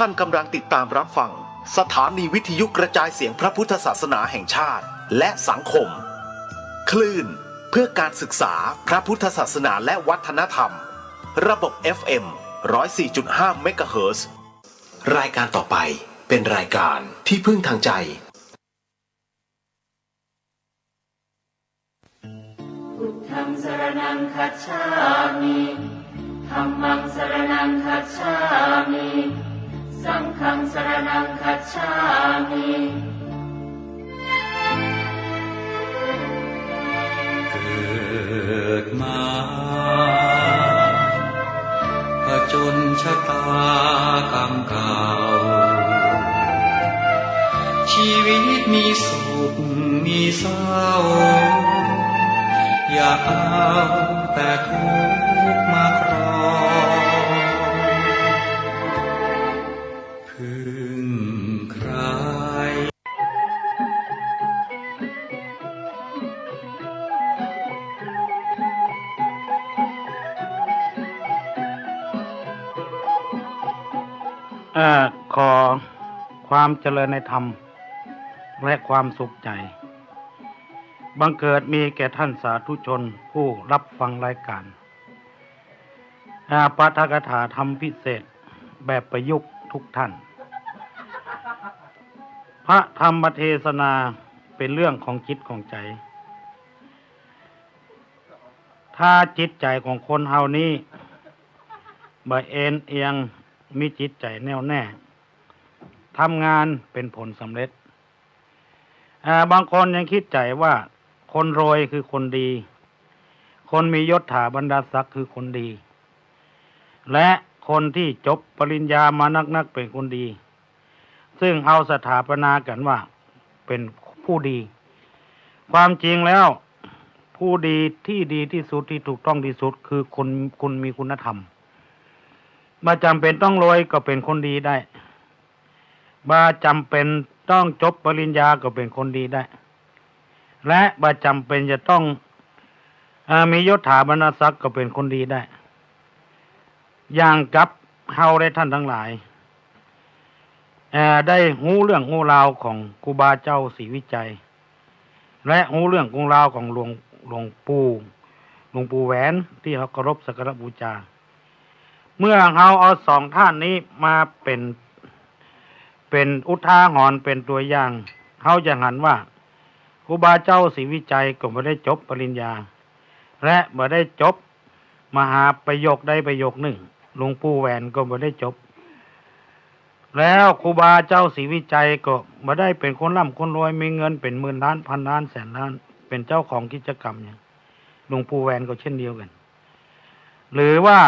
ท่านกำลังติดตามรับฟังสถานีวิทยุกระจายเสียงพระพุทธศาสนาแห่งชาติและสังคมคลื่นเพื่อการศึกษาพระพุทธศาสนาและวัฒนธรรมระบบ FM 104.5 เมกะเฮิรตซ์รายการต่อไปเป็นรายการที่พึ่งทางใจพุทธังสรณังคัจฉามิธัมมังสรณังคัจฉามิสังฆังสรณังคัจฉามิเกิดมาผจญชะตากรรมเก่าชีวิตมีสุขมีเศร้าอย่าเอาแต่ทุกข์มาครองพึ่งใครขอความเจริญในธรรมและความสุขใจบังเกิดมีแก่ท่านสาธุชนผู้รับฟังรายการปาฐกถาธรรมพิเศษแบบประยุกต์ทุกท่านพระธรรมเทศนาเป็นเรื่องของจิตของใจถ้าจิตใจของคนเฮานี้บ่เอ็นเอียงมีจิตใจแน่วแน่ทำงานเป็นผลสำเร็จบางคนยังคิดใจว่าคนรวยคือคนดีคนมียศถาบรรดาศักดิ์คือคนดีและคนที่จบปริญญามานักเป็นคนดีซึ่งเอาสถาปนากันว่าเป็นผู้ดีความจริงแล้วผู้ดีที่ดีที่สุดที่ถูกต้องที่สุดคือคุณมีคุณธรรมบ่จำเป็นต้องรวยก็เป็นคนดีได้บ่จำเป็นต้องจบปริญญาก็เป็นคนดีได้และบ่จำเป็นจะต้องมียศถาบรรดาศักดิ์ก็เป็นคนดีได้อย่างกับเฮาได้ท่านทั้งหลายได้หูเรื่องหูราวของครูบาเจ้าศรีวิจัยและหูเรื่องหูราวของหลวงปู่แหวนที่เขาเคารพสักการะบูชาเมื่อเราเอาสองท่านนี้มาเป็นอุทาหรณ์เป็นตัวอย่างเขาจะหันว่าครูบาเจ้าศรีวิจัยก็ไม่ได้จบปริญญาและไม่ได้จบมหาประโยคใดประโยคหนึ่งหลวงปู่แหวนก็ไม่ได้จบแล้วครูบาเจ้าศรีวิจัยก็ไม่ได้เป็นคนร่ำคนรวยมีเงินเป็นหมื่นล้านพันล้านแสนล้านเป็นเจ้าของกิจกรรมอย่างหลวงปู่แหวนก็เช่นเดียวกันหรือว่า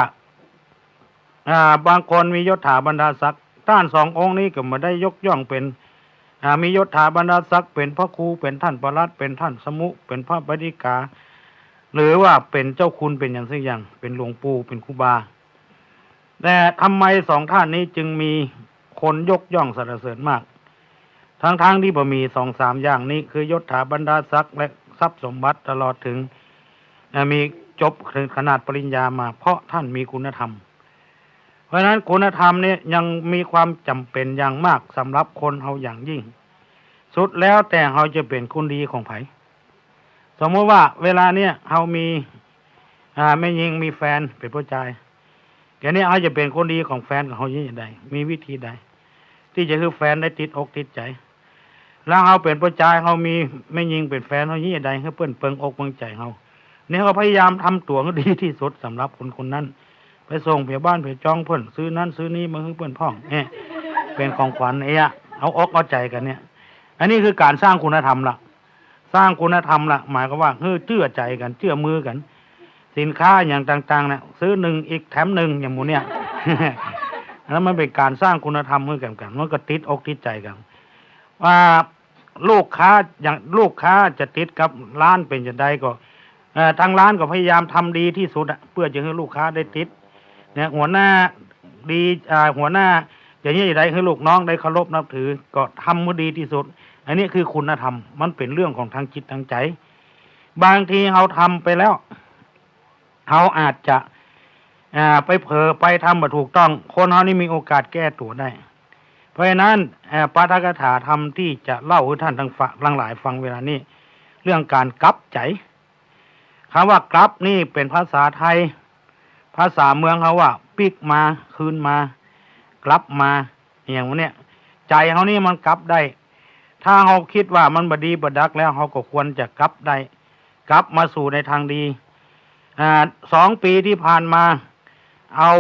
บางคนมียศถาบรรดาศักดิ์ท่านสององค์นี้ก็ไม่ได้ยกย่องเป็นมียศถาบรรดาศักดิ์เป็นพระครูเป็นท่านปลัดเป็นท่านสมุเป็นพระบดิกาหรือว่าเป็นเจ้าคุณเป็นอย่างสักอย่างเป็นหลวงปู่เป็นครูบาแต่ทำไมสองท่านนี้จึงมีคนยกย่องสรรเสริญมากทั้งที่บ่มีสองสามอย่างนี้คือยศถาบรรดาศักดิ์และทรัพย์สมบัติตลอดถึงมีจบถึงขนาดปริญญามาเพราะท่านมีคุณธรรมเพราะฉะนั้นคุณธรรมเนี่ยยังมีความจำเป็นอย่างมากสำหรับคนเฮาอย่างยิ่งสุดแล้วแต่เฮาจะเป็นคนดีของไผสมมติว่าเวลาเนี้ยเฮามีแม่หญิงมีแฟนเป็นผู้ชายแกนี้เฮาจะเป็นคนดีของแฟนของเฮาอย่างใดมีวิธีใดที่จะคือแฟนได้ติดอกติดใจแล้วเฮาเป็นผู้ชายเฮามีแม่หญิงเป็นแฟนเฮาอย่างใดให้เพิ่นเปิงอกเปิงใจเฮาเนี่ยเฮาพยายามทำตัวให้ดีที่สุดสำหรับคนนั้นไปส่งเผียบ้านเผียจองเพิ่นซื้อนั้นซื้อนี้มาให้เพิ่นพ่องเนี่ยเป็นของขวัญเอาอกเอาใจกันเนี่ยอันนี้คือการสร้างคุณธรรมล่ะสร้างคุณธรรมล่ะหมายความว่าเชื่อใจกันเชื่อมือกันสินค้าอย่างต่างๆเนี่ยซื้อหนึ่งอีกแถมหนึ่งอย่างหมู่เนี่ยแล้วมันเป็นการสร้างคุณธรรมให้กันมันก็ติดอกติดใจกันว่าลูกค้าอย่างลูกค้าจะติดกับร้านเป็นจังไดก็ทางร้านก็พยายามทำดีที่สุดเพื่อจะให้ลูกค้าได้ติดเนี่ยหัวหน้าดีหัวหน้าอย่างนี้ได้ให้ลูกน้องได้เคารพนับถือก็ทำให้ดีที่สุดอันนี้คือคุณธรรมมันเป็นเรื่องของทางจิตทางใจบางทีเราทำไปแล้วเขาอาจจะไปเผลอไปทำมาถูกต้องคนเขานี่มีโอกาสแก้ตัวได้ เพราะฉะนั้นปาฐกถาธรรมที่จะเล่าให้ท่านทั้งหลายฟังเวลานี้เรื่องการกลับใจคำว่ากลับนี่เป็นภาษาไทยภาษาเมืองเขาว่าปิกมาคืนมากลับมาอย่างนี้ใจเขานี่มันกลับได้ถ้าเขาคิดว่ามันบดีบดักแล้วเขาก็ควรจะกลับได้กลับมาสู่ในทางดี2 ปีที่ผ่านมาเอา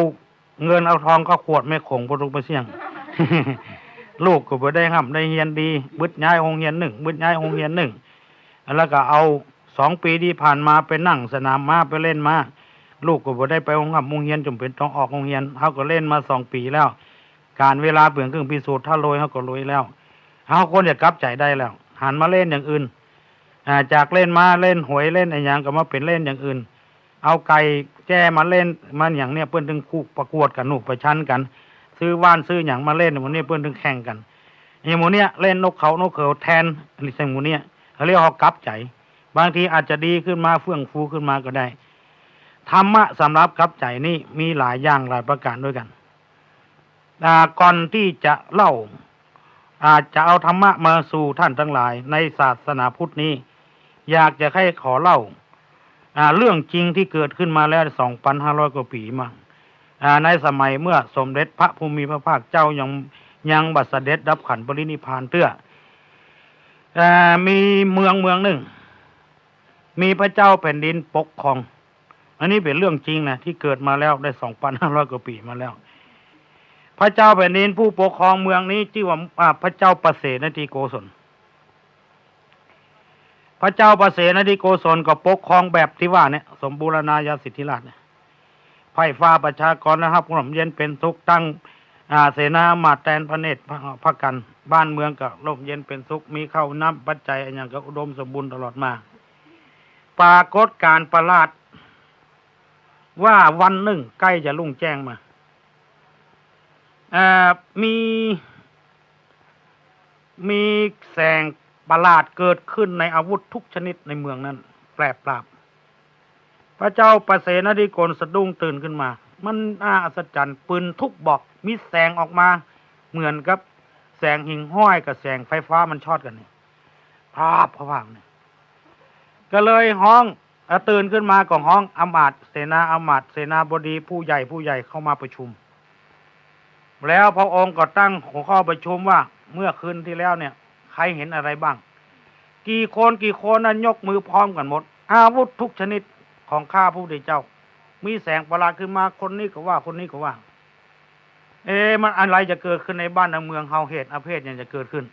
เงินเอาทองก็ขวดไม่คงพระทุกประเสียง ลูกก็บ่ได้ห้ำได้เฮียนดีบึดย้ายโรงเรียน1บึดย้ายโรงเรียน1แล้วก็เอา2 ปีที่ผ่านมาไปนั่งสนามม้าไปเล่นม้าลูกก็บ่ได้ไปโรงเรียนจำเป็นต้องออกโรงเรียนเฮาก็เล่นมา2 ปีแล้วการเวลาเปลี่ยนเครื่องพิสูจน์ถ้าโรยเฮาก็โรยแล้วเฮาควรจะกลับใจได้แล้วหันมาเล่นอย่างอื่นจากเล่นม้าเล่นหวยเล่นไอ้หยังก็มาเป็นเล่นอย่างอื่นเอาไก่แจ้มาเล่นมันอย่างเนี้ยเพิ่นถึงคู่ประกวดกันหนูประชันกันซื้อว่านซื้อหยังมาเล่นวันนี้เพิ่นถึงแข่งกันอย่างหมู่เนี้ยเล่นนกเขาแทนอันนี้สิ่งหมู่เนี้ยเขาเรียกว่ากลับใจบางทีอาจจะดีขึ้นมาเฟื่องฟูขึ้นมาก็ได้ธรรมะสำหรับกลับใจนี่มีหลายอย่างหลายประการด้วยกันก่อนที่จะเล่าจะเอาธรรมะมาสู่ท่านทั้งหลายในศาสนาพุทธนี้อยากจะให้ขอเล่าเรื่องจริงที่เกิดขึ้นมาแล้ว 2,500 กว่าปีมาในสมัยเมื่อสมเด็จพระภูมิพระภาคเจ้ายังบัดเสด็จดับขันธ์ปรินิพพานเตื้อมีเมืองหนึ่งมีพระเจ้าแผ่นดินปกครองอันนี้เป็นเรื่องจริงนะที่เกิดมาแล้วได้ 2,500 กว่าปีมาแล้วพระเจ้าแผ่นดินผู้ปกครองเมืองนี้ชื่อว่าพระเจ้าประเสนทิโกศลพระเจ้าประเสนทิโกศลก็ปกครองแบบที่ว่าเนี่ยสมบูรณาญาสิทธิราชเนี่ยไพ่ฟ้าประชากรนะครับร่มเย็นเป็นสุขตั้งเสนามาแตนพระเนตรพระกันบ้านเมืองก็ร่มเย็นเป็นสุขมีข้าวน้ำปัจจัยอันอย่างก็อุดมสมบูรณ์ตลอดมาปรากฏการณ์ประหลาดว่าวันหนึ่งใกล้จะรุ่งแจ้งมามีแสงประหลาดเกิดขึ้นในอาวุธทุกชนิดในเมืองนั้นแปรปราบพระเจ้าประเสนทิโกศลสะดุ้งตื่นขึ้นมามันน่าอัศจรรย์ปืนทุกบอกมีแสงออกมาเหมือนกับแสงหิ่งห้อยกับแสงไฟฟ้ามันช็อตกันนี่ภาพเนี่ยก็เลยห้องตื่นขึ้นมาก่อนห้องอมาตย์เสนาบดีผู้ใหญ่เข้ามาประชุมแล้วพระองค์ก็ตั้งหัวข้อประชุมว่าเมื่อคืนที่แล้วเนี่ยใครเห็นอะไรบ้างกี่คนนั้นยกมือพร้อมกันหมดอาวุธทุกชนิดของข้าพระพุทธเจ้ามีแสงประหลาดขึ้นมาคนนี้ก็ว่าคนนี้ก็ว่ามันอะไรจะเกิดขึ้นในบ้านในเมืองเฮาเหตุอเพศอย่างจะเกิดขึ้น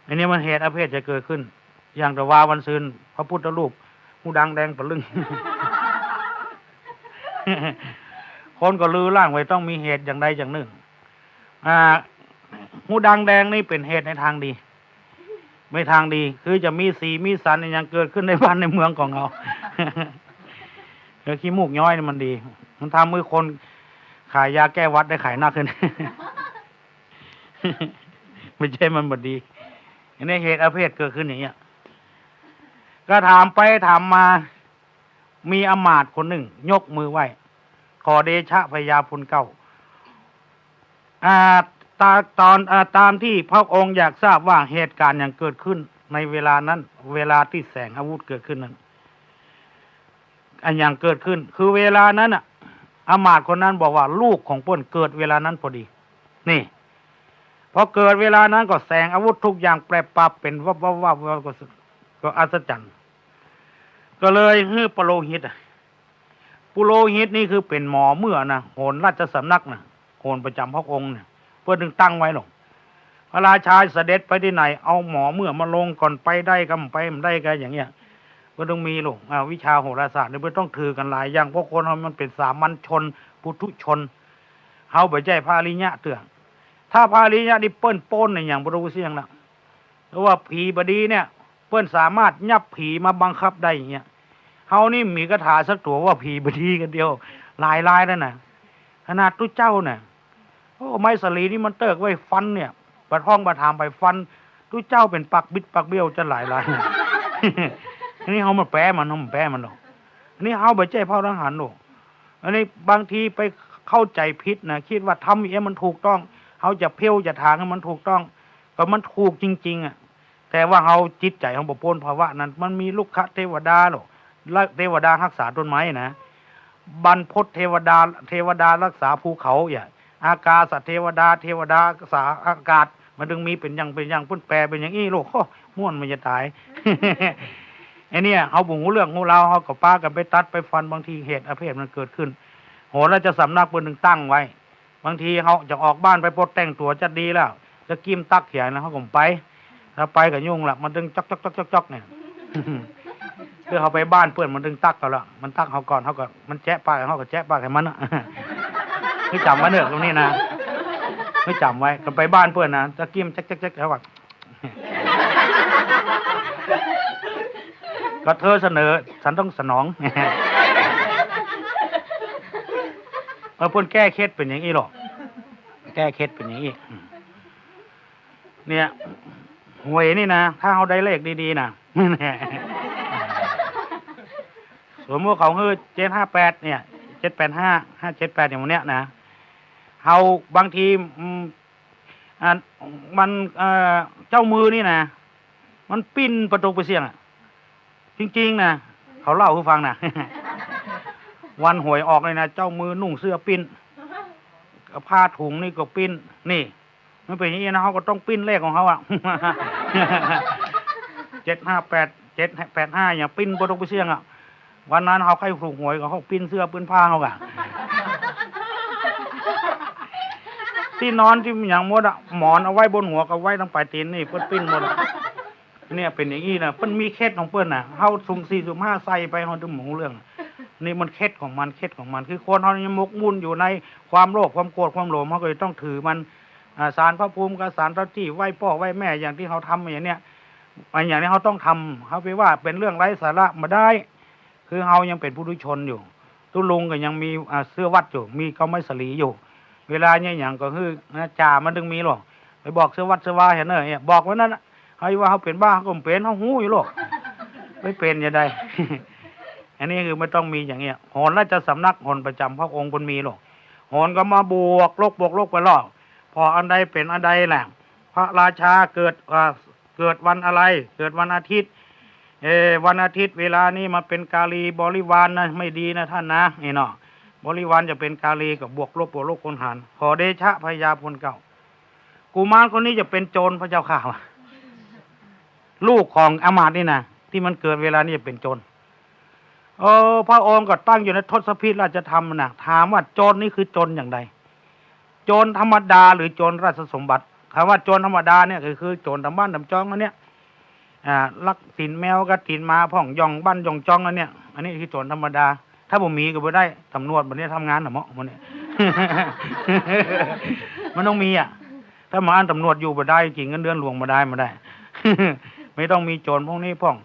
อันนี้มันเหตุอเพศจะเกิดขึ้นอย่างแต่ว่าวันซืนพระพุทธรูปหูดังแดงปะลึง คนก็ลือล่างไว้ต้องมีเหตุอย่างใดอย่างหนึ่งหูดังแดงนี่เป็นเหตุในทางดีไม่ทางดีคือจะมีสีมีสันอย่างเกิดขึ้นในบ้านในเมืองของเรา ขี้มูกย้อยนี่มันดีมันทำมือคนขายยาแก้วัดได้ขายหนักขึ้น ไม่ใช่มันบดีอันนี้เหตุอเพศเกิดขึ้นอย่างเงี้ยก็ถามไปถามมามีอมาตย์คนหนึ่งยกมือไหว้ขอเดชะพญาพุนเก้าตามที่พระองค์อยากทราบว่าเหตุการณ์อย่างเกิดขึ้นในเวลานั้นเวลาที่แสงอาวุธเกิดขึ้นนั้นอันอย่างเกิดขึ้นคือเวลานั้นอมาตย์คนนั้นบอกว่าลูกของเพิ่นเกิดเวลานั้นพอดีนี่พอเกิดเวลานั้นก็แสงอาวุธทุกอย่างแปรปรับเป็นวับก็อัศจรรย์ก็เลยฮื้อปุโรหิตนี่คือเป็นหมอเมื่อนะโหนราชสำนักนะโหนประจำพระองค์เนี่ยเพื่อถึงตั้งไว้หรอกพระราชาเสด็จไปที่ไหนเอาหมอเมื่อมาลงก่อนไปได้ก็ไปมันได้กันอย่างเงี้ยเพื่อต้องมีหรอกวิชาโหราศาสตร์เนี่ยเพื่อต้องถือกันหลายอย่างเพราะคนมันเป็นสามัญชนปุถุชนเฮาบ่ใจพาลิญะเตือนถ้าพาลิญะนี่เปิ้นโป้นในอย่างบ่รู้เสียงละเพราะว่าผีบดีเนี่ยเปิ้นสามารถยับผีมาบังคับได้อย่างเงี้ยเฮานี่มีคาถาสักตัวว่าผีบดีกันเดียวลายนั่นน่ะขนาดตู้เจ้าเนี่ยโอ้ไม้สลีนี่มันเติกไว้ฟันเนี่ยบัดห้องบัดถามไปฟันตู้เจ้าเป็นปักบิดปักเบี้ยวจะหลาย อันนี้เฮามาแปรมันหรอกอันนี้เฮาบ่ใจเผาทหารหรอกอันนี้บางทีไปเข้าใจผิดนะคิดว่าทำอย่างนี้มันถูกต้อง เขาจะเพี้ยวจะทางให้มันถูกต้องก็มันถูกจริงๆอ่ะแต่ว่าเขาจิตใจของบ่พ้นภาวะนั้นมันมีลูกขเทวดาหรอกเทวดารักษาต้นไม้นะบรรพตเทวดารักษาภูเขาอย่างอากาศเทวดารักษาอากาศมันถึงมีเป็นอย่างพุ่นแปลเป็นอย่างนี้โลกม่วนมันจะตาย ไอ้เนี่ยเขาบุหูเรื่องงูเราเขากับป้ากันไปตัดไปฟันบางทีเหตุอเพศมันเกิดขึ้นโหแล้วจะสำนักเพิ่นถึงตั้งไว้บางทีเขาจะออกบ้านไปปลดแต่งตัวจะดีแล้วจะกิ้มตักเขียนแล้วเขาก็ไปถ้าไปกับยุ่งละมันดึงจอกเนี่ย เพื่อเขาไปบ้านเพื่อนมันดึงตักเขาละมันตักเขาก่อนเขาก็มันแจ๊ะปากเขาก็แจ๊ะปากให้มันไม่จำไว้เนอะตรงนี้นะไม่จำไว้ก็ไปบ้านเพื่อนนะจะกิ้มแจ๊กเขาว่าก็เธอเสนอฉันต้องสนองเพื่อนแก้เคล็ดเป็นอย่างนี้หรอกแก้เคล็ดเป็นอย่างนี้เนี่ยหวยนี่นะถ้าเขาได้เลขดีๆนะสมมติเขาคือ758เนี่ย785 578อย่างเนี้ยนะเขาบางทีมันเจ้ามือนี่นะมันปิ้นประตูไปเสี่ยงอ่ะจริงๆนะเขาเล่าให้ฟังนะ วันหวยออกเลยนะเจ้ามือนุ่งเสื้อปิ้นผ้าถุงนี่ก็ปิ้นนี่มันเป็นอย่างนี้นะเขาก็ต้องปิ้นเลขของเขาอ่ะ 758 อย่างปิ้นประตูไปเสี่ยงอ่ะวันนั้นเขาใครถูกหวยเขาปิ้นเสื้อปิ้นผ้าเขาอ่ะ ที่นอนที่อย่างมดอ่ะหมอนเอาไว้บนหัวกับไว้ทั้งปลายตีนนี่เปิ้นปิ้นหมดเนี่ยเป็นอย่างนี้นะเปิ้นมีเคล็ดของเปิ้นน่ะเฮาสุ่ม4สุ่ม5ใส่ไปเฮาถึงหมูเรื่องนี่มันเคล็ดของมันคือคนเฮายังมกมุ่นอยู่ในความโลภความโกรธความหลงเฮาก็เลยต้องถือมันศาลพระภูมิกับศาลพระที่ไหว้พ่อไหว้แม่อย่างที่เฮาทำอย่างเนี้ยอย่างนี้เฮาต้องทำเฮาไปว่าเป็นเรื่องไร้สาระมาได้คือเฮายังเป็นผู้ทุชนอยู่ตุลุงก็ยังมีเสื้อวัดอยู่มีเขาไม่สลีอยู่เวลาเนี่ยอย่างก็คือจ่ามันถึงมีหรอกไปบอกเสื้อวัดเสื้อวาเห็นเนอะเนี่ยบอกไว้นั่นให้ว่าเขาเป็นบ้าเขาก็เป็นเขาหูอยู่หรอกไม่เป็นยังไง อันนี้คือไม่ต้องมีอย่างเงี้ยโหนราชสำนักโหนประจำพระองค์บนมีหรอกโหนก็มาบวกโลกไปรอบพออันใดเป็นอันใดแหละพระราชาเกิดวันอะไรเกิดวันอาทิตย์วันอาทิตย์เวลานี้มาเป็นกาลีบริวารนะไม่ดีนะท่านนะนี่เนาะบริวารจะเป็นกาลีกับบวกโลกคนหารขอเดชะพญาพลเก่ากุมารคนนี้จะเป็นโจรพระเจ้าข่าวลูกของอมาตย์นี่นะที่มันเกิดเวลานี้จะเป็นโจรพระองค์ก็ตั้งอยู่ในทศพิธราชธรรมนะถามว่าโจรนี่คือโจรอย่างไรโจรธรรมดาหรือโจรราชสมบัติคำว่าโจรธรรมดาเนี่ยคือโจรทำบ้านทำจองอันเนี้ยลักตินแมวกับตินมาพ่องย่องบ้านย่องจองอันเนี้ยอันนี้คือโจรธรรมดาถ้าผมมีก็ไม่ได้ตำรวจวันนี้ทำงานหรอมั้งมันเนี่ย มันต้องมีอ่ะถ้ามาอันตำรวจอยู่มาได้จริงเงินเดือนหลวงมาได้ ไม่ต้องมีโจรพวกนี้พ่อง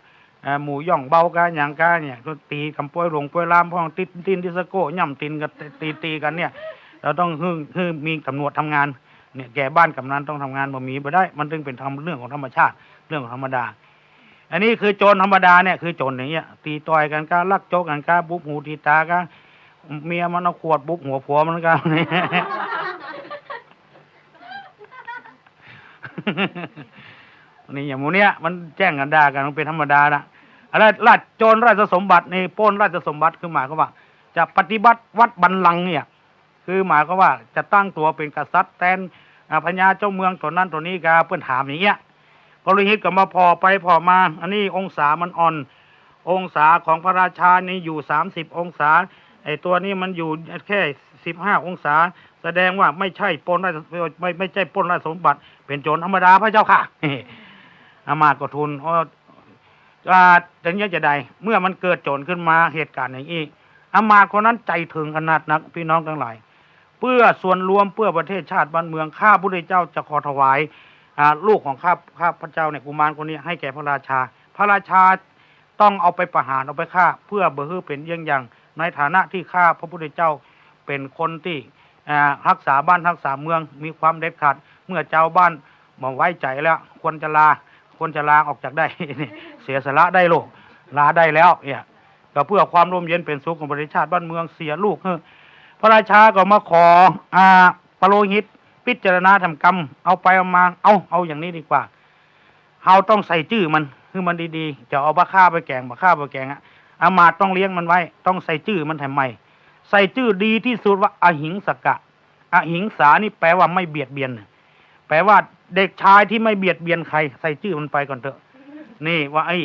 หมูย่องเบากาอย่างกาเนี่ยก็ตีกำป่วยหลวงป่วยลามพ่องตินดิสโก้ย่ำตินกับตีกันเนี่ยเราต้องคือมีตำรวจทำงานเนี่ยแก่บ้านกำนันต้องทำงานบ่มีมาได้มันจึงเป็นเรื่องของธรรมชาติเรื่องของธรรมดาอันนี้คือโจรธรรมดาเนี่ยคือโจรอย่างเงี้ยตีต่อยกันการลักโจกกันการบุบหูตีตากันเมียมันเอาขวดบุบหัวผัวมันกันนี่อย่างมูเนี้ยมันแจ้งกันด่ากันมันเป็นธรรมดาละอะไรโจรราชสมบัตินี่ปล้นราชสมบัติคือหมายความว่าจะปฏิบัติวัดบัลลังก์เนี่ยคือหมายความว่าจะตั้งตัวเป็นกษัตริย์แทนพญาเจ้าเมืองตัวนั้นตัวนี้กาเพื่อนถามอย่างเงี้ยก็เลยฮิตกับมาพอไปพอมาอันนี้องศามันอ่อนองศาของพระราชานี่อยู่30องศาไอ้ตัวนี้มันอยู่แค่15องศาแสดงว่าไม่ใช่ปล้นราชไม่ใช่ปล้นราชสมบัติเป็นโจรธรรมดาพระเจ้าค่ะ อามาตย์ก็ทูลถึงจะใดเมื่อมันเกิดโจรขึ้นมาเหตุการณ์อย่างนี้อามาตย์คนนั้นใจถึงขนาดนักพี่น้องทั้งหลายเพื่อส่วนรวมเพื่อประเทศชาติบ้านเมืองข้าพระพุทธเจ้าจะขอถวายลูกของข้าพระเจ้าเนี่ยกุมารคนนี้ให้แก่พระราชาพระราชาต้องเอาไปประหารเอาไปฆ่าเพื่อเบื้อเป็นเยี่ยงอย่างในฐานะที่ข้าพระพุทธเจ้าเป็นคนที่รักษาบ้านรักษาเมืองมีความเด็ดขาดเมื่อเจ้าบ้านมาไว้ใจแล้วควรจะลาออกจากได้ เสียสละได้โลกลาได้แล้วเนี่ยก็เพื่อความร่มเย็นเป็นสุขของประเทศชาติบ้านเมืองเสียลูกพระราชาก็มาขอปโลหิต พิจารณาทำกรรมเอาไปเอามาเอาอย่างนี้ดีกว่าเราต้องใส่จื้อมันคือมันดีๆจะเอาบะข้าไปแกงอะอามาตย์ต้องเลี้ยงมันไว้ต้องใส่จื้อมันทำไมใส่จื้อดีที่สุดว่าอหิงสกะอหิงสานี่แปลว่าไม่เบียดเบียนแปลว่าเด็กชายที่ไม่เบียดเบียนใครใส่ชื่อมันไปก่อนเถอะนี่ว่าไอ้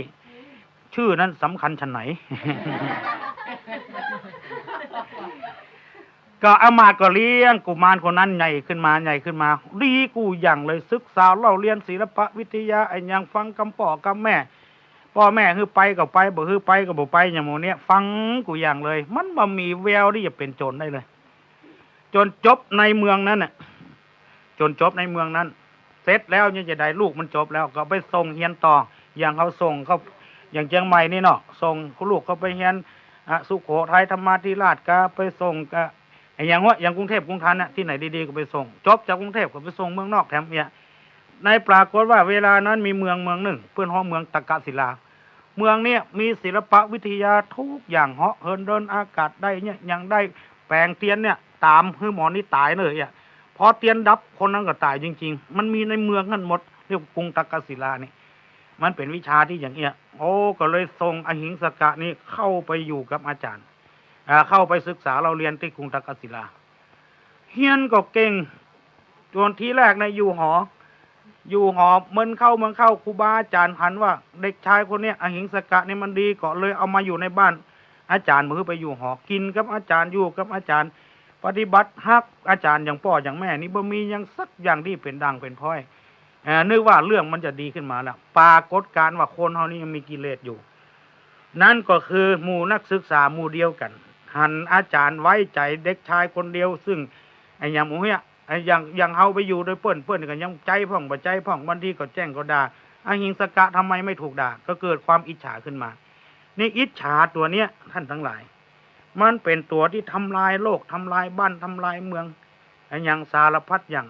ชื่อนั้นสำคัญชั้นไหน ก็อามาตย์ก็เลี้ยงกุมารคนนั้นใหญ่ขึ้นมาดีกูอย่างเลยศึกษาเล่าเรียนศิลปะวิทยาไอ้ยังฟังคำพ่อกำแม่พ่อแม่คือไปก็ไปบ่คือไปก็บ่ไปอย่างโมเนี้ยฟังกูอย่างเลยมันบ่มีแววที่จะเป็นโจรได้เลยจนจบในเมืองนั้นน่ะจนจบในเมืองนั้นเสร็จแล้วเนี่ยจะได้ลูกมันจบแล้วก็ไปส่งเฮียนต่ออย่างเขาส่งเขาอย่างเชียงใหม่นี่เนาะส่งลูกเขาไปเฮียนสุโขทัยธรรมาธิราชก็ไปส่งก็อย่างกรุงเทพกรุงธนน่ะที่ไหนดีๆก็ไปส่งจบจากกรุงเทพก็ไปส่งเมืองนอกแถมเนี่ยในปรากฏว่าเวลานั้นมีเมืองหนึ่งเพื่อนห้องเมืองตะกะศิลาเมืองเนี่ยมีศิลปะวิทยาทุกอย่างเหาะเหินเดินอากาศได้เนี่ยยังได้แปลงเตียนเนี่ยตามคือหมอนี่ตายเลยอ่ะพอเตียนดับคนนั้นก็ตายจริงๆมันมีในเมืองนั้นหมดเรียกกรุงตะกะศิลานี่มันเป็นวิชาที่อย่างเงี้ยโอ้ก็เลยส่งอหิงสกะนี่เข้าไปอยู่กับอาจารย์เข้าไปศึกษาเราเรียนที่กรุงตะกะศิลาเฮียนก็เก่งจนที่แรกในอยู่หอเมืองเข้าครูบาอาจารย์หันว่าเด็กชายคนนี้อหิงสกะนี่มันดีก็เลยเอามาอยู่ในบ้านอาจารย์มือไปอยู่หอกินกับอาจารย์อยู่กับอาจารย์ปฏิบัติฮักอาจารย์อย่างพ่ออย่างแม่นี่บ่มียังสักอย่างที่เป็นดังเป็นพ้อยนึกว่าเรื่องมันจะดีขึ้นมาแล้วปรากฏการณ์ว่าคนเฮานี่ยังมีกิเลสอยู่นั่นก็คือหมู่นักศึกษาหมู่เดียวกันหันอาจารย์ไว้ใจเด็กชายคนเดียวซึ่งไอ้อย่างหมู่เนี้ยอย่างเฮาไปอยู่โดยเปิ้นก็ยังใจพ่องบ่ใจพ่องบางทีก็แจ้งก็ด่าอหิงสกะทำไมไม่ถูกด่าก็เกิดความอิจฉาขึ้นมานี่อิจฉาตัวเนี้ยท่านทั้งหลายมันเป็นตัวที่ทำลายโลกทำลายบ้านทำลายเมืองอย่างสารพัดอย่าง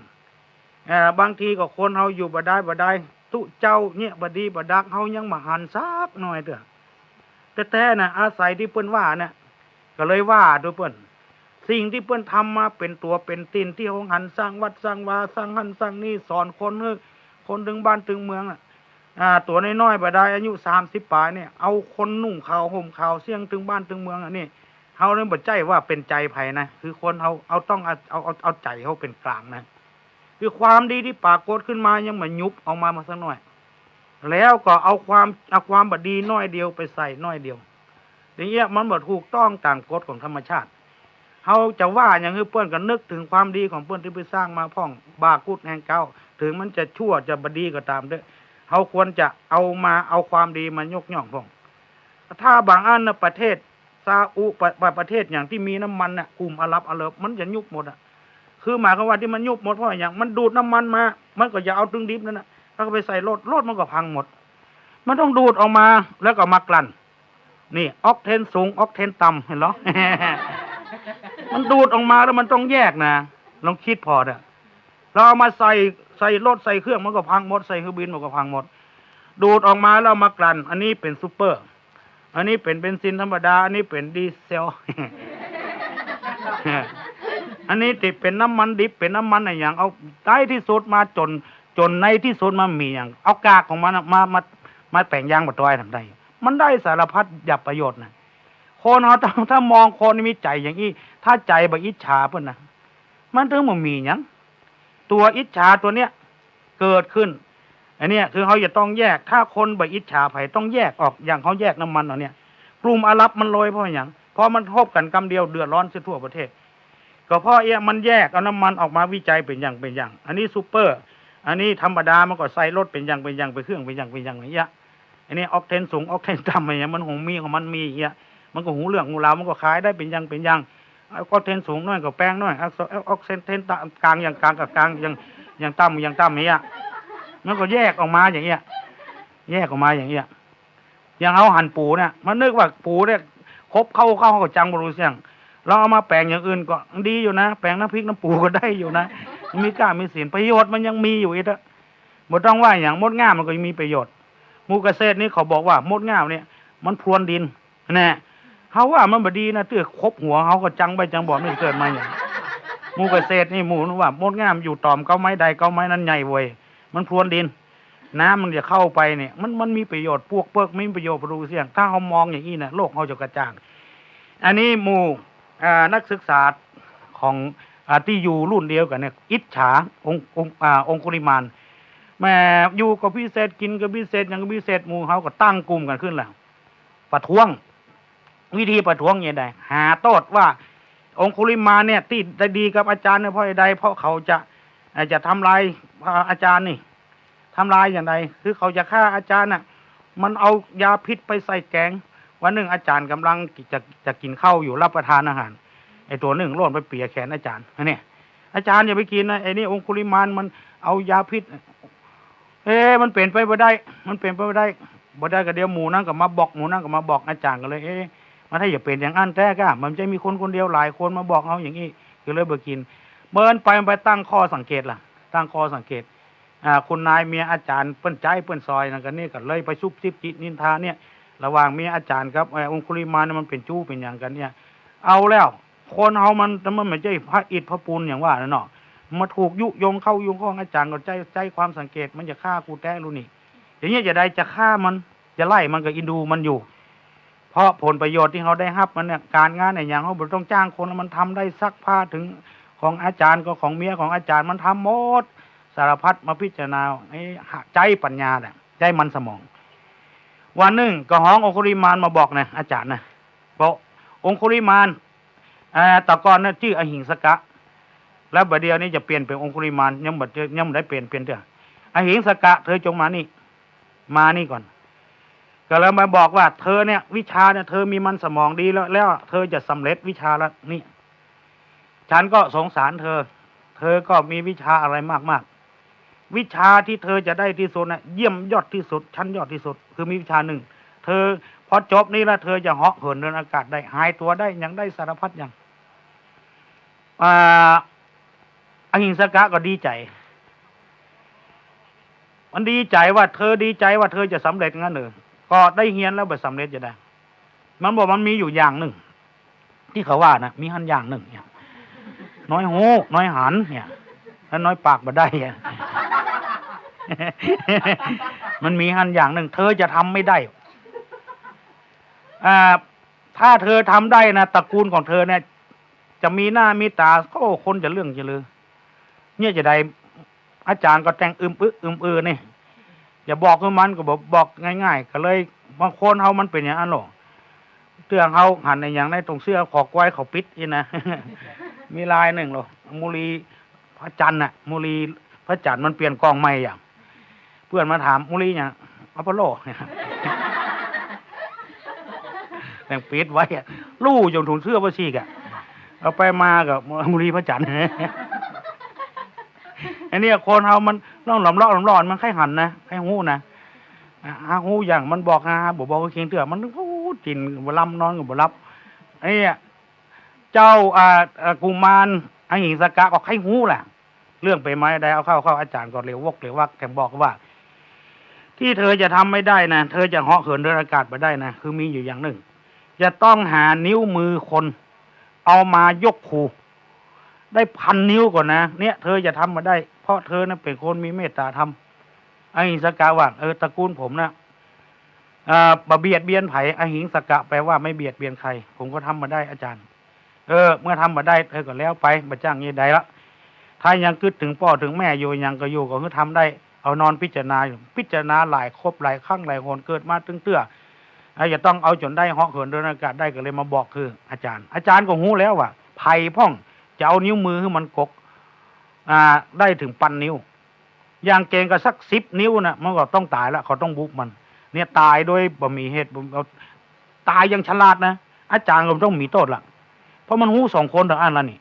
บางทีก็คนเฮาอยู่บ่ได้ตุเจ้าเนี่ยบ่ดีบ่ดักเฮายังมาหันซักหน่อยเด้อแต่แท้น่ะอาศัยที่เปิ้นว่าน่ะก็เลยว่าโดยเปิ้นสิ่งที่เปิ้นทำมาเป็นตัวเป็นตินที่เฮาหันสร้างวัดสร้างวาสร้างหันสร้างนี่สอนคนถึงบ้านถึงเมืองตัวน้อยๆบ่ได้อายุ30ปลายเนี่ยเอาคนนุ่งขาวห่มขาวเสี่ยงถึงบ้านถึงเมืองอันนี้เฮาเนี่ยบ่ใจว่าเป็นใจไผนะคือคนเฮาเอาต้องเอาใจเฮาเป็นกลางนะคือความดีที่ปรากฏขึ้นมายังมายุบเอามาสักหน่อยแล้วก็เอาความบดีน้อยเดียวไปใส่น้อยเดียวอย่างเงี้ยมันบ่ถูกต้องตามกฎของธรรมชาติเฮาจะว่าอย่างคือเปิ้นก็นึกถึงความดีของเปิ้นที่ไปสร้างมาพ่องบากุฎแห่งเก่าถึงมันจะชั่วจะบดีก็ตามเด้อเฮาควรจะเอาความดีมายกย่องพ่องถ้าบางอันนะประเทศซาอุประเทศอย่างที่มีน้ำมันน่ะกลุ่มอาหรับมันจะยุบหมดอ่ะคือหมายความว่าที่มันยุบหมดเพราะอย่างมันดูดน้ำมันมามันก็อย่าเอาตึงดิบนั่นน่ะแล้วก็ไปใส่รถมันก็พังหมดมันต้องดูดออกมาแล้วก็มากลั่นนี่ออกเทนสูงออกเทนต่ำเห็นเหรอ มันดูดออกมาแล้วมันต้องแยกนะลองคิดพอเด้อเราเอามาใส่รถใส่เครื่องมันก็พังหมดใส่เครื่องบินมันก็พังหมดดูดออกมาแล้วมากลั่นอันนี้เป็นซุปเปอร์อันนี้เป็นเบนซินธรรมดาอันนี้เป็นดีเซล อันนี้ที่เป็นน้ำมันดิบเป็นน้ำมันอะไรอย่างเอาได้ที่สุดมาจนในที่สุดมามีอย่างเอากากของมันมาแปลงยางมาต้อยทำได้มันได้สารพัดหยับประโยชน์นะคนเราถ้ามองคนมีใจอย่างนี้ถ้าใจบ่อิจฉาเพิ่นนะมันถึงบ่มีหยังตัวอิจฉาตัวเนี้ยเกิดขึ้นอันเนี้ยคือเขาจะต้องแยกถ้าคนบ่อิจฉาไผต้องแยกออกอย่างเขาแยกน้ำมันเอาเนี่ยกลุ่มอาหรับมันลอยเพราะหยังเพราะมันทบกันกำเดียวเดือดร้อนทั่วประเทศก็เพราะมันแยกเอาน้ำมันออกมาวิจัยเป็นอย่างอันนี้ซูเปอร์อันนี้ธรรมดามันก็ใส่รถเป็นอย่างไปเครื่องเป็นอย่างอย่างเงี้ยอันนี้ออกเทนสูงออกเทนต่ำอะไรอย่างมันของมันมีเงี้ยมันก็หูเรื่องหูราวมันก็ขายได้เป็นอย่างออกเทนสูงน้อยก็แป้งน้อยออกเทนกลางอย่างกลางกับกลางอย่างต่ำอย่างต่ำเงี้ยมันก็แยกออกมาอย่างเงี้ยอย่างเอาหั่นปูเนี่ยมันนึกว่าปูเนี่ยครบเข้าก็จังบรูเสียงเราเอามาแปลงอย่างอื่นก็ดีอยู่นะแปลงน้ำพริกน้ำปูก็ได้อยู่นะมีกล้ามีศีลประโยชน์มันยังมีอยู่อีกอ่ะบ่ต้องว่าอย่างมดง่ามันก็มีประโยชน์หมู่เกษตรนี่เขาบอกว่ามดง่าเนี่ยมันพรวนดินแน่เขาว่ามันบ่ดีนะตื้อครบหัวเขาก็จังไปจังบ่ไม่เกิดมาอย่าง หมู่เกษตรนี่หมู่นึกว่ามดงามอยู่ตอมเก้าไม้ใดเก้าไม้นั้นใหญ่เว้ยมันพรวนดินน้ำมันจะเข้าไปเนี่ยมันมีประโยชน์พวกเปิกไม่มีประโยชน์รู้เสียงถ้าเขามองอย่างนี้นะโลกเขาจะกระจ่างอันนี้หมู่นักศึกษาของที่อยู่รุ่นเดียวกันเนี่ยอิจฉาองคุลิมานแม่อยู่กับพิเศษกินกับพิเศษอย่างกับพิเศษหมู่เขาก็ตั้งกลุ่มกันขึ้นแล้วประท้วงวิธีประท้วงอย่างไรหาโทษว่าองคุลิมานเนี่ยที่ได้ดีกับอาจารย์เนี่ยเพราะใดเพราะเขาจะทำลายอาจารย์นี่ทำลายอย่างไรคือเขาจะฆ่าอาจารย์น่ะมันเอายาพิษไปใส่แกงวันหนึ่งอาจารย์กำลังจะกินข้าวอยู่รับประทานอาหารไอ้ตัวหนึ่งโล่นไปเปียแขนอาจารย์เนี่ยอาจารย์อย่าไปกินนะไอ้นี่องคุลิมานมันเอายาพิษมันเปลี่ยนไปบ่ได้มันเปลี่ยนไปบ่ได้ก็เดียวหมู่นั่งก็มาบอกหมู่นั่งก็มาบอกอาจารย์กันเลยมันถ้าอย่าเป็นอย่างอันแท้ก็มันจะมีคนเดียวหลายคนมาบอกเอาอย่างนี้ก็เลยบ่กินเมินไปตั้งข้อสังเกตล่ะตั้งข้อสังเกตคุณนายเมียอาจารย์เปิ้นใจเปิ้นซอยนั่นกันนี่ก็เลยไปซุบซิบจิตนินทาเนี่ยระหว่างเมียอาจารย์ครับองคุลิมานมันเป็นจู้เป็นอย่างกันเนี่ยเอาแล้วคนเฮามันไม่ใช่พระอิฐพระปูนอย่างว่านั่นเนาะมาถูกยุยงเข้ายุงข้องอาจารย์ก็ใจความสังเกตมันจะฆ่ากูแท้รู้นี่อย่างเงี้ยจะได้จะฆ่ามันจะไล่มันก็อินดูมันอยู่เพราะผลประโยชน์ที่เขาได้รับมันเนี่ยการงานในอย่างเขาบ่ต้องจ้างคนมันทำได้ซักผ้าถึงของอาจารย์ก็ของเมียของอาจารย์มันทำหมดสารพัดมาพิจารณาใจปัญญาเนี่ยใจมันสมองวันหนึ่งก็ห้ององคุลิมานมาบอกนะอาจารย์นะบอกองคุลิมานแต่ก่อนนะชื่ออหิงสกะแล้วบัดเดียวนี้จะเปลี่ยนเป็นองคุลิมานยังไม่ได้เปลี่ยนเถอะอหิงสกะเธอจงมานี่ก่อนก็แล้วมาบอกว่าเธอเนี่ยวิชาเนี่ยเธอมีมันสมองดีแล้วเธอจะสำเร็จวิชาแล้วนี่ฉันก็สงสารเธอก็มีวิชาอะไรมากวิชาที่เธอจะได้ที่สุดนะเยี่ยมยอดที่สุดชั้นยอดที่สุดคือมีวิชาหนึ่งเธอพอจบนี้แล้วเธอจะเหาะเหินเดินอากาศได้หายตัวได้ยังได้สารพัดอย่างอหิงสกะก็ดีใจมันดีใจว่าเธอดีใจว่าเธอจะสำเร็จงั้นก็ได้เฮียนแล้วไปสำเร็จจะได้มันบอกมันมีอยู่อย่างหนึ่งที่เขาว่านะมีหันอย่างหนึ่งเนี่ยน้อยหูน้อยหันเนี่ยแล้วน้อยปากมาได้มันมีหันอย่างหนึ่งเธอจะทำไม่ได้ถ้าเธอทำได้นะตระกูลของเธอเนี่ยจะมีหน้ามีตาก็คนจะเรื่องจะลือเนี่ยจะได้อาจารย์ก็แต่งนี่อย่าบอกคือมันก็บอกง่ายๆก็เลยบางคนเฮามันเป็นอย่างนั้นหรอเตื้องเฮาหันในอย่างในตรงเสื้อขอกไว้เขาปิดอีนะมีลายหนึ่งหรอมูลีพระจันทร์น่ะมูลีพระจันทร์มันเปลี่ยนกองใหม่อย่างเพื่อนมาถามมูลีเนี่ยอพอลโลแต่งปิดไว้ลู่จนถุงเสื้อพระชีกอะเอาไปมากับมูลีพระจันทร์อันนี้คนเฮามันร่องหลอมมันไข้หันนะไข้หูนะหูอย่างมันบอกบอกเคียงเถื่อมันจินบ่ลำนอนกับบ่รับไอ้เจ้ากุมารอหิงสกะก็ไข้หูแหละเรื่องไปไม้ได้เอาเข้าอาจารย์ก็เร็ววักแต่บอกว่าที่เธอจะทำไม่ได้นะเธอจะเหาะเหินเดินอากาศไปได้นะคือมีอยู่อย่างหนึ่งจะต้องหานิ้วมือคนเอามายกขู่ได้1,000 นิ้วก่อนนะเนี่ยเธอจะทำมาได้เพราะเธอนะเป็นคนมีเมตตาธรรมอหิงสกะว่าตระกูลผมนะบ่เบียดเบียนไผอหิงสกะแปลว่าไม่เบียดเบียนใครผมก็ทำมาได้อาจารย์เมื่อทำมาได้เธอก็แล้วไปบ่จ้างยี่ใดละถ้ายังคิดถึงพ่อถึงแม่อยู่ยังก็อยู่ก็คือทำได้เอานอนพิจารณาหลายครบหลายครั้งหลายหนเกิดมาตึงเตื้อจะต้องเอาจนได้เหาะเหินเดินอากาศได้ก็เลยมาบอกคืออาจารย์ก็รู้แล้วว่าไผ่พ่องจะเอานิ้วมือให้มันกกได้ถึง1,000 นิ้วอย่างเก่งก็สัก10 นิ้วนะมันก็ต้องตายแล้วเขาต้องบุกมันเนี่ยตายโดยบ่มีเหตุตายยังฉลาดนะอาจารย์ก็ต้องมีโทษล่ะเพราะมันหู2 คนต่างอันละนี่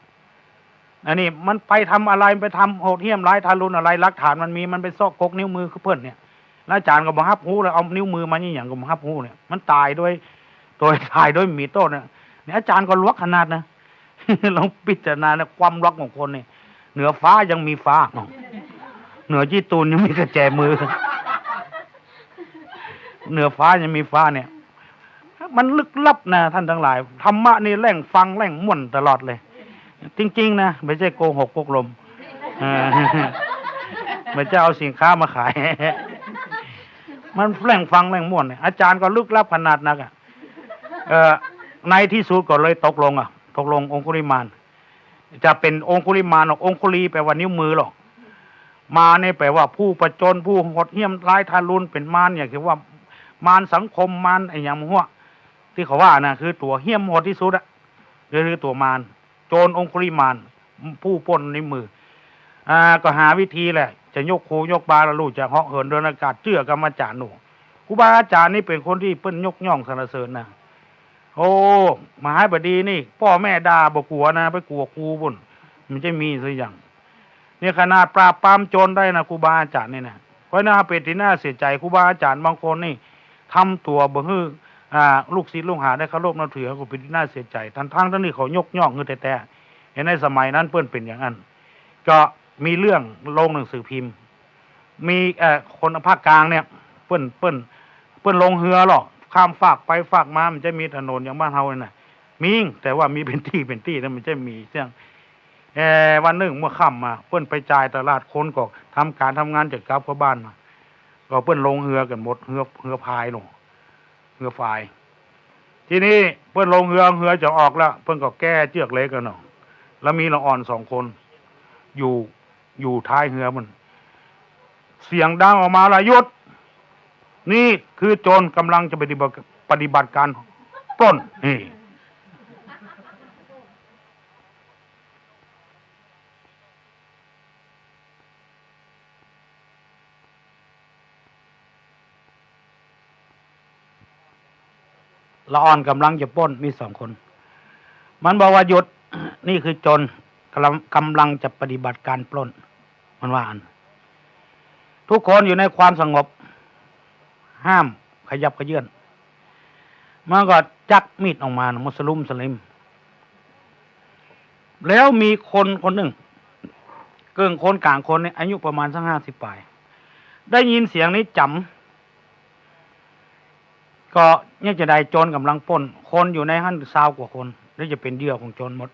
อันนี้มันไปทำอะไรไปทำโหดเหี้ยมร้ายทารุณอะไรหลักฐานมันมีมันไปซอกกกนิ้วมือคือเพิ่นเนี่ยแล้วอาจารย์ก็บ่ฮับหูแล้วเอานิ้วมือมานี่อย่างก็บ่ฮับหูเนี่ยมันตายโดยมีโทษเนี่ยอาจารย์ก็ลวกขนาดนะลองพิจารณาในความรักของคนนี่เหนือฟ้ายังมีฟ้าเหนือจี้ตูนยังมีกระแจมือเหนือฟ้ายังมีฟ้าเนี่ยมันลึกลับนะท่านทั้งหลายธรรมะนี่แหล่งฟังแหล่งม่วนตลอดเลย จริงๆนะไม่ใช่โกหกพกลมเออไม่จะเอาสินค้ามาขาย มันแหล่งฟังแหล่งม่วนเนี่ยอาจารย์ก็ลึกลับขนาดนักในที่สุดก็เลยตกลงองคุลิมานจะเป็นองคุลิมานหรอกองคุลีแปลว่านิ้วมือหรอกมาเนี่ยแปลว่าผู้ประจนผู้โหดเหี้ยมร้ายทารุณเป็นมารอย่างที่ว่ามารสังคมมารไอ้อย่างหัวที่เขาว่านะคือตัวเหี้ยมโหดที่สุดอะคือตัวมารโจรองคุลิมานผู้ปล้นนิ้วมือก็หาวิธีแหละจะยกครูยกบาแล้วลูกจะเหาะเหินเดินอากาศเชื่อกันมาจารย์หนูครูบาอาจารย์นี่เป็นคนที่เปิ้นยกย่องสรรเสริญนะโอ้มหาบดีนี่พ่อแม่ด่าบอกกลัวนะไปกลัวครูบุญมันจะมีสักอย่างเนี่ยขนาดปราบปรามโจรได้นะครูบาอาจารย์นี่นะเพราะน่าเป็นที่น่าเสียใจครูบาอาจารย์บางคนนี่ทำตัวบ่ฮื้อลูกศิษย์ลูกหาได้เคารพนับถือก็เป็นที่น่าเสียใจทั้งที่เขายกย่องคือแต่เห็นในสมัยนั้นเปิ้นเป็นอย่างนั้นก็มีเรื่องลงหนังสือพิมพ์มีคนภาคกลางเนี่ยเปิ้นลงเรือหรอกข้ามฝากไปฝากมามันจะมีถนนอย่างบ้านเฮาเนี่ยนะมีแต่ว่ามีเป็นที่นะมันจะมีเรื่องวันหนึ่งเมื่อค่ำมาเปิ้นไปจ่ายตลาดคนก็ทำการทำงานจากกลับเข้าบ้านมาก็เปิ้นลงเรือกันหมดเรือพายหนูเรือพายทีนี้เปิ้นลงเรือจะออกแล้วเปิ้นก็แก้เชือกเล็กกันเนาะแล้วมีละอ่อน2 คนอยู่ท้ายเรือมันเสียงดังออกมาละหยุดนี่คือโจรกำลังจะปฏิบัติการปล้นนี่ละอ่อนกำลังจะปล้นมี2 คนมันบอกว่าหยุดนี่คือโจรกำลังจะปฏิบัติการปล้นมันว่าอันทุกคนอยู่ในความสงบห้ามขยับขยื่นมันก็จักมีดออกมามุสลิมแล้วมีคนหนึ่งเกิงคนกลางคนเนี่ยอายุประมาณสัก50 ปลายได้ยินเสียงนี้จำก็เนี่ยจะได้โจรกำลังปล้นคนอยู่ในหั่น20 กว่าคนแล้วจะเป็นเหยื่อของโจรหมด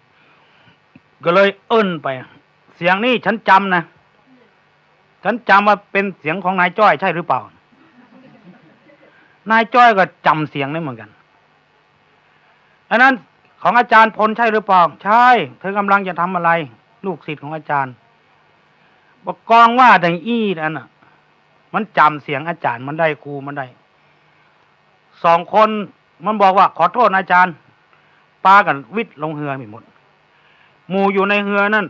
ก็เลยเอิ้นไปเสียงนี้ฉันจำนะฉันจำว่าเป็นเสียงของนายจ้อยใช่หรือเปล่านายจ้อยก็จำเสียงนี้เหมือนกันอันนั้นของอาจารย์พลใช่หรือเปล่าใช่เธอกำลังจะทำอะไรลูกศิษย์ของอาจารย์บอกกองว่าแต่อี้นั่นน่ะมันจำเสียงอาจารย์มันได้ครูมันได้2 คนมันบอกว่าขอโทษอาจารย์ปากันวิทย์ลงเรือหมดหมู่อยู่ในเรือนั่น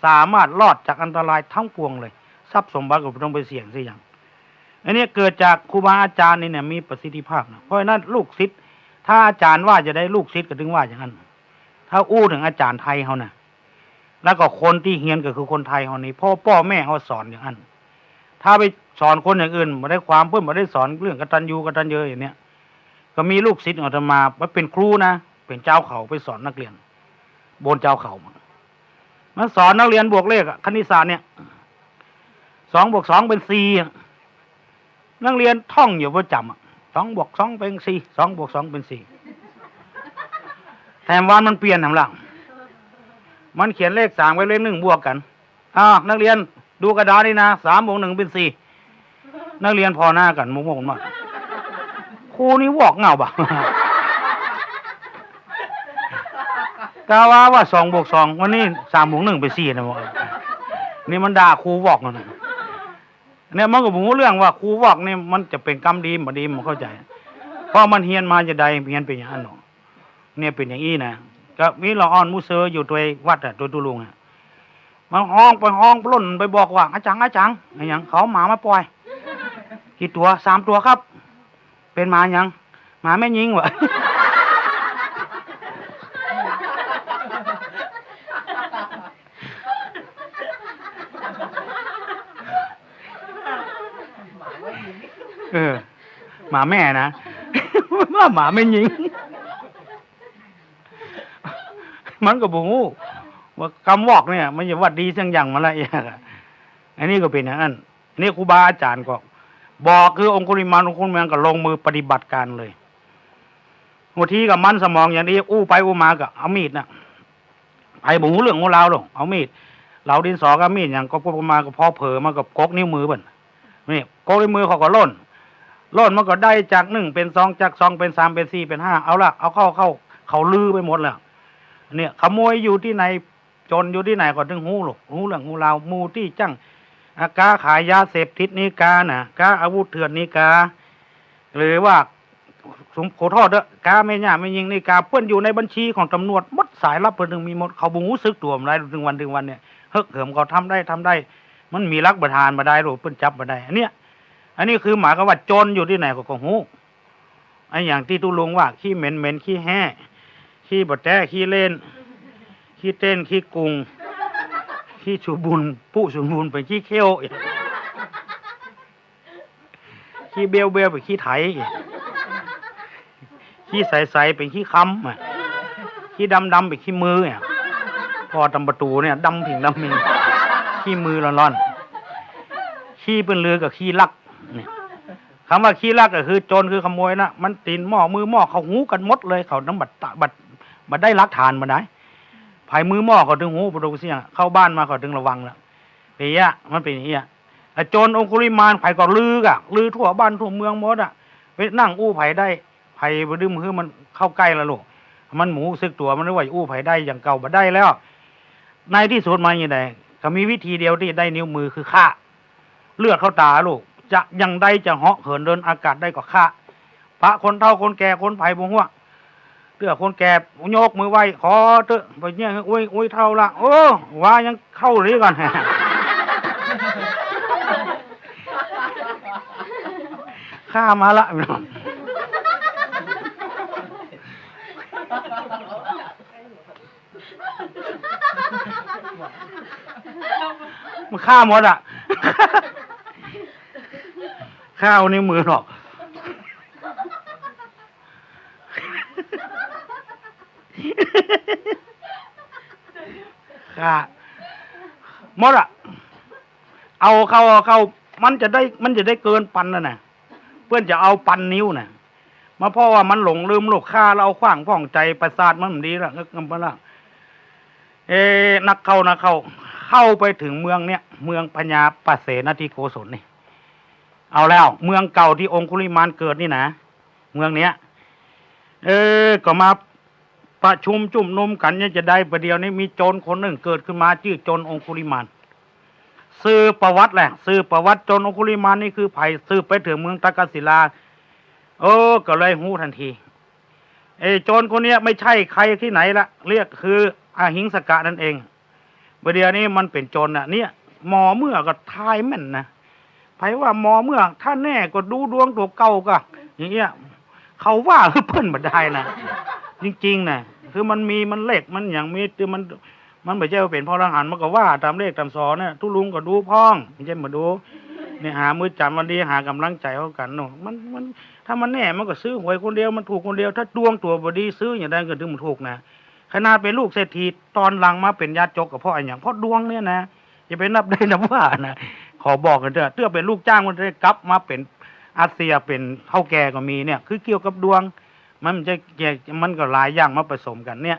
สามารถรอดจากอันตรายทั้งปวงเลยทรัพย์สมบัติก็ต้องไปเสี่ยงสิอย่างอันนี้เกิดจากครูบาอาจารย์นี่เนี่ยมีประสิทธิภาพนะเพราะฉะนั้นลูกศิษย์ถ้าอาจารย์ว่าจะได้ลูกศิษย์ก็ถึงว่าอย่างนั้นถ้าอู้ถึงอาจารย์ไทยเขานะแล้วก็คนที่เฮียนก็คือคนไทยเขานี่พ่อแม่เขาสอนอย่างนั้นถ้าไปสอนคนอย่างอื่นมาได้ความเพื่อนมาได้สอนเรื่องกตัญญูกตัญญูอย่างเนี้ยก็มีลูกศิษย์อาตมาว่าเป็นครูนะเป็นเจ้าเขาไปสอนนักเรียนบนเจ้าเขามันสอนนักเรียนบวกเลขคณิตศาสตร์เนี่ย2 บวก 2เป็น4นักเรียนท่องอยู่ประจำ2 บวก 2เป็น4 2 บวก 2เป็น4แถมวันมันเปลี่ยนทำหลังมันเขียนเลข3กับเลข1บวกกันนักเรียนดูกระดาษนี่นะ3 บวก 1เป็น4นักเรียนพอหน้ากันมุกๆมาครูนี่วอกเงาบ่กาว่า2 บวก 2วันนี้3 บวก 1เป็น4นะบอกนี่มันด่าครูวอกนะเนี่ยมันก็บ่รู้เรื่องว่าครูวอกนี่มันจะเป็นกรรมดีบ่ดีมันเข้าใจเพราะมันเฮียนมาจะใดเฮียนเป็นอย่างนั้นเนาะเนี่ยเป็นอย่างนี้นะก็มีละอ่อนมุเซออยู่ตัววัดตัวตุลุงมันห้องปล้นไปบอกว่าอาจารย์อย่างเขาหมามาปล่อยกี่ตัว3 ตัวครับเป็นหมาอย่างหมาแม่ยิงวะหมาแม่นะว่าหมาไม่ยิงมันก็บอกว่าคำวอกเนี่ยมันจะวัดดีเสียงอย่างมาละอันนี้ก็เป็นอย่างนั้นนี่ครูบาอาจารย์ก็บอกคือองคุลิมานก็ลงมือปฏิบัติการเลยหัวทีกับมันสมองอย่างนี้อู้ไปอู้มาก็เอามีดนะ ไผ่หมูเรื่องของเราหรอกเอามีดเราดินสอกับมีดอย่างก็ประมาณก็พอเผลอมากับกกนิ้วมือเบิ่นนี่กกนิ้วมือเขาก็ล่นมันก็ได้จาก1เป็น2จาก2เป็น3เป็น4เป็น5เอาละเอาเขาลือไปหมดแล้วเนี่ยขโมยอยู่ที่ไหนจนอยู่ที่ไหนก็ถึงหูหรอกหูเรื่องหูเรามูที่จังอากาขายยาเสพติดนี้กาน่ะกาอาวุธเถื่อนนี้กาหรือว่าขอโทษเด้อกาไม่ย่าไม่ยิงนี่กาเปิ้นอยู่ในบัญชีของตำรวจหมดสายลับเปิ้นถึงมีหมดเขาบ่รู้สึกตัวมันได้ถึงวันเนี่ยเฮิกเหิมเขาทำได้มันมีลักประธานมาได้หรือเปิ้นจับมาได้อันนี้คือหมายความว่าโจรอยู่ที่ไหนก็ฮู้ไอ้อย่างที่ตุลุงว่าขี้เหม็นขี้แห้ขี้บ่แต้ขี้เล่นขี้เต้นขี้กุงขี้ชูบุญผู้ชูบุญเป็นขี้เขี้ยวขี้เบลเป็นขี้ไถขี้ใสเป็นขี้ค้ำขี้ดำเป็นขี้มือพอทำประตูเนี่ยดำผิงดำมิงขี้มือร้อนขี้เป็นเรือกับขี้ลักเนี่ยคำว่าขี้ลักก็คือโจรคือขโมยนะมันตีนหม้อมือหม้อเขาหูกันหมดเลยเขาน้ำบัดได้ลักฐานมาได้ภายมือหม้อเขาถึงหูประตูเสียงเข้าบ้านมาเขาถึงระวังแล้วเป็นอย่างนี้มันเป็นอย่างนี้โจรองคุลิมานไผ่ก็ลือทั่วบ้านทั่วเมืองหมดไปนั่งอู้ไผ่ได้ไผ่บดึมคือมันเข้าใกล้แล้วลูกมันหมูซึกตัวมันไม่ไหวอู้ไผ่ได้อย่างเก่าบัดได้แล้วในที่สุดมาอย่างไรก็มีวิธีเดียวที่ได้นิ้วมือคือฆ่าเลือดเข้าตาลูกจะยังได้จะเหาะเหินเดินอากาศได้ก็ฆ่าพระคนเฒ่าคนแก่คนไผ่บงหัวเตื้อคนแก่โยกมือไหวขอเตื้อไปเนี่ยอุ้ยเท่าละโอ้ว่ายังเข้าหรือก่อนฆ่ามาละมันฆ่าหมดข้าวในมือหรอกฆ่าหมดเอาเข้ามันจะได้เกินปันนะเพื่อนจะเอาปันนิ้วมาเพราะว่ามันหลงลืมลูกฆ่าเราขว้างพ่องใจประสาทมันดีละกำปะละนักเข้าไปถึงเมืองเนี่ยเมืองพญาปเสนทิโกศลนี่เอาแล้วเมืองเก่าที่องคุลิมานเกิดนี่นะเมืองเนี้ยก็มาประชุมจุ่มนุมกันเนี่ยจะได้ประเดี๋ยวนี้มีโจรคนหนึ่งเกิดขึ้นมาชื่อโจรองคุลิมานซื้อประวัติโจรองคุลิมานนี่คือไผ่ซื้อไปถึงเมืองตากศิลาก็เลยหู้ทันทีโจรคนนี้ไม่ใช่ใครที่ไหนละเรียกคืออหิงสกะนั่นเองประเดี๋ยวนี้มันเป็นโจรเนี่ยหมอเมื่อก็ทายแม่นนะไผว่าหมอเมื่อถ้าแน่ก็ดูดวงตัวเก่าก็อย่างเงี้ยเขาว่าเพิ่นบ่ได้นะจริงๆนะคือมันมีมันเลขมันอย่างมีมันไม่ใช่ว่าเป็นพ่อทหารมันก็ว่าตามเลขตามสอนเนี่ยทุลุงก็ดูพ้องไม่ใช่มาดูเนี่ยหามือจับวันดีหากำลังใจเขากันเนาะมันถ้ามันแน่มันก็ซื้อหวยคนเดียวมันถูกคนเดียวถ้าดวงตัวบ่ดีซื้ออย่างใดก็ถึงมันถูกนะขนาดเป็นลูกเศรษฐีตอนหลังมาเป็นญาติจกกับพ่ออย่างเพราะดวงเนี่ยนะอย่าไปนับได้นับว่านะขอบอกกันเถอะเตื้อเป็นลูกจ้างมันได้กลับมาเป็นอาเซียเป็นเท่าแก่ก็มีเนี่ยคือเกี่ยวกับดวงมันก็หลายอย่างมาผสมกันเนี่ย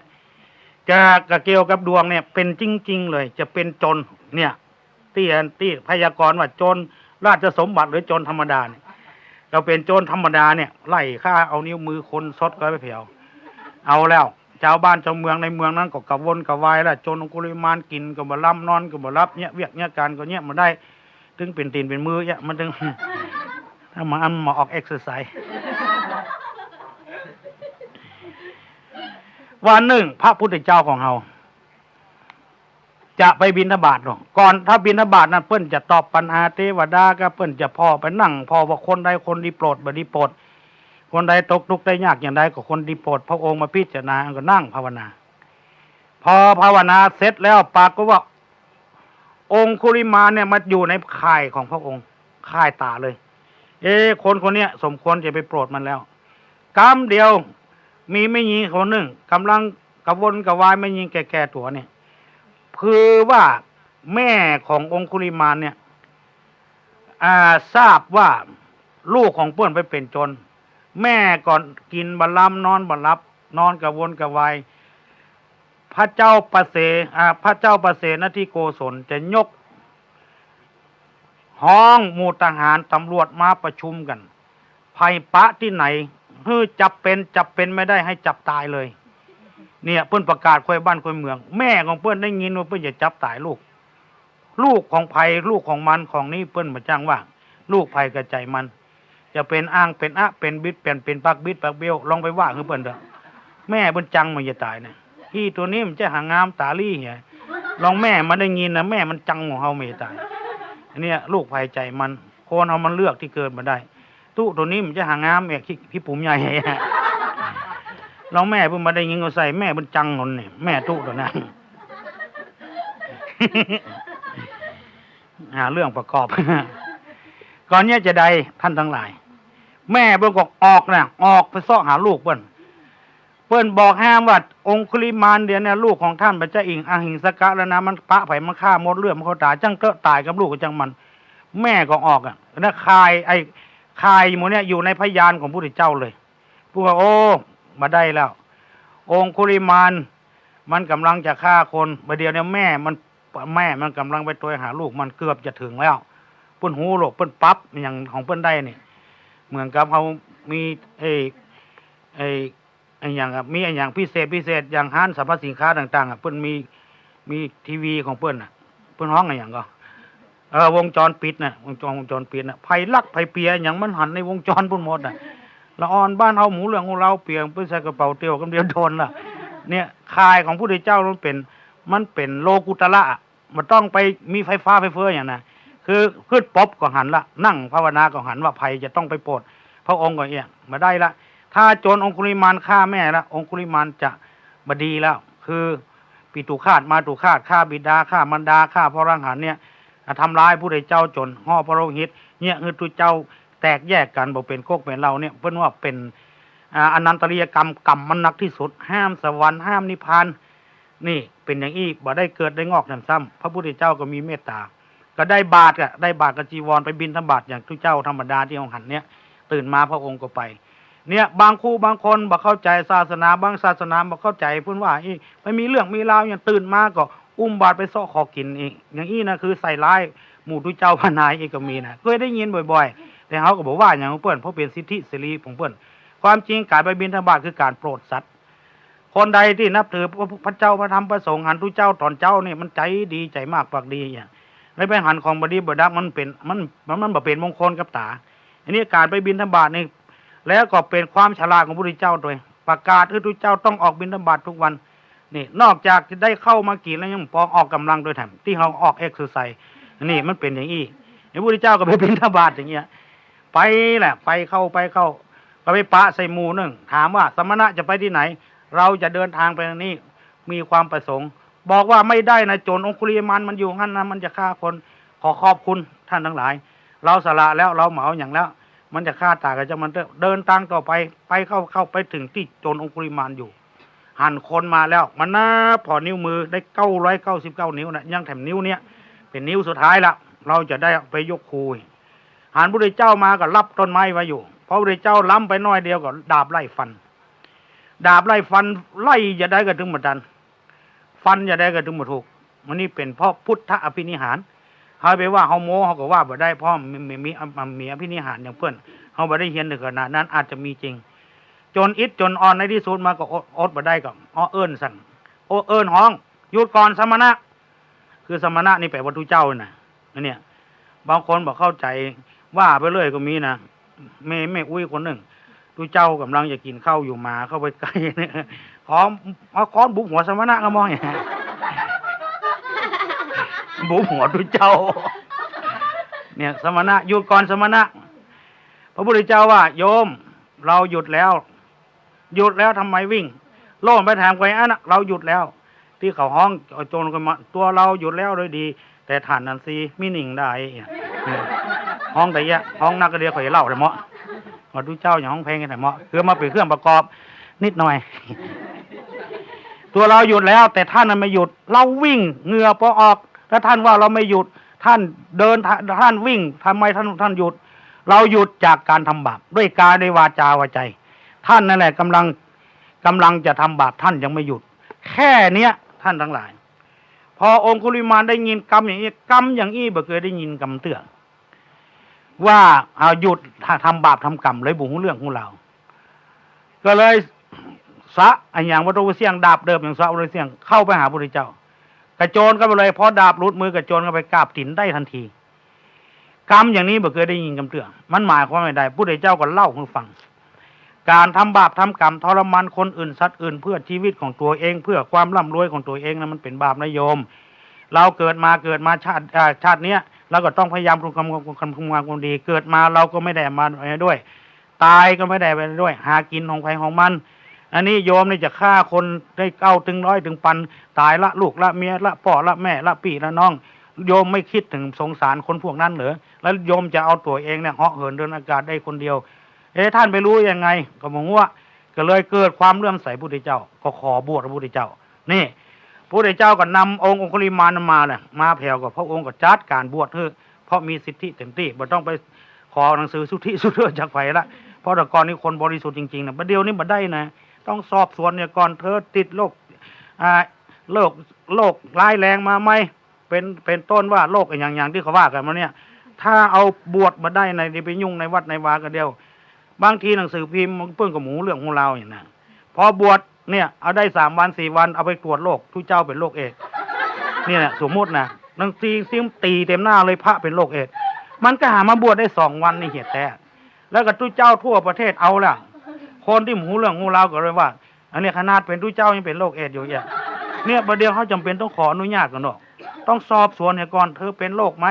จะเกี่ยวกับดวงเนี่ยเป็นจริงๆเลยจะเป็นจนเนี่ยที่พยากรณ์ว่าจนราชสมบัติหรือจนธรรมดาเนี่ยเราเป็นโจรธรรมดาเนี่ยไล่ฆ่าเอานิ้วมือคนซดก็ไปเผียวเอาแล้วชาวบ้านชาวเมืองในเมืองนั้นก็กระวนกระวายแล้วโจรองคุลิมานกินก็บ่รับนอนก็บ่รับเนี่ยเวียกเนี่ยการก็เนี่ยมาได้ถึงเป็นตีนเป็นมือเนี่ยมันถึงถ้ามาออกเอ็กซ์ไซส์วันหนึ่งพระพุทธเจ้าของเราจะไปบิณฑบาตหรอกก่อนถ้าบิณฑบาตนั้นเพิ่นจะตอบปัญหาเทวดาก็เพิ่นจะพ่อไปนั่งพ่อว่าคนใดคนดีโปรดบ่ดีโปรดคนใดตกทุกข์ได้ยากอย่างใดก็คนดีโปรดพระองค์มาพิจารณาก็นั่งภาวนาพอภาวนาเสร็จแล้วปรากฏว่าองคุลิมานเนี่ยมาอยู่ในข่ายของพระองค์ข่ายตาเลยคนเนี้ยสมควรจะไปโปรดมันแล้วกรรมเดียวมีไม่ยิงคนหนึ่งกำลังกระวนกระวายไม่ยิงแก่ตัวเนี่ยคือว่าแม่ขององคุลิมานเนี่ยทราบว่าลูกของเพื่อนไปเป็นจนแม่ก่อนกินบะล้ำนอนบะรับนอนกระวนกระวาย พระเจ้าประเสพระเจ้าประเสนที่โกศลจะยกห้องหมู่ทหารตำรวจมาประชุมกันภัยปะที่ไหนจับเป็นไม่ได้ให้จับตายเลยเนี่ยเพิ่นประกาศคุยบ้านคุยเมืองแม่ของเพิ่นได้ยินว่าเพิ่นจะจับตายลูกของภัยลูกของมันของนี้เพิ่นมาจ้างว่าลูกภัยกระใจมันจะเป็นอ้างเป็นเป็นบิดเป็นปักบิดปักเบี้ยวลองไปว่าคือเพิ่นเด้อแม่เพิ่นจังมันจะตายนะที่ตัวนี้มันจะหางามตาลี่เหี้ยลองแม่มันได้ยินนะแม่มันจังของเฮาไม่ตายอันเนี้ยลูกภัยใจมันคนเฮามันเลือกที่เกิดมาได้ตู้ตัวนี้มันจะหางามแม่พี่ปุ๋มใหญ่ลองแม่เพิ่นมาได้ยินก็ใส่แม่เพิ่นจังหนนี่แม่ตู้ตัวนั้นหาเรื่องประกอบก่อนเนี้ยจะได้ท่านทั้งหลายแม่เพิ่นก็ออกไปซ้อหาลูกเพิ่นบอกห้ามว่าองคุลิมานเดี๋ยวเนี่ยลูกของท่านพระเจ้าอิงอหิงสกะแล้วนะมันปะไผมันฆ่าหมดเลือดมันเขาตายจังเกอะตายกับลูกก็จังมันแม่ก็ออกแล้วคายหมู่เนี่ยอยู่ในพยานของพระพุทธเจ้าเลยพูดว่าโอ้มาได้แล้วองคุลิมานมันกำลังจะฆ่าคนประเดี๋ยวเนี่ยแม่มันกำลังไปตัวหาลูกมันเกือบจะถึงแล้วเพิ่นหูโลกเพิ่นปั๊บอย่างของเพิ่นได้นี่เหมือนกับเขามีอย่างมีอย่างพิเศษอย่างห้านสรรพสินค้าต่างๆเพิ่นมีทีวีของเพิ่นเพิ่นห้องอย่างก็วงจรปิดวงจรปิดไผลักไผเปียอย่างมันหันในวงจรพุ่นหมดละอ่อนบ้านเฮาหมูเหลืองของเราเปียงเพิ่นใส่กระเป๋าเตียวกำเดียวโดนเนี่ยคายของผู้ใดเจ้ามันเป็นโลกุตระมันต้องไปมีไฟฟ้าไฟเฟ้ออย่างนั้นคือขึ้นป๊อบก็หันละนั่งภาวนาก็หันว่าภัยจะต้องไปโปรดพระองค์ก็เอียงมาได้ละถ้าโจรองคุลิมานฆ่าแม่แล้วองคุลิมานจะบดีแล้วคือปิตุคาตมาตุคาตฆ่าบิดาฆ่ามารดาฆ่าพระรังหันเนี่ยทำร้ายผู้ใดเจ้าจนห่อพระโลหิตเนี่ยคือตุเจ้าแตกแยกกันบอกเป็นโคกเป็นเราเนี่ยเพิ่นว่าเป็นอนันตริยกรรมมันหนักที่สุดห้ามสวรรค์ห้ามนิพพานนี่เป็นอย่างอี้บ่ได้เกิดได้งอกซ้ำพระพุทธเจ้าก็มีเมตตาก็ได้บาตรกับจีวรไปบิณฑบาตอย่างทุกเจ้าธรรมดาที่องค์หันเนี่ยตื่นมาพระองค์ก็ไปเนี่ยบางคู่บางคนบ่เข้าใจศาสนาบางศาสนาบ่เข้าใจเพิ่นว่าไม่มีเรื่องมีราวอย่างตื่นมาก็อุ้มบาตรไปซ้อขอกินอีกอย่างอี้นะคือใส่ร้ายหมู่ทุกเจ้าพนายอีกก็มีนะเคยได้ยินบ่อยๆแต่เขาก็บอกว่าอย่างของเพิ่นเพราะเป็นสิทธิเสรีของเพิ่นความจริงการไปบิณฑบาตคือการโปรดสัตว์คนใดที่นับถือพระเจ้าพระธรรมพระสงฆ์หันทุกเจ้าตอนเจ้านี่มันใจดีใจมากปากดีอย่างไม่ไปหันของบดีบดักมันบ่เป็นมงคลกับตาอันนี้การไปบิณฑบาตนี่แล้วก็เป็นความฉลาดของพระพุทธเจ้าด้วยประกาศทุกเจ้าต้องออกบิณฑบาตทุกวันนี่นอกจากจะได้เข้ามากินแล้วยังปองออกกำลังโดยแถมที่เขาออกเอ็กซ์ไซส์นี่มันเป็นอย่างนี้พระพุทธเจ้าก็ไปบิณฑบาตอย่างเงี้ยไปแหละไปเข้าก็ไปปะใส่หมู่นึงถามว่าสมณะจะไปที่ไหนเราจะเดินทางไปทางนี้มีความประสงค์บอกว่าไม่ได้นะโจรองคุลิมานมันอยู่งั้นนะมันจะฆ่าคนขอขอบคุณท่านทั้งหลายเราสละแล้วเราเหมาอย่างแล้วมันจะฆ่าตายกับเจ้ามันเดินทางต่อไปเข้าไปถึงที่โจรองคุลิมานอยู่หั่นคนมาแล้วมันนับพอนิ้วมือได้999นิ้วนะยังแถมนิ้วเนี้ยเป็นนิ้วสุดท้ายละเราจะได้ไปยกคูหันพระพุทธเจ้ามาก็รับต้นไม้ไว้อยู่พระพุทธเจ้าล้ำไปน้อยเดียวก็ดาบไล่ฟันไล่จะได้ก็ถึงหมดดันฟันจะได้ก็ถึงหมดถูกมันนี่เป็นเพราะพุทธอภินิหารเขาไปว่าเขาโม้เขาก็ว่าบ่ได้เพราะมีอภินิหารอย่างเพื่อนเขาบ่ได้เฮียนถึงขนาดนั้นอาจจะมีจริงจนอิดจนอ่อนในที่สุดมาก็อดบ่ได้ก็เอิ้นสั่งเอิ้นห้องหยุดก่อนสมณะคือสมณะนี่แปลว่าทุเจ้าน่ะเนี่ยบางคนบอกเข้าใจว่าไปเรื่อยก็มีนะแม่อุ้ยคนหนึ่งทุเจ้ากำลังจะกินข้าวอยู่มาเข้าไปใกล้เนี่ยค้อนบุกหัวสมณะก็มองอย่างบุกหัวทุเจ้าเนี่ยสมณะหยุดก่อนสมณะพระพุทธเจ้าว่าโยมเราหยุดแล้วทำไมวิ่งโล่งไปถามใครเราหยุดแล้วที่เขาห้องโจรกันมาตัวเราหยุดแล้วโดยดีแต่ฐานนันซีมิหนิงได้ห้องแต่ยะห้องนักเรียนข่อยเล่าแต่เหมาะว่าทุเจ้าอย่างห้องเพลงกันแต่เหมาะคือมาเป็นเครื่องประกอบนิดหน่อยตัวเราหยุดแล้วแต่ท่านนั้นไม่หยุดเราวิ่งเหงื่อพอออกถ้าท่านว่าเราไม่หยุดท่านเดินท่านวิ่งทำไมท่านหยุดเราหยุดจากการทำบาปด้วยกายด้วยวาจาวาใจท่านนั่นแหละกำลังจะทำบาปท่านยังไม่หยุด แค่เนี้ยท่านทั้งหลาย พอองคุลิมานได้ยินกรรมอย่างนี้กรรมอย่างนี้บ่เคยได้ยินกรรมเตือนว่าเอาหยุดทำบาปทำกรรมเลยบุงเรื่องของเราก็เลยสะอย่างวัตถุเสียงดาบเดิมอย่างสะวัตถุเสียงเข้าไปหาพระพุทธเจ้ากระโจนก็ไปเลยพอดาบหลุดมือกระโจนก็ไปกราบตีนได้ทันทีกรรมอย่างนี้บ่เคยได้ยินกรรมเตือนมันหมายความว่าใดพระพุทธเจ้าก็เล่าให้ฟังการทำบาปทำกรรมทรมานคนอื่นสัตว์อื่นเพื่อชีวิตของตัวเองเพื่อความร่ำรวยของตัวเองนะมันเป็นบาปนะโยมเราเกิดมาชาติเนี้ยเราก็ต้องพยายามทำความดีเกิดมาเราก็ไม่ได้มาด้วยตายก็ไม่ได้ไปด้วยหากินของใครของมันอันนี้โยมนี่จะฆ่าคนได้9 ถึง 100 ถึงพันตายละลูกละเมียละพ่อละแม่ละพี่ละน้องโยมไม่คิดถึงสงสารคนพวกนั้นเหรอแล้วโยมจะเอาตัวเองเนี่ยเหาะเหินเดินอากาศได้คนเดียวท่านไปรู้ยังไงก็บอกว่าก็เลยเกิดความเลื่อมใสพระพุทธเจ้าก็ขอบวชพระพุทธเจ้านี่พระพุทธเจ้าก็นำองคุลิมานมาเนี่ยมาแผ่วกับพระองค์ก็จัดการบวชเพราะมีสิทธิเต็มที่บ่ต้องไปขอหนังสือสุทธิสุดเรื่องจากไผละเพราะแต่ก่อนนี้คนบริสุทธิ์จริงๆนะประเดี๋ยวนี้บ่ได้นะต้องสอบสวนเนี่ยก่อนเธอติดโรคโรคร้ายแรงมาไหมเป็นต้นว่าโรคอย่างที่เขาว่ากันมาเนี่ยถ้าเอาบวชมาได้ในไปยุ่งในวัดในวากันเดียวบางทีหนังสือพิมพ์เพื่อนกับหมูเรื่องของเราอย่างนั้นพอบวชเนี่ยเอาได้3 วัน 4 วันเอาไปตรวจโรคทุกเจ้าเป็นโรคเอดส์นี่แหละสมมตินะหนังซีซิมตีเต็มหน้าเลยพระเป็นโรคเอดส์มันก็หามาบวชได้2 วันในเหตุแต่แล้วก็ทุกเจ้าทั่วประเทศเอาละคนที่หมูเรื่องของเราก็เลยว่าอันนี้ขนาดเป็นทุกเจ้ายังเป็นโรคเอดส์อยู่เนี่ยประเดี๋ยวเขาจำเป็นต้องขออนุญาตกันเนาะต้องสอบสวนเนี่ยก่อนเธอเป็นโรคไหม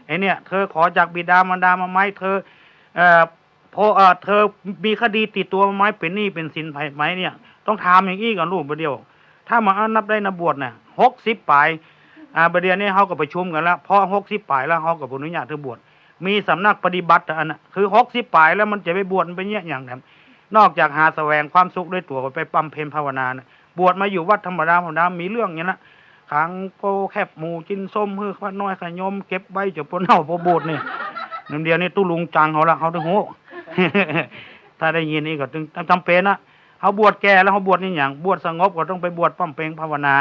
ไอเนี่ยเธอขอจากบิดามารดามาไหมเธอพอเธอมีคดีติดตัวไหมเป็นหนี้เป็นสินไหมเนี่ยต้องถามอย่างอี้ก่อนลูกประเดี๋ยวถ้ามานับได้นบวชเนี่ย60 ปลายประเดี๋ยวนี้เขาก็ประชุมกันแล้วพอ60 ปลายแล้วเขาก็อนุญาตเธอบวชมีสำนักปฏิบัติอันน่ะคือ60 ปลายแล้วมันจะไปบวชเป็นอย่างนั้นนอกจากหาแสวงความสุขด้วยตัวไปบำเพ็ญภาวนานะบวชมาอยู่วัดธรรมดามีเรื่องอย่างนั้นขังโปแคบหมูจินส้มฮือขน้อยขยมเก็บใบจะปนเน่าพอบวชนี่นั่นเดียวนี่ตู้ลุงจังเขาละเขาถึงโห ถ้าได้ยินนี่ก็ถึงจำเป็นนะเขาบวชแก่แล้วเขาบวชนี่อย่างบวชสงบก็ต้องไปบวชป้อมเปงภาวนา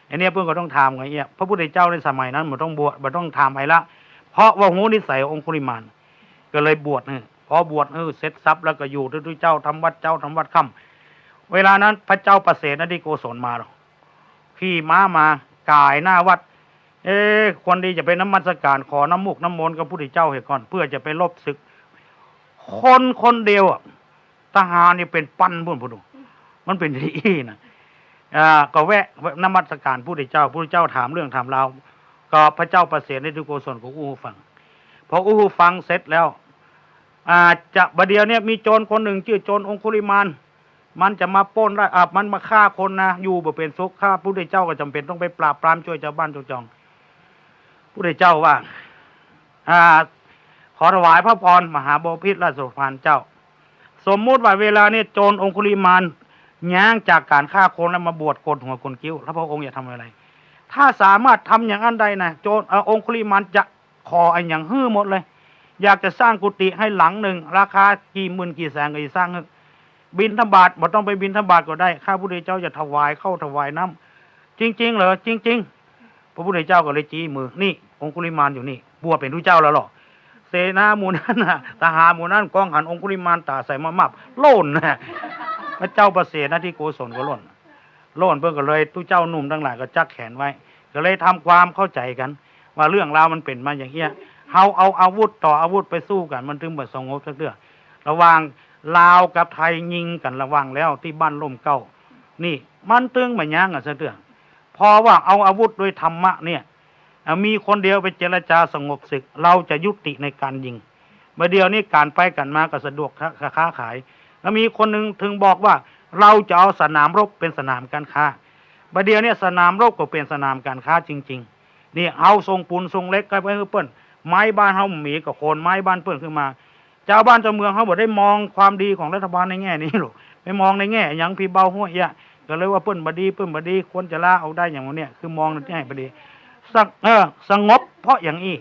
อันนี้เพื่อนก็ต้องทำไงเนี่ยพระพุทธเจ้าในสมัยนั้นมันต้องบวชมันต้องทำไปละเพราะว่าหูนิสัยองคุลิมานก็เลยบวชพอบวชเสร็จทรัพย์แล้วก็อยู่ทุกเจ้าทำวัดค่ำเวลานั้นพระเจ้าประเสนที่โกศลมาหรอกขี่ม้ามากายหน้าวัดคนดีจะไปน้ำมัสการขอน้ำมุกน้ำมนต์กับพระพุทธเจ้าเหตุก่อนเพื่อจะไปลบศึกคนเดียวทหารนี่เป็นปั้นพุ่นพูดมันเป็นที่นะก็แวะนมัสการพระพุทธเจ้าถามเรื่องถามราวก็พระเจ้าประเสริฐได้ดูโกศลของฟังพอฟังเสร็จแล้วจะประเดี๋ยวเนี่ยมีโจรคนหนึ่งชื่อโจรองคุลิมานมันจะมาปล้นได้มันมาฆ่าคนนะอยู่บ่เป็นสุขฆ่าพระพุทธเจ้าก็จำเป็นต้องไปปราบปรามช่วยชาวบ้านชาวจองพระพุทธเจ้าว่าขอถวายพระพรมหาบพิตรราชพานเจ้าสมมุติว่าเวลานี้โจรองคุลิมานย้างจากการฆ่าคนแล้วมาบวชโกนหัวโกนคิ้วแล้วพระองค์จะทำอะไรถ้าสามารถทำอย่างนั้นได้นะโจรองคุลิมานจะขออันอย่างหมดเลยอยากจะสร้างกุฏิให้หลังหนึ่งราคากี่หมื่นกี่แสนก็จะสร้างบิณฑบาตบ่ต้องไปบิณฑบาตก็ได้ข้าพระพุทธเจ้าจะถวายเข้าถวายน้ำจริงๆเหรอจริงๆพระพุทธเจ้าก็เลยจี้มือนี่องคุลิมานอยู่นี่บวชเป็นพระเจ้าแล้วหรอเสนาหมู่นั้นนะทหารหมู่นั้นกองหันองคุลิมานตาใส่มาโล่นนะพระเจ้าประเสริฐนะที่โกศลก็โล่นเพิ่งก็เลยตู้เจ้าหนุ่มทั้งหลายก็จักแขนไว้ก็เลยทำความเข้าใจกันว่าเรื่องราวมันเป็นมาอย่างเงี้ยเฮาเอาอาวุธต่ออาวุธไปสู้กันมันถึงบ่สงบสักเรื่องระหว่างลาวกับไทยยิงกันระวังแล้วที่บ้านล่มเก้านี่มันตึงบ่ยั้งสักเรื่องพอว่าเอาอาวุธด้วยธรรมะเนี่ยมีคนเดียวไปเจรจาสงบศึกเราจะยุติในการยิงเมื่อเดียวนี้การไปกันมาก็สะดวกค้าขายแล้วมีคนหนึ่งถึงบอกว่าเราจะเอาสนามรบเป็นสนามการค้าเมื่อเดียวนี้สนามรบก็เป็นสนามการค้าจริงๆนี่เอาทรงปูนทรงเล็กไปเปิ้นไม้บ้านเฮาหมีกับโคนไม้บ้านเปิ้นขึ้นมาเจ้าบ้านเจ้าเมืองเขาบ่ได้มองความดีของรัฐบาลในแง่นี้หรอกไปมองในแง่อย่างพี่เบาหัวก็เลยว่าเปิ้นบ่ดีควรจะลาเอาได้อย่างนี้คือมองในแง่บ่ดีสงบเพราะอย่างนี้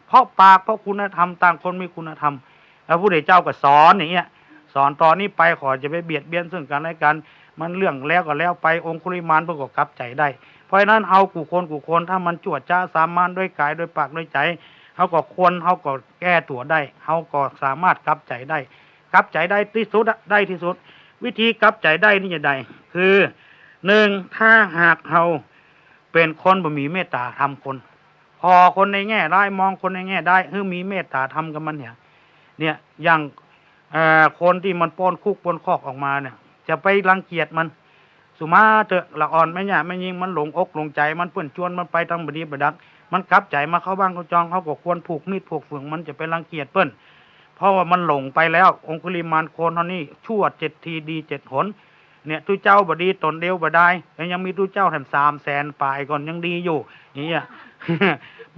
เพราะปากเพราะคุณธรรมต่างคนมีคุณธรรมแล้วพระพุทธเจ้าก็สอนอย่างเงี้ยสอนตอนนี้ไปขอจะไปเบียดเบียนซึ่งกันและกัน มันเรื่องแล้วก็แล้วไปองคุลิมานเพิ่นก็กลับใจได้เพราะฉะนั้นเฮากูคนถ้ามันจวดจ้าสามารถด้วยกายด้วยปากด้วยใจเฮาก็ควรเฮาก็แก้ตัวได้เฮาก็สามารถกลับใจได้กลับใจได้ที่สุดได้ที่สุดวิธีกลับใจได้นี่จะได้คือ1ถ้าหากเฮาเป็นคนบ่มีเมตตาทำคนพอคนในแง่ร้ายมองคนในแง่ได้มีเมตตาทำกับมันเนี่ยอย่างคนที่มันป้อนคุกป้อนคอกออกมาเนี่ยจะไปรังเกียจมันสุมาเถอะละอ่อนไม่หยาไม่ยิงมันหลงอกหลงใจมันเปื้อนชวนมันไปทางบดีบดักมันกลับใจมาเข้าบ้านเขาจองเขาก็ควรผูกมีดผูกฝืนมันจะไปรังเกียจเปิ้นเพราะว่ามันหลงไปแล้วองคุลิมานโคนเท่านี้ชั่ว7 ทีดี7 หนเนี่ยตุเจ้าบดีตนเดียวบ่ได้แล้วยังมีตุเจ้าแถม300,000 ปลายก่อนยังดีอยู่อย่างเงี้ย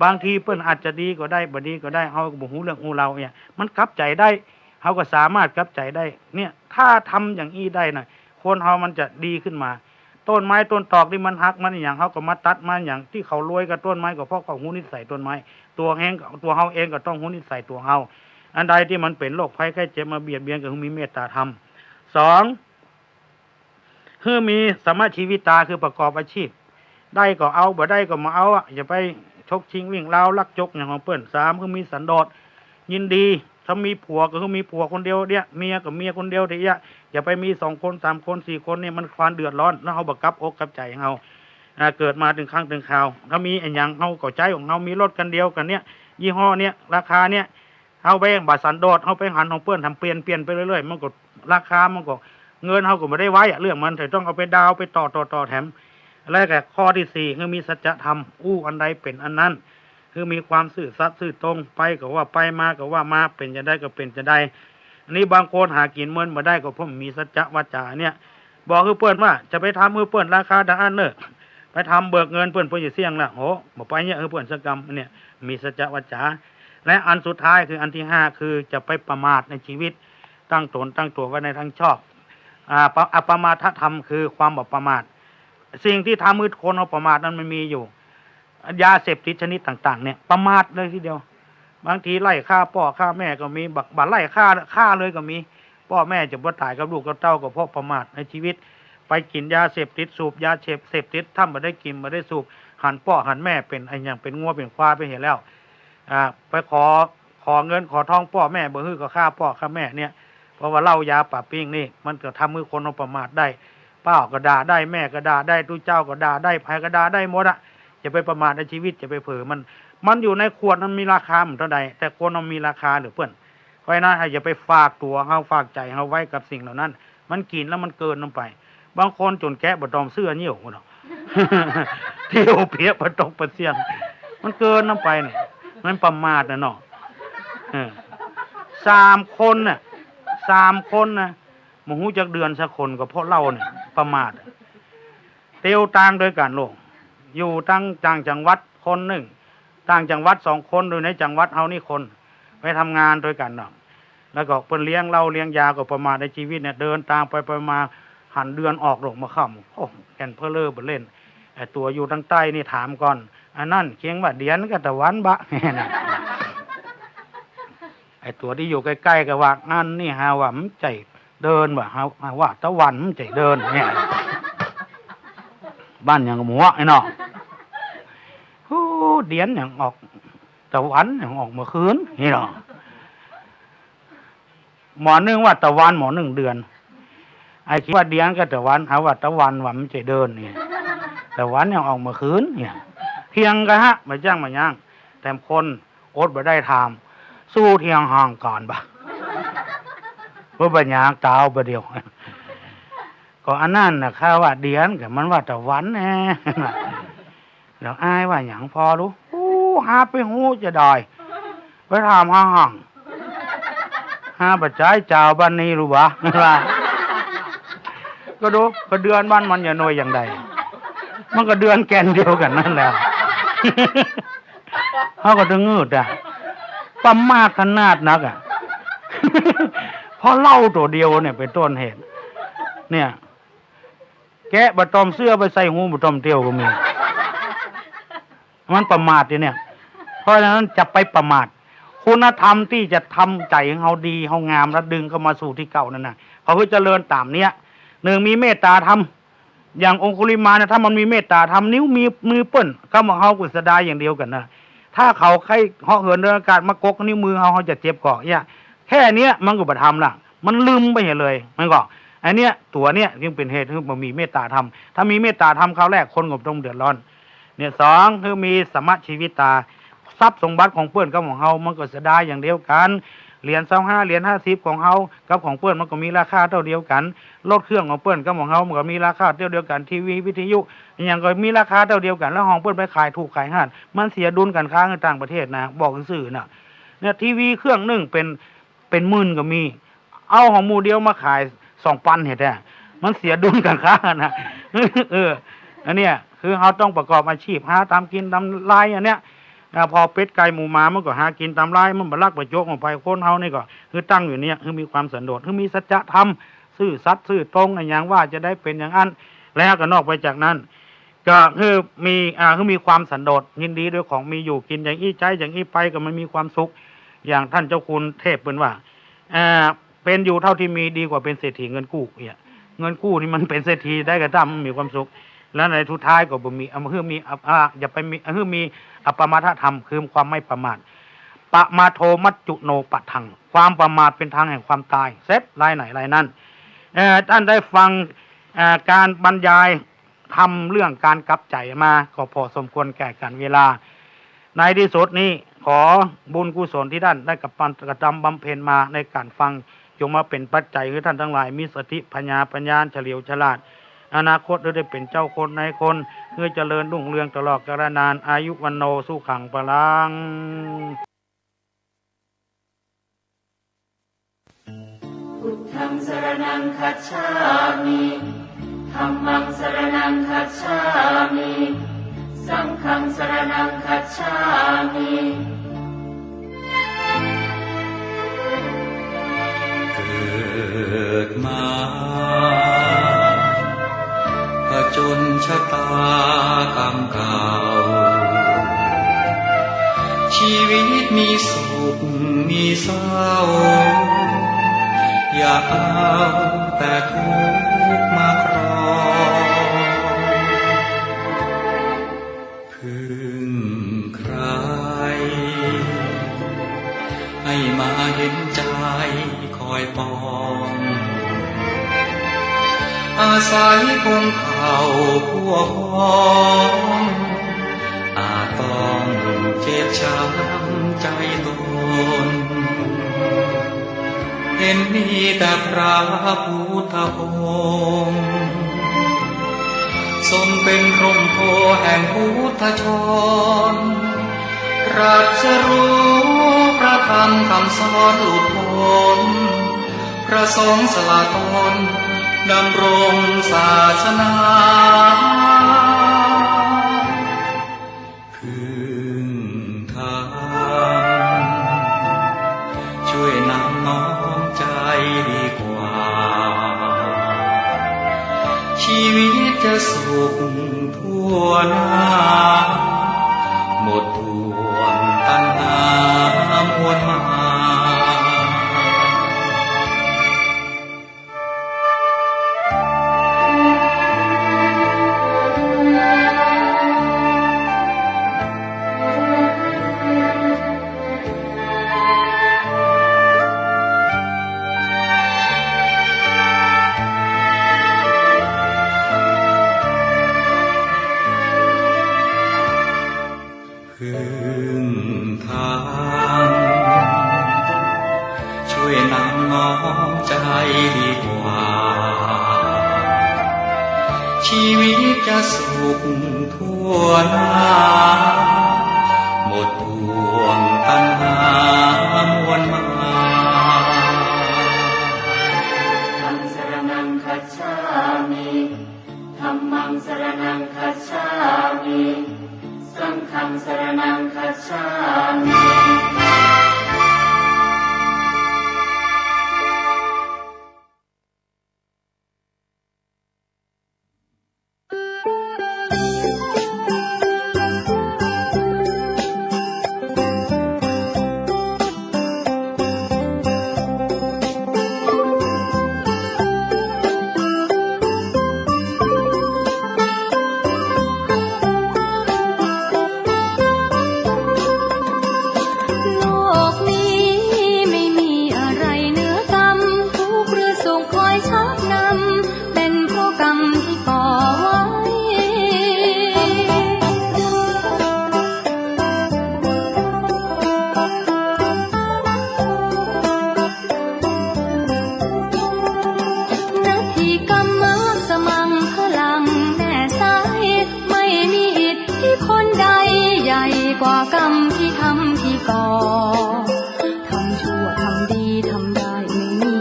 บางทีเปิ้นอาจจะดีก็ได้บ่ดีก็ได้เฮาก็บ่ฮู้เรื่องฮู้เราเนี่ยมันกลับใจได้เฮาก็สามารถกลับใจได้เนี่ยถ้าทำอย่างนี้ได้น่ะคนเฮามันจะดีขึ้นมาต้นไม้ต้นตอกที่มันหักมันอย่างเฮาก็มาตัดมาอย่างที่เขารวยกับต้นไม้ก็เพราะเขาฮู้นิสัยต้นไม้ตัวเฮาเองก็ต้องฮู้นิสัยตัวเฮาอันใดที่มันเป็นโรคภัยไข้เจ็บมาเบียดเบียนก็มีเมตตาธรรม2คือมีสมาชีวิตาคือประกอบอาชีพได้ก็เอาบ่ได้ก็มาเอาอย่าไปชกชิงวิ่งราวลักจกอย่างของเปิ้น3คือมีสันโดษยินดีถ้ามีผัวก็คือมีผัวคนเดียวเนี่ยเมียก็เมียคนเดียวทีอย่าไปมี2 คน3 คน4 คนเนี่ยมันความเดือดร้อนแล้วเฮาบ่กลับอกกลับใจเฮาเกิดมาถึงครั้งถึงคราวถ้ามีอันหยังเฮาก็ใจของเฮามีรถกันเดียวกันเนี่ยยี่ห้อเนี่ยราคาเนี่ยเฮาไปบ่สันโดษเฮาไปหันของเปิ้นทำเปลี่ยนไปเรื่อยๆมันก็ราคามันก็เงินเฮาก็บ่ได้ไว้เรื่องมันแต่ต้องเอาไปดาวไปต่อแถมแล้วก็ข้อที่4คือมีสัจธรรมอันใดเป็นอันนั้นคือมีความซื่อสัตย์ซื่อตรงไปก็ว่าไปมาก็ว่ามาเป็นจะได้ก็เป็นจะได้อันนี้บางคนหากินเมินบ่ได้ก็เพราะมีสัจจะวาจาเนี่ยบอกคือเปิ้นว่าจะไปทำคือเปิ้นราคาดังอันเนอะไปทำเบิกเงินเปิ้นจะเสี่ยงละโหบ่ไปเนี่ยเปิ้นสกรรมเนี่ยมีสัจจะวาจาและอันสุดท้ายคืออันที่5คือจะไปประมาทในชีวิตตั้งตนตั้งตัวไว้ในทางชอบอปมาทธรรมคือความบ่ประมาทสิ่งที่ทำมืดคนเอาประมาทนั้นมันมีอยู่ยาเสพติดชนิดต่างๆเนี่ยประมาทเลยทีเดียวบางทีไล่ฆ่าพ่อฆ่าแม่ก็มีบักไล่ฆ่าเลยก็มีพ่อแม่จะบ่ตายกับลูกกับเต้าก็เพราะประมาทในชีวิตไปกินยาเสพติดสูบยาเสพติดถ้าบ่ได้กินบ่ได้สูบหันพ่อหันแม่เป็นไอ้หยังเป็นงัวเป็นควายไปเห็นแล้วไปขอเงินขอทองพ่อแม่บ่ฮื้อก็ฆ่าพ่อฆ่าแม่เนี่ยเพราะว่าเหล้ายาปราบปิ้งนี่มันก็ทำมือคนเอาประมาทได้ป้าก็ด่าได้แม่ก็ด่าได้ตุเจ้าก็ด่าได้ไผก็ด่าได้หมดจะไปประมาทในชีวิตจะไปเผลอมันอยู่ในขวดมันมีราคาเหมือนเท่าใดแต่คนมันมีราคาหรือเปิ้นเพราะฉะนั้นอย่าไปฝากตัวเฮาฝากใจเฮาไว้กับสิ่งเหล่านั้นมันกินแล้วมันเกินลงไปบางคนจนแกะบ่ตอมเสื้อเหี่ยวเนาะ เที่ยวเพียบ่ตกประเสียงมันเกินลงไปนี่มันประมาทน่ะเนาะ3 คนน่ะบ่ฮู้จักเดือนสักคนก็เพราะเราเนี่ยประมาทเตียวต่างด้วยกันโลกอยู่ต่างจังหวัดคนหนึ่งต่างจังหวัด2 คนโดยในจังหวัดเฮานี่คนไปทำงานด้วยกันเนาะแล้วก็เพิ่นเลี้ยงเหล้าเลี้ยงยาก็ประมาทในชีวิตเนี่ยเดินตามไปมาหันเดือนออกลงมาค่ำโอ้แก่นเพ้อเล้อบ่เล่นไอ้ตัวอยู่ทางใต้นี่ถามก่อนอันนั้นเคียงว่าเดียนก็ตะวันบะ น่ะไอ้ตัวที่อยู่ใกล้ๆก็ว่าอันนี่หาว่ามันใจเดินว่าหาว่าตะวันมันใจเดินเนี่ยบ้านหยังหมูไอ้เนาะเดียนอย่างออกตะวันอย่างออกเมื่อคืนนี่เนาะหมอนึงว่าตะวันหมอ1 เดือนไอ้คิดว่าเดียนก็ตะวันหาว่าตะวันว่ามันจะเดินนี่ตะวันอย่างออกเมื่อคืนเนี่ยเที่ยงก็ฮะมาจ้างมาย่างแต่คนอดบ่ได้ทำสู้เที่ยงห่างก่อนบ่เพื่อบัญญัติตาวบ่เดียวก็อันนั้นน่ะข้าว่าเดียนก็มันว่าตะวันแน่แล้วอายว่าหยังพอรู้หาไปฮู้จะได้ไปถามห่างหาปัจจัยเจ้าบ้านนี้รู้บ่ว่าก็ดูก็เดือนบ้านมันอย่าน้อยอย่างใดมันก็เดือนแกนเดียวกันนั่นแหละเฮาก็ถึงงืดประมาทขนาดนักเพราะเหล้าตัวเดียวเนี่ยเป็นต้นเหตุเนี่ยแกะบ่ตอมเสื้อไปใส่หูบ่ตอมเตียวก็มีมันประมาทเนี่ยเพราะฉะนั้นจะไปประมาทคุณธรรมที่จะทำใจของเฮาดีเฮางามแล้วดึงเข้ามาสู่ที่เก่านั่นน่ะเขาคือเจริญตามเนี้ย หนึ่งมีเมตตาธรรมอย่างองคุลิมานะถ้ามันมีเมตตาธรรมนิ้วมีมือเปิ้นก็มาเฮากุศดาอย่างเดียวกันนะถ้าเขาใครเหาะเหินเดินอากาศมากกนิ้วมือเขาจะเจ็บเกาะเนี่ยแค่เนี้ยมันก็บ่ทำละมันลืมไปเห็นเลยมันก็อันเนี้ยตัวเนี้ยจึงเป็นเหตุที่มันมีเมตตาธรรมถ้ามีเมตตาธรรมคราวแรกคนก็ต้องเดือดร้อนเนี่ยสองคือมีสมะชีวิตาทรัพย์สมบัติของเพื่อนกับของเฮามันก็เสียดายอย่างเดียวกันเหรียญ25เหรียญ50ของเฮากับของเพื่อนมันก็มีราคาเท่าเดียวกันรถเครื่องของเพื่อนกับของเฮามันก็มีราคาเท่าเดียวกันทีวีวิทยุอย่างก็มีราคาเท่าเดียวกันแล้วของเพื่อนไปขายถูกขายห่านมันเสียดุลกันค้าในต่างประเทศนะบอกซื่อๆน่ะเนี่ยทีวีเครื่องนึงเป็นหมื่นก็มีเอาของหมู่เดียวมาขาย2,000เฮ็ดแท้มันเสียดุลกันค้านะอันเนี้ยคือเฮาต้องประกอบอาชีพหาตามกินตามรายอันเนี้ยพอเป็ดไก่หมูหมามันก็หากินตามรายมันบ่ลักบ่โจกของไผคนเฮานี่ก็คือตั้งอยู่เนี่ยคือมีความสันโดษคือมีสัจธรรมซื่อสัตย์ซื่อตรงอย่างว่าจะได้เป็นอย่างนั้นแล้วก็นอกไปจากนั้นก็คือมีความสันโดษยินดีด้วยของมีอยู่กินอย่างอี้ใจอย่างอี้ไปก็มันมีความสุขอย่างท่านเจ้าคุณเทพเพิ่นว่าเป็นอยู่เท่าที่มีดีกว่าเป็นเศรษฐีเงินกู้เนี่ยเงินกู้นี่มันเป็นเศรษฐีได้ก็ตามมันมีความสุขแล้วในทุดท้ายก็บ่มีคือมีอย่าไปมีคือมีอปมาทธรรมคือความไม่ประมาทปะมาโทมัจจุโนปะทังความประมาทเป็นทางแห่งความตายเสร็จรายไหนรายนั้นท่านได้ฟังการบรรยายทำเรื่องการกลับใจมาก็พอสมควรแก่การเวลาในที่สุดนี้ขอบุญกุศลที่ท่านได้กระทำบำเพ็ญมาในการฟังจงมาเป็นปัจจัยให้ท่านทั้งหลายมีสติปัญญาเฉลียวฉลาดอนาคตได้เป็นเจ้าคนในคนเพื่อเจริญรุ่งเรืองตลอดกาลนานอายุวันโนสุขังพลัง พุทธังสรณังคัจฉามิธัมมังสรณังคัจฉามิสังฆังสรณังคัจฉามิเกิดมาผจญชะตากรรมเก่าชีวิตมีสุขมีเศร้าอย่าเอาแต่ทุกข์มาครองพึ่งใครให้มาเห็นใจคอยปองอาศัยคงเข่าพวกพ้องอาจต้องเจ็บช้ำใจตนเห็นมีแต่พระพุทธองค์ทรงเป็นร่มโพแห่งพุทธชนตรัสรู้พระธรรมคำสอนหลุดพ้นพระสงฆ์สละตนดำรงศาสนาพึ่งธรรมช่วยนำน้อมใจดีกว่าชีวิตจะสุขทั่วหน้าหมดห่วงตัณหามวลมาพึ่งธรรมช่วยนำน้อมใจดีกว่าชีวิตจะสุขทั่วหน้าหมดห่วงตัณหามวลมาธัมมังสรณังคัจฉามิธัมมังสรณังคัจฉามิสังฆังสรณังคัจฉามิ ชักนำเป็นเพราะกรรมที่ก่อไว้ นาทีกรรมสมังพลังแน่สายไม่มีอิทธิพลใดใหญ่กว่ากรรมที่ทำที่ก่อทำชั่วทำดีทำได้ไม่มี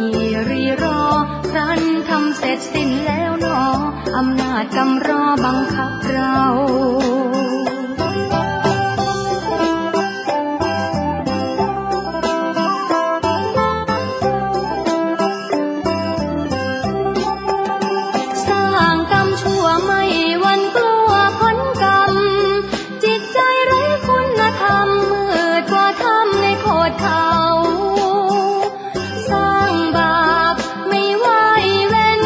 รีรอครั้นทำเสร็จสิ้นแล้วหนออำนาจกรรมรอบังคับเรา สร้างกรรมชั่วไม่หวั่นกลัวผลกรรม จิตใจไร้คุณธรรมมืดกว่าธรรมในโคตรเขา สร้างบาปไม่ไหวเว้น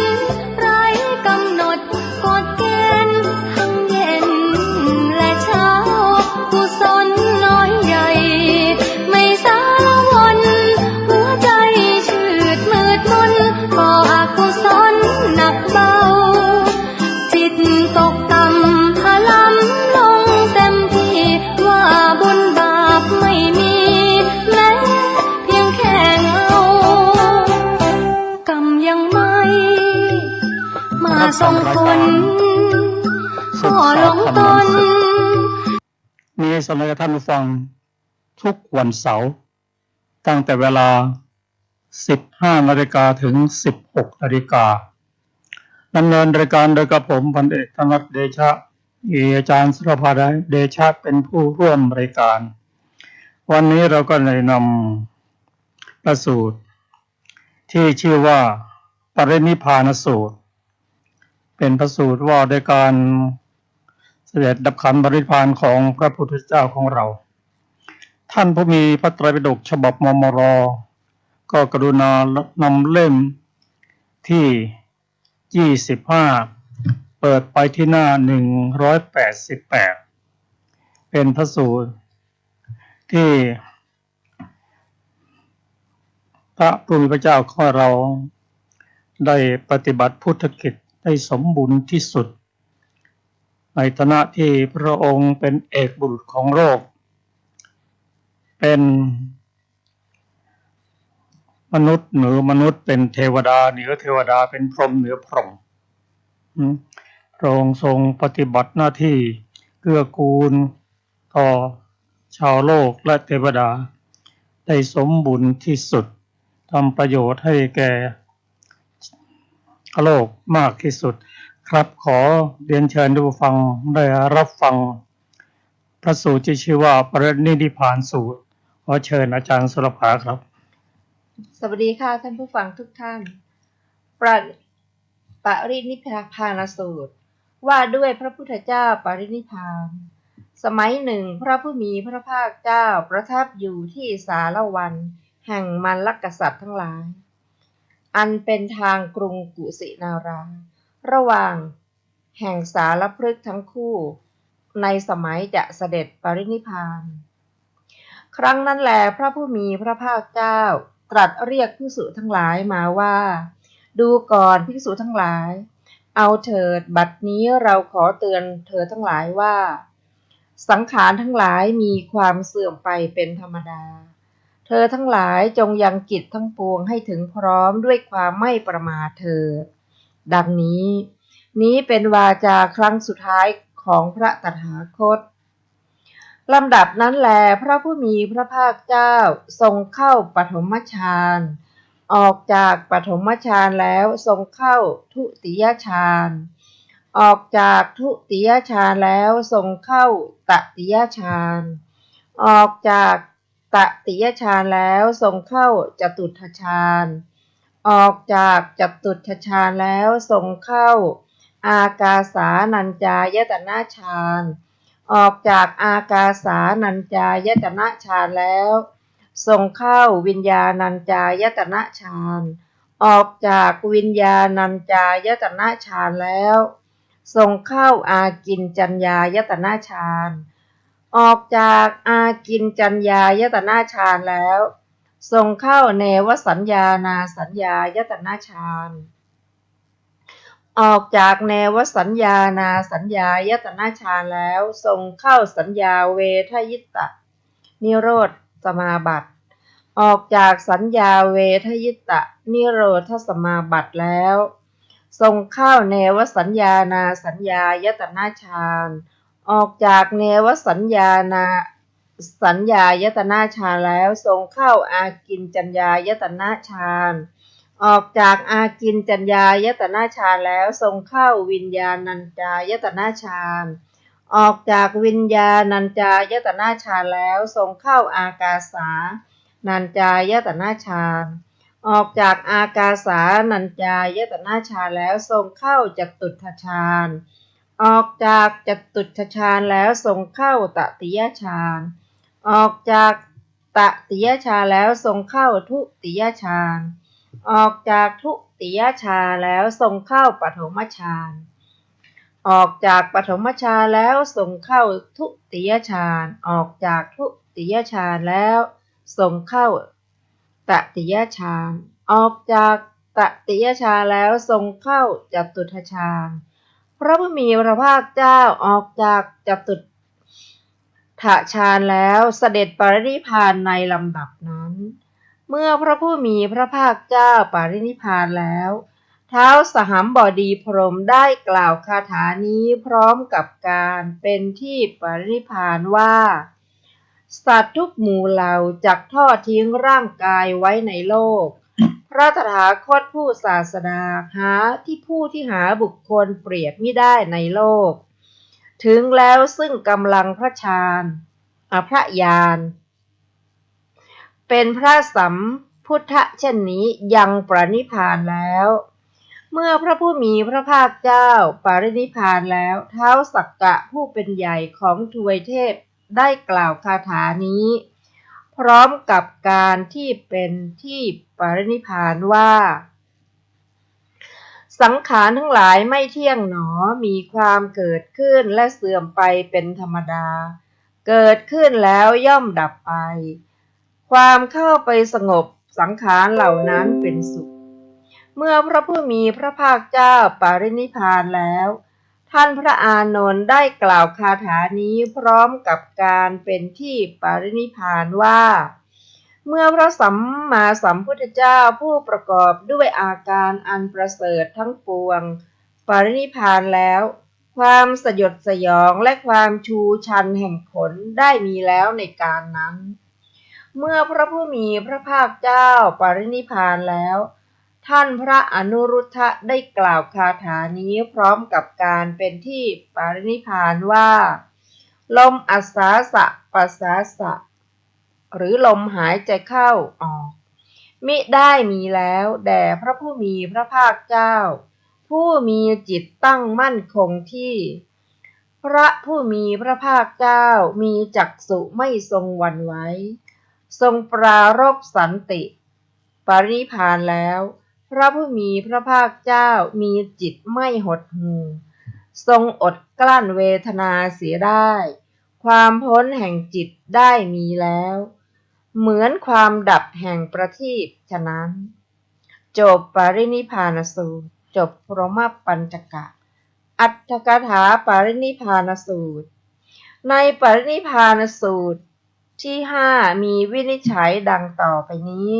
ไร้กำหนดกฎเกณฑ์ทั้งเย็นและเช้ากุศลน้อยใหญ่ไม่สารวนหัวใจชืดมืดมนก่ออกุศลหนักเบา จิตตกต่ำพลัมลงเต็มที่ว่าบุญบาปไม่มีแม้เพียงแค่เงากรรมยังไม่มาส่งผลพ่อหลงตน มีเสนอท่านผู้ฟังทุกวันเสาร์ตั้งแต่เวลา 15 นาฬิกาถึง 16 นาฬิกาดำเนินรายการโดยกระผมพันเอกธนรัตน์เดชะอาจารย์สุรภาเดชะเป็นผู้ร่วมรายการ วันนี้เราก็เลยนำพระสูตรที่ชื่อว่าปรินิพพานสูตรเป็นพระสูตรว่าด้วยการเสด็จดับขันธ์ปรินิพพานของพระพุทธเจ้าของเรา ท่านผู้มีพระไตรปิฎกฉบับมมร.ก็กรุณานำเล่มที่ 25 เปิดไปที่หน้า 188 เป็นพระสูตรที่พระผู้มีพระเจ้าของเราได้ปฏิบัติพุทธกิจได้สมบูรณ์ที่สุดในฐานะที่พระองค์เป็นเอกบุรุษของโลกเป็นมนุษย์เหนือมนุษย์เป็นเทวดาเหนือเทวดาเป็นพรหมเหนือพรหมพระองค์ทรงปฏิบัติหน้าที่เกื้อกูลต่อชาวโลกและเทวดาได้สมบูรณ์ที่สุดทำประโยชน์ให้แก่โลกมากที่สุดครับขอเรียนเชิญทุกฟังได้รับฟังพระสูตรที่ชื่อว่าปรินิพพานสูตรขอเชิญอาจารย์สุรภาครับสวัสดีค่ะท่านผู้ฟังทุกท่านปรินิพพานสูตรว่าด้วยพระพุทธเจ้าปรินิพพานสมัยหนึ่งพระผู้มีพระภาคเจ้าประทับอยู่ที่สารวันแห่งมลกษัตริย์ทั้งหลายอันเป็นทางกรุงกุสินาราระหว่างแห่งสารพฤกษ์ทั้งคู่ในสมัยจะเสด็จปรินิพพานครั้งนั้นแลพระผู้มีพระภาคเจ้าตรัสเรียกภิกษุทั้งหลายมาว่าดูก่อนภิกษุทั้งหลายเอาเถิดบัดนี้เราขอเตือนเธอทั้งหลายว่าสังขารทั้งหลายมีความเสื่อมไปเป็นธรรมดาเธอทั้งหลายจงยังกิจทั้งปวงให้ถึงพร้อมด้วยความไม่ประมาทเถิดดังนี้เป็นวาจาครั้งสุดท้ายของพระตถาคตลำดับนั้นแลพระผู้มีพระภาคเจ้าทรงเข้าปฐมฌานออกจากปฐมฌานแล้วทรงเข้าทุติยฌานออกจากทุติยฌานแล้วทรงเข้าตติยฌานออกจากตติยฌานแล้วทรงเข้าจตุตถฌานออกจากจตุตถฌานแล้วทรงเข้าอากาสานัญจายตนะฌานออกจากอากาสานัญจายตนะฌานแล้วทรงเข้าวิญญาณัญจายตนะฌานออกจากวิญญาณัญจายตนะฌานแล้วทรงเข้าอากินจัญญายตนะฌานออกจากอากินจัญญายตนะฌานแล้วทรงเข้าเนวสัญญานาสัญญายตนะฌาน ออกจากเนวสัญญานาสัญญายตนะฌานแล้วทรงเข้าสัญญาเวทยิตะนิโรธสมาบัติ ออกจากสัญญาเวทยิตะนิโรธสมาบัติแล้วทรงเข้าเนวสัญญานาสัญญายตนะฌานออกจากเนวสัญญานาสัญญายตนะฌานแล้วทรงเข้าอากินจัญญายตนะฌานออกจากอากินจัญญายตนะฌานแล้วทรงเข้าวิญญาณัญจายตนะฌานออกจากวิญญาณัญจายตนะฌานแล้วทรงเข้าอากาสานัญจายตนะฌานออกจากอากาสานัญจายตนะฌานแล้วทรงเข้าจตุตถฌานออกจากจตุตถฌานแล้วทรงเข้าตติยฌานออกจากตติยฌานแล้วทรงเข้าทุติยฌานออกจากทุติยฌานแล้วทรงเข้าปฐมฌานออกจากปฐมฌานแล้วทรงเข้าทุติยฌานออกจากทุติยฌานแล้วทรงเข้าตติยฌานออกจากตติยฌานแล้วทรงเข้าจตุตถฌานพระผู้มีพระภาคเจ้าออกจากจตุตถฌานแล้วเสด็จปรินิพพานในลำดับนั้นเมื่อพระผู้มีพระภาคเจ้าปรินิพพานแล้วท้าวสหัมบดีพรหมได้กล่าวคาถานี้พร้อมกับการเป็นที่ปรินิพพานว่าสัตว์ทุกหมู่เหล่าจักทอดทิ้งร่างกายไว้ในโลกพระตถาคตผู้ศาสดาหาบุคคลเปรียบมิได้ในโลกถึงแล้วซึ่งกำลังพระฌานพระญาณเป็นพระสัมพุทธะเช่นนี้ยังปรินิพพานแล้วเมื่อพระผู้มีพระภาคเจ้าปรินิพพานแล้วท้าวสักกะผู้เป็นใหญ่ของทวยเทพได้กล่าวคาถานี้พร้อมกับการที่เป็นที่ปรินิพพานว่าสังขารทั้งหลายไม่เที่ยงหนอมีความเกิดขึ้นและเสื่อมไปเป็นธรรมดาเกิดขึ้นแล้วย่อมดับไปความเข้าไปสงบสังขารเหล่านั้นเป็นสุขเมื่อพระผู้มีพระภาคเจ้าปรินิพพานแล้วท่านพระอานนท์ได้กล่าวคาถานี้พร้อมกับการเป็นที่ปรินิพพานว่าเมื่อพระสัมมาสัมพุทธเจ้าผู้ประกอบด้วยอาการอันประเสริฐทั้งปวงปรินิพพานแล้วความสยดสยองและความชูชันแห่งผลได้มีแล้วในการนั้นเมื่อพระผู้มีพระภาคเจ้าปรินิพพานแล้วท่านพระอนุรุทธะได้กล่าวคาถานี้พร้อมกับการเป็นที่ปรินิพพานว่าลมอัศสาสะปัสสาสะหรือลมหายใจเข้าออกมิได้มีแล้วแด่พระผู้มีพระภาคเจ้าผู้มีจิตตั้งมั่นคงที่พระผู้มีพระภาคเจ้ามีจักษุไม่ทรงหวั่นไหวทรงปรารภสันติปรินิพพานแล้วพระผู้มีพระภาคเจ้ามีจิตไม่หดหู่ทรงอดกลั้นเวทนาเสียได้ความพ้นแห่งจิตได้มีแล้วเหมือนความดับแห่งประทีปฉะนั้นจบปรินิพพานสูตรจบพรหมปัญจกะอัตถกถาปรินิพพานสูตรในปรินิพพานสูตรที่5มีวินิจฉัยดังต่อไปนี้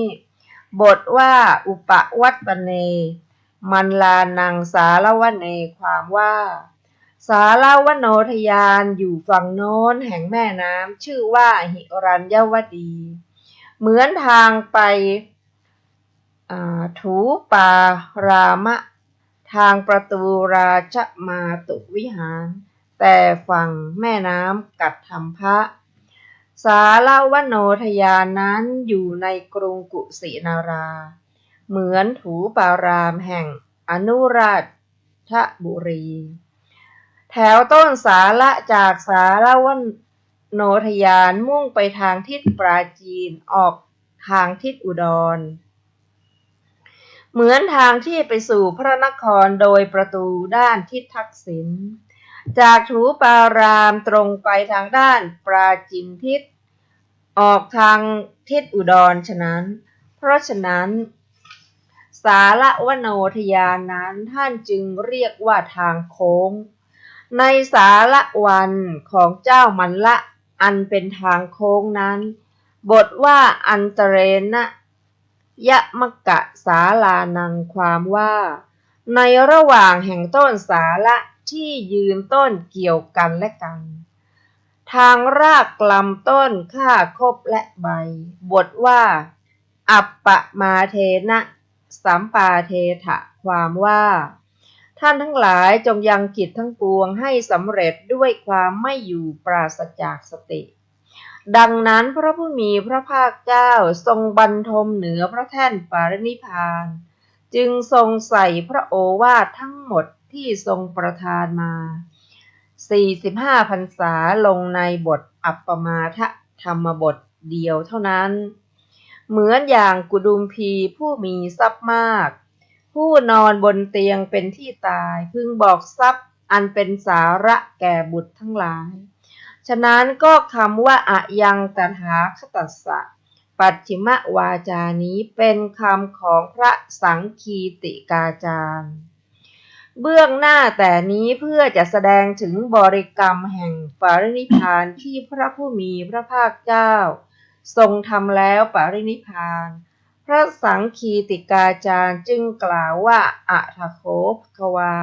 บทว่าอุปวัตตเนมัลลานังสารวเนความว่าสารวโนทยานอยู่ฝั่งโน้นแห่งแม่น้ำชื่อว่าหิรัญยวดีเหมือนทางไปถูปารามะทางประตูราชมาตุวิหารแต่ฝั่งแม่น้ำกัตถัมภะสารวโนทยานนั้นอยู่ในกรุงกุสินาราเหมือนถูปารามแห่งอนุราชบุรีแถวต้นสาละจากสารวโนทยานมุ่งไปทางทิศปราจีนออกทางทิศอุดรเหมือนทางที่ไปสู่พระนครโดยประตูด้านทิศทักษิณจากถูปารามตรงไปทางด้านปราจีนทิศออกทางทิศอุดรฉะนั้นเพราะฉะนั้นส สารวโนทยานนั้นท่านจึงเรียกว่าทางโค้งในสารวันของเจ้ามันละอันเป็นทางโค้งนั้นบทว่าอันตเรนะยะมกะสาลานังความว่าในระหว่างแห่งต้นสาละที่ยืนต้นเกี่ยวกันและกันทางรากลำต้นค่าคบและใบบทว่าอัปปมาเทนะสัมปาเทถะความว่าท่านทั้งหลายจงยังกิจทั้งปวงให้สำเร็จด้วยความไม่อยู่ปราศจากสติดังนั้นพระผู้มีพระภาคเจ้าทรงบรรทมเหนือพระแท่นปรินิพพานจึงทรงใส่พระโอวาททั้งหมดที่ทรงประทานมา45 พรรษาลงในบทอัปปมาทธรรมบทเดียวเท่านั้นเหมือนอย่างกุดุมพีผู้มีทรัพย์มากผู้นอนบนเตียงเป็นที่ตายพึงบอกทรัพย์อันเป็นสาระแก่บุตรทั้งหลายฉะนั้นก็คำว่าอะยังตถาคตัสสะปัจฉิมวาจานี้เป็นคำของพระสังคีติกาจารย์เบื้องหน้าแต่นี้เพื่อจะแสดงถึงบริกรรมแห่งปรินิพพานที่พระผู้มีพระภาคเจ้าทรงทำแล้วปรินิพพานพระสังคีติกาจารย์จึงกล่าวว่าอะทะโคภควา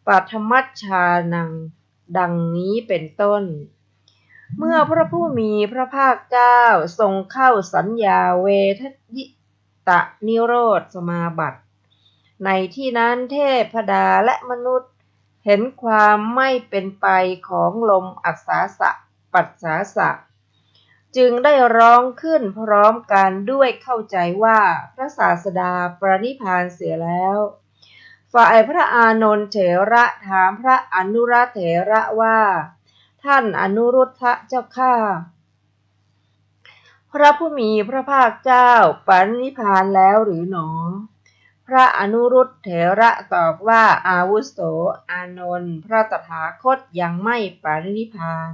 ปัทมัชฌานังดังนี้เป็นต้นเมื่อพระผู้มีพระภาคเจ้าทรงเข้าสัญญาเวทยิตะนิโรธสมาบัติในที่นั้นเทพดาและมนุษย์เห็นความไม่เป็นไปของลมอัศสาสะปัสสาสะจึงได้ร้องขึ้นพร้อมกันด้วยเข้าใจว่าพระศาสดาปรินิพพานเสียแล้วฝ่ายพระอานนท์เถระถามพระอนุรัตเถระว่าท่านอนุรุทธะเจ้าข้าพระผู้มีพระภาคเจ้าปรินิพพานแล้วหรือหนอพระอนุรุตเถระตอบว่าอาวุโสอานนท์พระตถาคตยังไม่ปรินิพพาน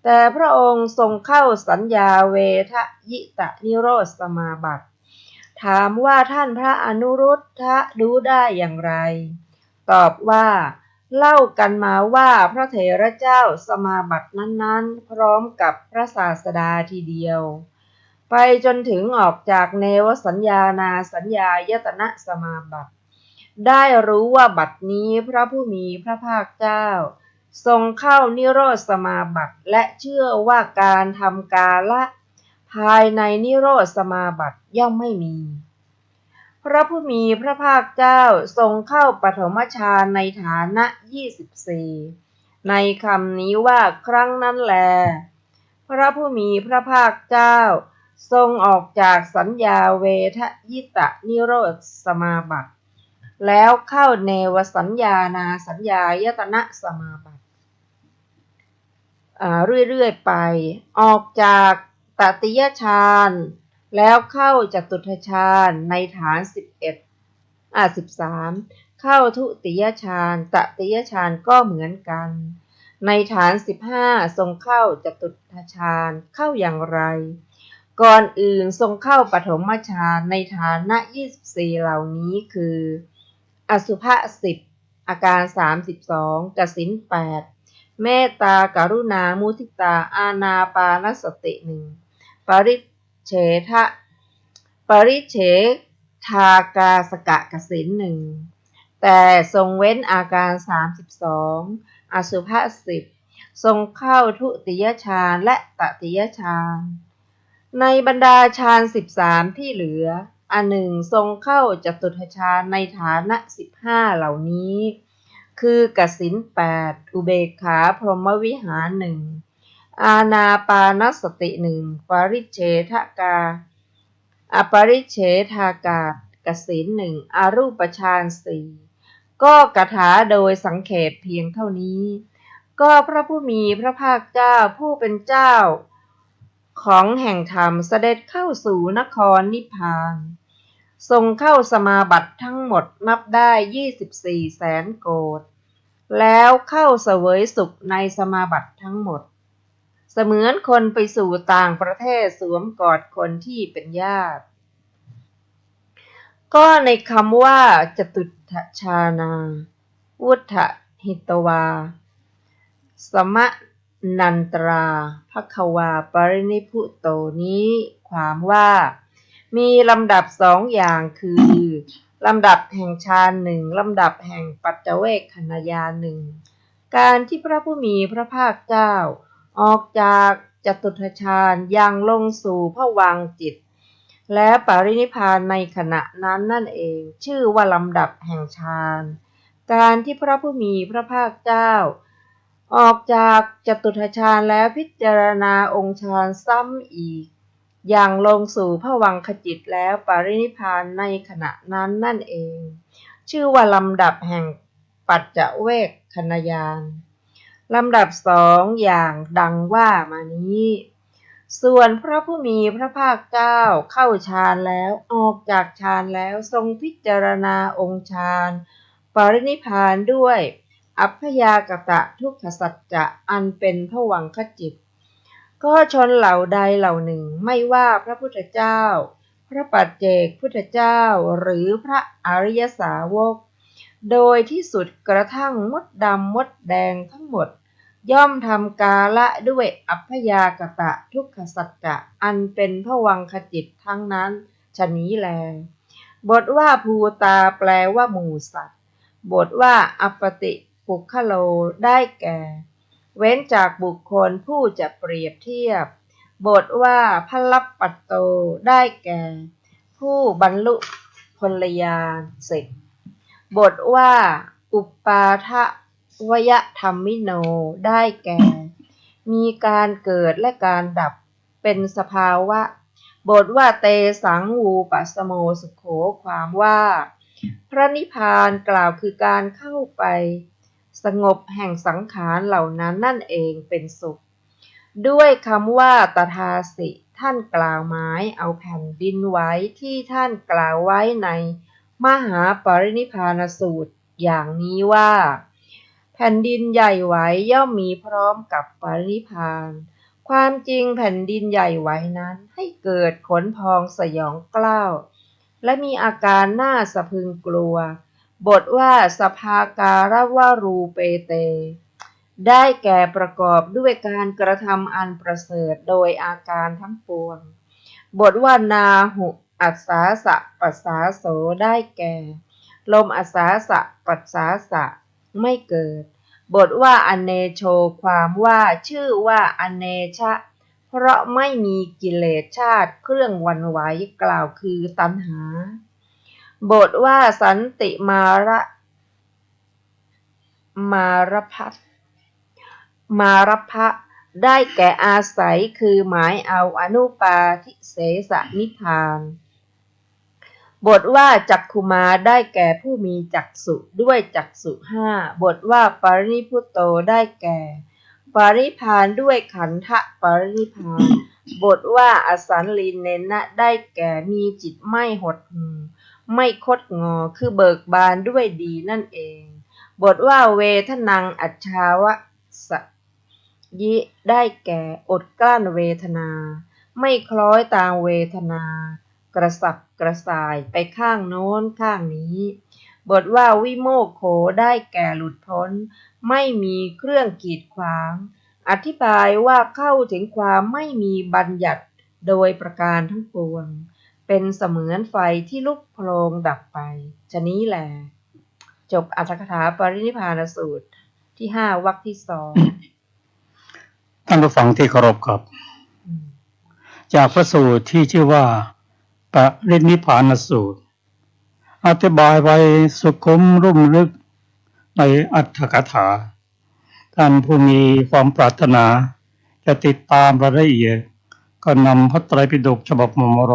แต่พระองค์ทรงเข้าสัญญาเวทยิตะนิโรธสมาบัติถามว่าท่านพระอนุรุตถะรู้ได้อย่างไรตอบว่าเล่ากันมาว่าพระเถระเจ้าสมาบัตินั้นๆพร้อมกับพระศาสดาทีเดียวไปจนถึงออกจากเนวสัญญานาสัญญายตนะสมาบัติได้รู้ว่าบัดนี้พระผู้มีพระภาคเจ้าทรงเข้านิโรธสมาบัติและเชื่อว่าการทำกาละภายในนิโรธสมาบัติย่อมไม่มีพระผู้มีพระภาคเจ้าทรงเข้าปฐมฌานในฐานะ24ในคำนี้ว่าครั้งนั้นแลพระผู้มีพระภาคเจ้าทรงออกจากสัญญาเวทยิตะนิโรธสมาบัติแล้วเข้าเนวสัญญานาสัญญายตนะสมาบัติเรื่อยๆไปออกจากตติยฌานแล้วเข้าจตุตถฌานในฐาน13เข้าทุติยฌานตติยฌานก็เหมือนกันในฐาน15ทรงเข้าจตุตถฌานเข้าอย่างไรก่อนอื่นทรงเข้าปฐมฌานในฐานะ24เหล่านี้คืออสุภะ10อาการ32กสิณ8เมตตากรุณามุทิตาอานาปานสติ1ปริเฉทากาสกะกสิณ1แต่ทรงเว้นอาการ32อสุภะ10ทรงเข้าทุติยฌานและตติยฌานในบรรดาฌาน13ที่เหลืออันหนึ่งทรงเข้าจตุตถฌานในฐานะ15เหล่านี้คือกสิณ8อุเบกขาพรหมวิหาร1อานาปานสติ1ปริเฉทากากสิณ1อรูปฌาน4ก็กถาโดยสังเขปเพียงเท่านี้ก็พระผู้มีพระภาคเจ้าผู้เป็นเจ้าของแห่งธรรมเสด็จเข้าสู่นครนิพพานทรงเข้าสมาบัติทั้งหมดนับได้24แสนโกฏแล้วเข้าเสวยสุขในสมาบัติทั้งหมดเสมือนคนไปสู่ต่างประเทศสวมกอดคนที่เป็นญาติ ก็ในคำว่าจตุทชานาวุฒหิตวาสมนันตราภควาปรินิพุโตนี้ความว่ามีลำดับสองอย่างคือลำดับแห่งฌานหนึ่งลำดับแห่งปัจเจเวคขณญาณหนึ่งการที่พระผู้มีพระภาคเจ้าออกจากจตุทฌานยังลงสู่ภวังค์จิตและปรินิพพานในขณะนั้นนั่นเองชื่อว่าลำดับแห่งฌานการที่พระผู้มีพระภาคเจ้าออกจากจตุทฌานแล้วพิจารณาองค์ฌานซ้ำอีกอย่างลงสู่ภวังคจิตแล้วปรินิพพานในขณะนั้นนั่นเองชื่อว่าลำดับแห่งปัจเจเวคขณญาณลำดับสองอย่างดังว่ามานี้ส่วนพระผู้มีพระภาคเจ้าเข้าฌานแล้วออกจากฌานแล้วทรงพิจารณาองค์ฌานปรินิพพานด้วยอัพยากตะทุกขสัจจะอันเป็นภวังคจิตก็ชนเหล่าใดเหล่าหนึ่งไม่ว่าพระพุทธเจ้าพระปัจเจกพุทธเจ้าหรือพระอริยสาวกโดยที่สุดกระทั่งมดดำมดแดงทั้งหมดย่อมทำกาละด้วยอัพยากตะทุกขสัจจะอันเป็นภวังคจิตทั้งนั้นฉะนี้แลบทว่าภูตาแปลว่าหมู่สัตว์บทว่าอัปปติปุคโลได้แก่เว้นจากบุคคลผู้จะเปรียบเทียบบทว่าพลัปปัตโตได้แก่ผู้บรรลุพลญาณเสร็จบทว่าอุปปาทวยธรรมิโนได้แก่มีการเกิดและการดับเป็นสภาวะบทว่าเตสังวูปัสโมสุโขความว่าพระนิพพานกล่าวคือการเข้าไปสงบแห่งสังขารเหล่านั้นนั่นเองเป็นสุขด้วยคำว่าตถาสิท่านกล่าวหมายเอาแผ่นดินไว้ที่ท่านกล่าวไว้ในมหาปรินิพพานสูตรอย่างนี้ว่าแผ่นดินใหญ่ไหวย่อมมีพร้อมกับปรินิพพานความจริงแผ่นดินใหญ่ไหวนั้นให้เกิดขนพองสยองกล้าวและมีอาการน่าสะพรึงกลัวบทว่าสภาการวารูเปเตได้แก่ประกอบด้วยการกระทำอันประเสริฐโดยอาการทั้งปวงบทว่านาหุอัสสาสะปัสสาโสได้แก่ลมอัสสาสะปัสสาสะไม่เกิดบทว่าอเนโชความว่าชื่อว่าอเนชะเพราะไม่มีกิเลสชาติเครื่องหวั่นไหวกล่าวคือตัณหาบทว่าสันติมารพะได้แก่อาศัยคือหมายเอาอนุปาทิเสสนิพพานบทว่าจักขุมาได้แก่ผู้มีจักษุด้วยจักษุห้าบทว่าปรินิพุตโตได้แก่ปรินิพพานด้วยขันธปรินิพพานบทว่าอสันลีเนนะได้แก่มีจิตไม่หดหู่ไม่คดงอคือเบิกบานด้วยดีนั่นเองบทว่าเวทนังอัจฉาวะสยิได้แก่อดกลั้นเวทนาไม่คล้อยตามเวทนากระสับกระส่ายไปข้างโน้นข้างนี้บทว่าวิโมกโขได้แก่หลุดพ้นไม่มีเครื่องกีดขวางอธิบายว่าเข้าถึงความไม่มีบัญญัติโดยประการทั้งปวงเป็นเสมือนไฟที่ลุกโพลงดับไปฉะนี้แหละจบอรรถกถาปรินิพพานสูตรที่5วรรคที่2ท่านผู้ฟังที่เคารพครับจากพระสูตรที่ชื่อว่าปรินิพพานสูตรอธิบายไว้สุขุมรุ่มลึกในอรรถกถาท่านผู้มีความปรารถนาจะติดตามรายละเอียดก็นำพระไตรปิฎกฉบับมมร.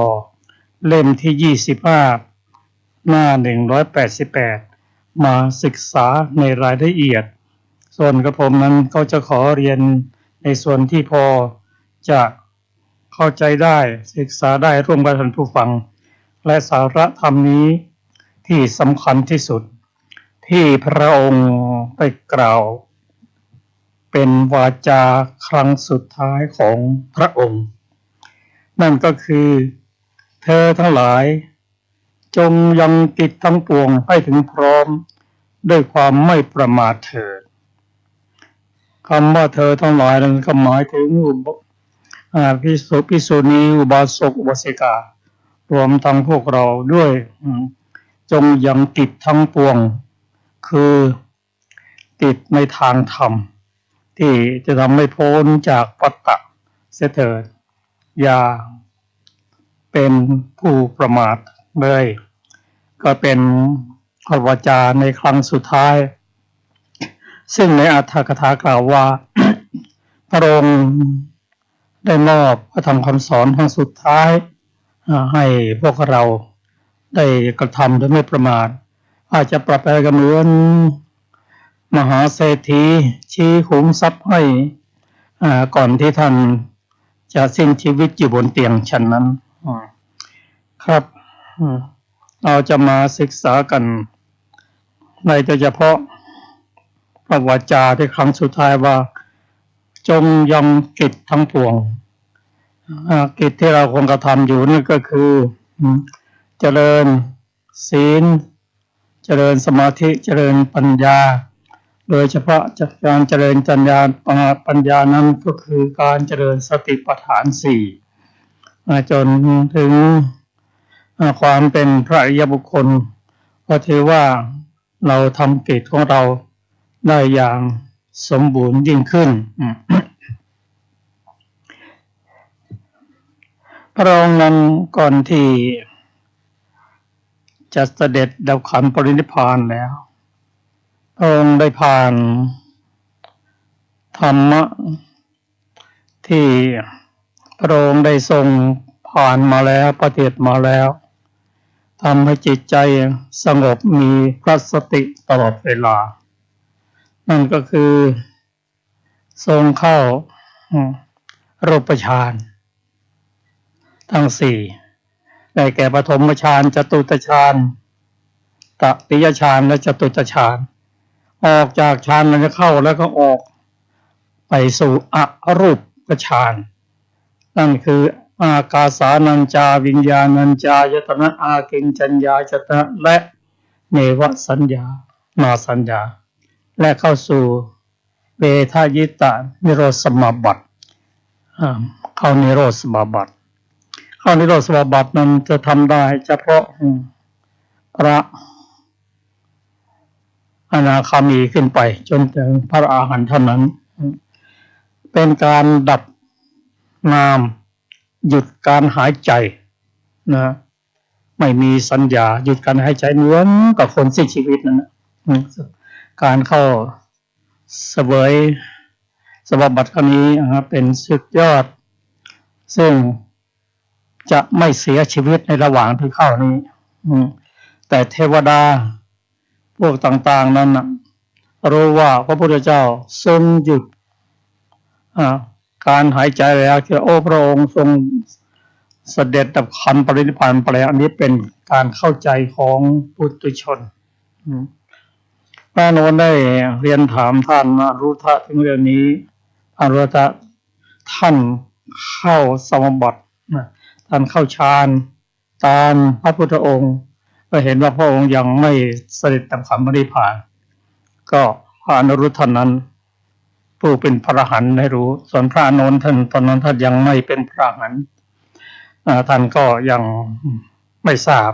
เล่มที่25หน้า188มาศึกษาในรายละเอียดส่วนกระผมนั้นก็จะขอเรียนในส่วนที่พอจะเข้าใจได้ศึกษาได้ร่วมกับท่านผู้ฟังและสาระธรรมนี้ที่สำคัญที่สุดที่พระองค์ได้กล่าวเป็นวาจาครั้งสุดท้ายของพระองค์นั่นก็คือเธอทั้งหลาย จงยังกิจทั้งปวงให้ถึงพร้อมด้วยความไม่ประมาทเถิดคำว่าเธอทั้งหลายนั้นก็หมายถึงภิกษุภิกษุณีอุบาสกอุบาสิการวมทั้งพวกเราด้วยจงยังกิจทั้งปวงคือกิจในทางธรรมที่จะทำให้พ้นจากวัฏฏะเสียเถิดอย่าเป็นผู้ประมาทเลยก็เป็นพระวจาในครั้งสุดท้ายซึ่งในอัตถกถากล่าวว่า พระองค์ได้มอบพระธรรมคำสอนครั้งสุดท้ายให้พวกเราได้กระทำโดยไม่ประมาทอาจจะปรับไปกันเหมือนมหาเศรษฐีชี้ขุมทรัพย์ให้ก่อนที่ท่านจะสิ้นชีวิตอยู่บนเตียงฉันนั้นครับเราจะมาศึกษากันในโดยเฉพาะพระวจาที่ครั้งสุดท้ายว่าจงยังกิจทั้งปวงกิจที่เราควรกระทำอยู่นี่ก็คือเจริญศีลเจริญสมาธิเจริญปัญญาโดยเฉพาะการเจริญปัญญานั้นก็คือการเจริญสติปัฏฐานสี่จนถึงความเป็นพระอริยบุคคลก็ถือว่าเราทำกิจของเราได้อย่างสมบูรณ์ยิ่งขึ้นพระองค์นั้นก่อนที่จะเสด็จดับขันธ์ปรินิพพานแล้วพระองค์ได้ผ่านธรรมะที่พระองค์ได้ทรงผ่านมาแล้วปฏิบัติมาแล้วทำให้จิตใจสงบมีพระสติตลอดเวลานั่นก็คือทรงเข้ารูปฌานทั้งสี่ได้แก่ปฐมฌานจตุตฌานตติยฌานและจตุตฌานออกจากฌานนั้นเข้าแล้วก็ออกไปสู่อรูปฌานนั่นคืออากาสานัญจาวิญญาณัญจายตนะอากิญจัญญายตนะและเนวสัญญานาสัญญาและเข้าสู่เวทายตานิโรธสมาบัติเข้านิโรธสมาบัติเข้านิโรธสมาบัตินั้นจะทำได้เฉพาะพระอนาคามีขึ้นไปจนถึงพระอรหันต์เท่านั้นเป็นการดับนามหยุดการหายใจนะไม่มีสัญญาหยุดการหายใจเหมือนกับคนสิ้นชีวิตนั่นนะการเข้าเสวยสมาบัติครั้งนี้เป็นสุดยอดซึ่งจะไม่เสียชีวิตในระหว่างที่เข้านี้แต่เทวดาพวกต่างๆนั้นรู้ว่าพระพุทธเจ้าทรงหยุดการหายใจแล้วคือโอ้พระองค์ทรงเสด็จดับขันธ์ปรินิพพานไปแล้วอันนี้เป็นการเข้าใจของปุถุชนพระโนนได้เรียนถามท่านอรุทธะถึงเรื่องนี้อรุทธะท่านเข้าสมาบัติท่านเข้าฌานตามพระพุทธองค์ก็เห็นว่าพระองค์ยังไม่เสด็จดับขันธ์ปรินิพพานก็พระอนุรุทธะนั้นผู้เป็นพระอรหันต์ได้รู้ส่วนพระอานนท์ท่านตอนนั้นท่านยังไม่เป็นพระอรหันต์ท่านก็ยังไม่ทราบ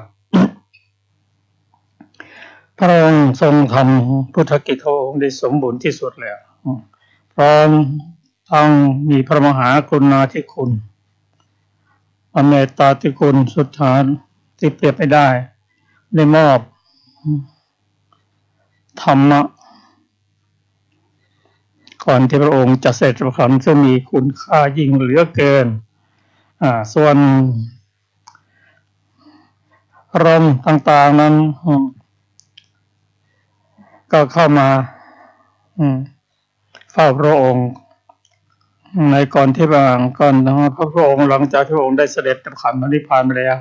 พระองค์ทรงทำพุทธกิจขององค์ได้สมบูรณ์ที่สุดแล้วพร้อมทั้งมีพระมหากรุณาธิคุณอเมตตาธิคุณสุดท้ายที่เปรียบไม่ได้ได้มอบธรรมะก่อนที่พระองค์จะเสด็จดับขันธ์ซึ่งมีคุณค่ายิ่งเหลือเกินส่วนอารมณ์ต่างๆนั้นก็เข้ามาเฝ้าพระองค์ในก่อนที่ก่อนพระองค์หลังจากที่พระองค์ได้เสด็จดับขันธ์ปรินิพพานไปแล้ว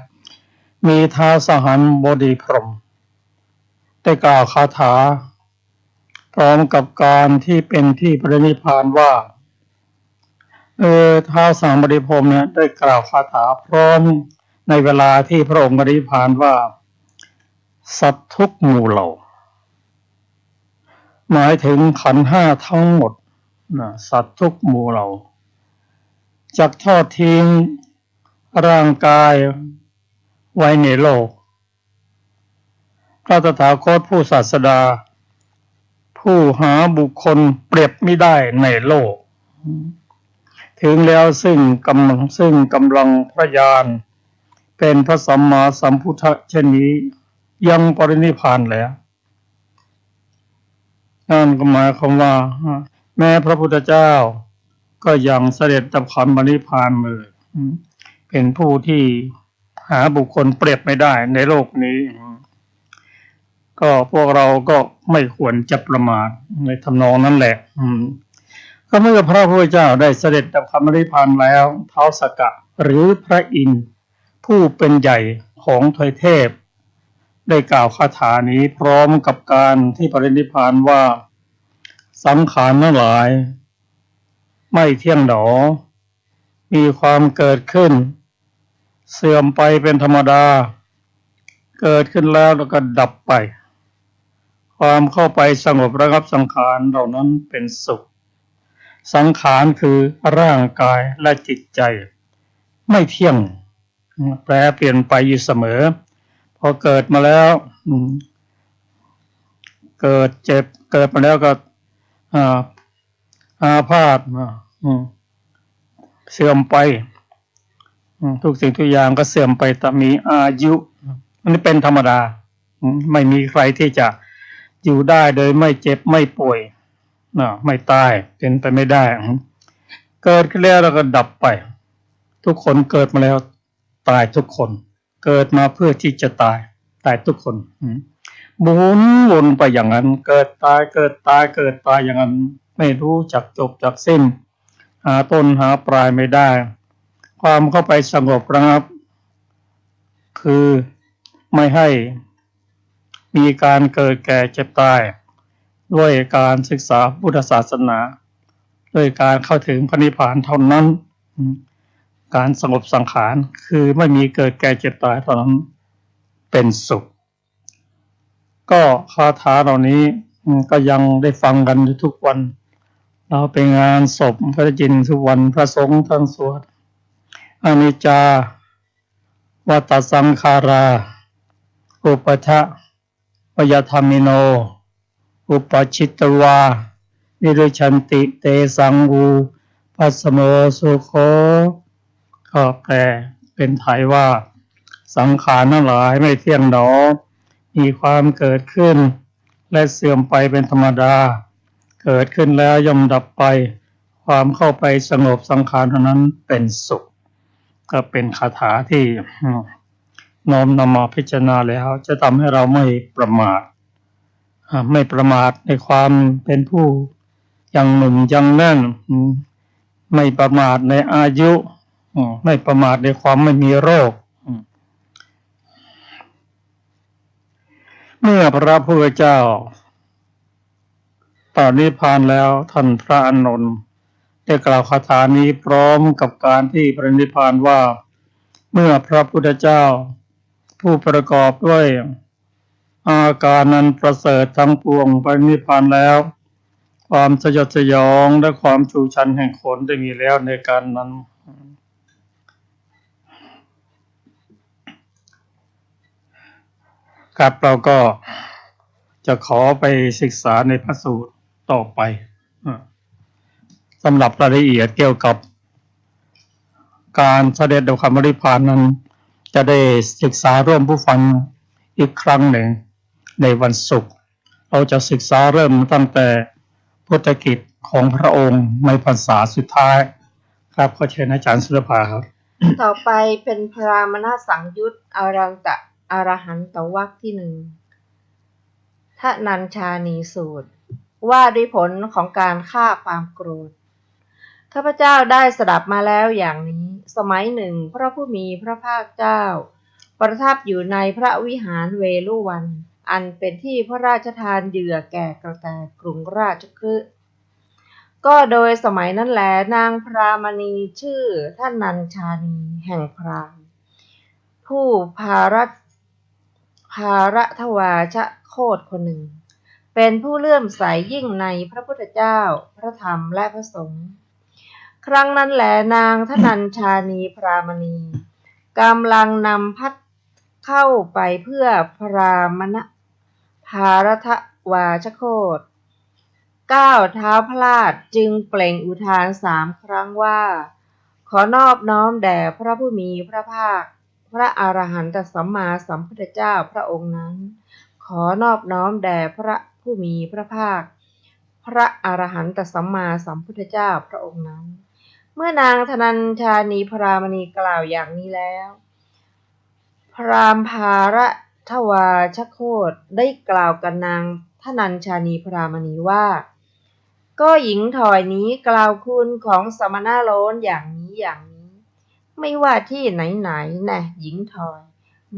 มีท้าวสหันบดีพรหมได้กล่าวคาถาพร้อมกับการที่เป็นที่ปรินิพพานว่าท้าวสหันบดีพรหมเนี่ยได้กล่าวคาถาพร้อมในเวลาที่พระองค์ปรินิพพานว่า สัตว์ทุกหมู่เหล่าหมายถึงขันธ์ห้าทั้งหมดสัตว์ทุกหมู่เหล่าจักทอดทิ้งร่างกายไว้ในโลกพระตถาคตผู้ศาสดาผู้หาบุคคลเปรียบไม่ได้ในโลกถึงแล้วซึ่งกำลังพระญาณเป็นพระสัมมาสัมพุทธะเช่นนี้ยังปรินิพพานแล้วนั่นก็หมายความว่าแม้พระพุทธเจ้าก็ยังเสด็จดับขันธ์ปรินิพพานเลยเป็นผู้ที่หาบุคคลเปรียบไม่ได้ในโลกนี้ก็พวกเราก็ไม่ควรจะประมาทในทำนองนั้นแหละก็เมื่อพระพุทธเจ้าได้เสด็จดับขันธ์ปรินิพพานแล้วท้าวสักกะหรือพระอินทร์ผู้เป็นใหญ่ของทวยเทพได้กล่าวคาถานี้พร้อมกับการที่ปรินิพพานว่าสังขารทั้งหลายไม่เที่ยงหนอมีความเกิดขึ้นเสื่อมไปเป็นธรรมดาเกิดขึ้นแล้วก็ดับไปความเข้าไปสงบระงับสังขารเหล่านั้นเป็นสุขสังขารคือร่างกายและจิตใจไม่เที่ยงแปรเปลี่ยนไปอยู่เสมอพอเกิดมาแล้วเกิดเจ็บเกิดมาแล้วก็อาพาธเสื่อมไปทุกสิ่งทุกอย่างก็เสื่อมไปแต่มีอายุอันนี้เป็นธรรมดาไม่มีใครที่จะอยู่ได้โดยไม่เจ็บไม่ป่วยไม่ตายเป็นไปไม่ได้เกิดขึ้นแล้วก็ดับไปทุกคนเกิดมาแล้วตายทุกคนเกิดมาเพื่อที่จะตายทุกคนหมุนวนไปอย่างนั้นเกิดตายเกิดตายเกิดตายอย่างนั้นไม่รู้จักจบจักสิ้นหาต้นหาปลายไม่ได้ความเข้าไปสงบระงับคือไม่ให้มีการเกิดแก่เจ็บตายด้วยการศึกษาพุทธศาสนาด้วยการเข้าถึงพระนิพพานเท่านั้นการสงบสังขารคือไม่มีเกิดแก่เจ็บตายเท่านั้นเป็นสุขก็คาถาเหล่านี้ก็ยังได้ฟังกันอยู่ทุกวันเราไปงานศพพระจินทุกวันพระสงฆ์ท่านสวดอนิจจาวัฏสังขาราอุปทะวยธรรมิโนอุปชิตวาวิรุชันติเตสังวูปัสสโมสุโขก็แปลเป็นไทยว่าสังขารทั้งหลายไม่เที่ยงหนอมีความเกิดขึ้นและเสื่อมไปเป็นธรรมดาเกิดขึ้นแล้วย่อมดับไปความเข้าไปสงบสังขารเท่านั้นเป็นสุขก็เป็นคาถาที่น้อมนำมาพิจารณาแล้วจะทำให้เราไม่ประมาทในความเป็นผู้ยังหนุ่มยังแน่นไม่ประมาทในอายุไม่ประมาทในความไม่มีโรคเมื่อพระพุทธเจ้าปรินิพพานแล้วท่านพระอานนท์ได้กล่าวคาถานี้พร้อมกับการที่ปรินิพพานว่าเมื่อพระพุทธเจ้าผู้ประกอบด้วยอาการนั้นประเสริฐทั้งปวงปรินิพพานแล้วความสยดสยองและความชูชันแห่งคนได้มีแล้วในการนั้นครับเราก็จะขอไปศึกษาในพระสูตรต่อไปสำหรับรายละเอียดเกี่ยวกับการเสด็จดับขันธ์ปรินิพพานนั้นจะได้ศึกษาร่วมผู้ฟังอีกครั้งหนึ่งในวันศุกร์เราจะศึกษาเริ่มตั้งแต่พุทธกิจของพระองค์ในพรรษาสุดท้ายครับขอเชิญอาจารย์สุรภาครับต่อไปเป็นพรามณสังยุตอรหันตวรรคที่1ทนัญชานีสูตรว่าด้วยผลของการฆ่าความโกรธข้าพเจ้าได้สดับมาแล้วอย่างนี้สมัยหนึ่งพระผู้มีพระภาคเจ้าประทับอยู่ในพระวิหารเวฬุวันอันเป็นที่พระราชทานเหยื่อแก่กระแตกรุงราชคฤห์ก็โดยสมัยนั้นแลนางพรามณีชื่อท่านนัญชานีแห่งพราหมณ์ผู้พารั ภารทวาชโคตคนหนึ่งเป็นผู้เลื่อมใสยิ่งในพระพุทธเจ้าพระธรรมและพระสงฆ์ครั้งนั้นแหลนางธนัญชานีพรามณีกำลังนำพัดเข้าไปเพื่อพรามณภารทวาชโคตก้าวเท้าพลาดจึงเปล่งอุทาน3 ครั้งว่าขอนอบน้อมแด่พระผู้มีพระภาคพระอรหันตสัมมาสัมพุทธเจ้าพระองค์นั้นขอนอบน้อมแด่พระผู้มีพระภาคพระอรหันตสัมมาสัมพุทธเจ้าพระองค์นั้นเมื่อนางธนัญชานีพรามณีกล่าวอย่างนี้แล้วพรามภารทวาชโคตได้กล่าวกับนางธนัญชานีพรามณีว่าก็หญิงถอยนี้กล่าวคุณของสมณะโล้นอย่างนี้อย่างนี้ไม่ว่าที่ไหนๆนะหญิงถอย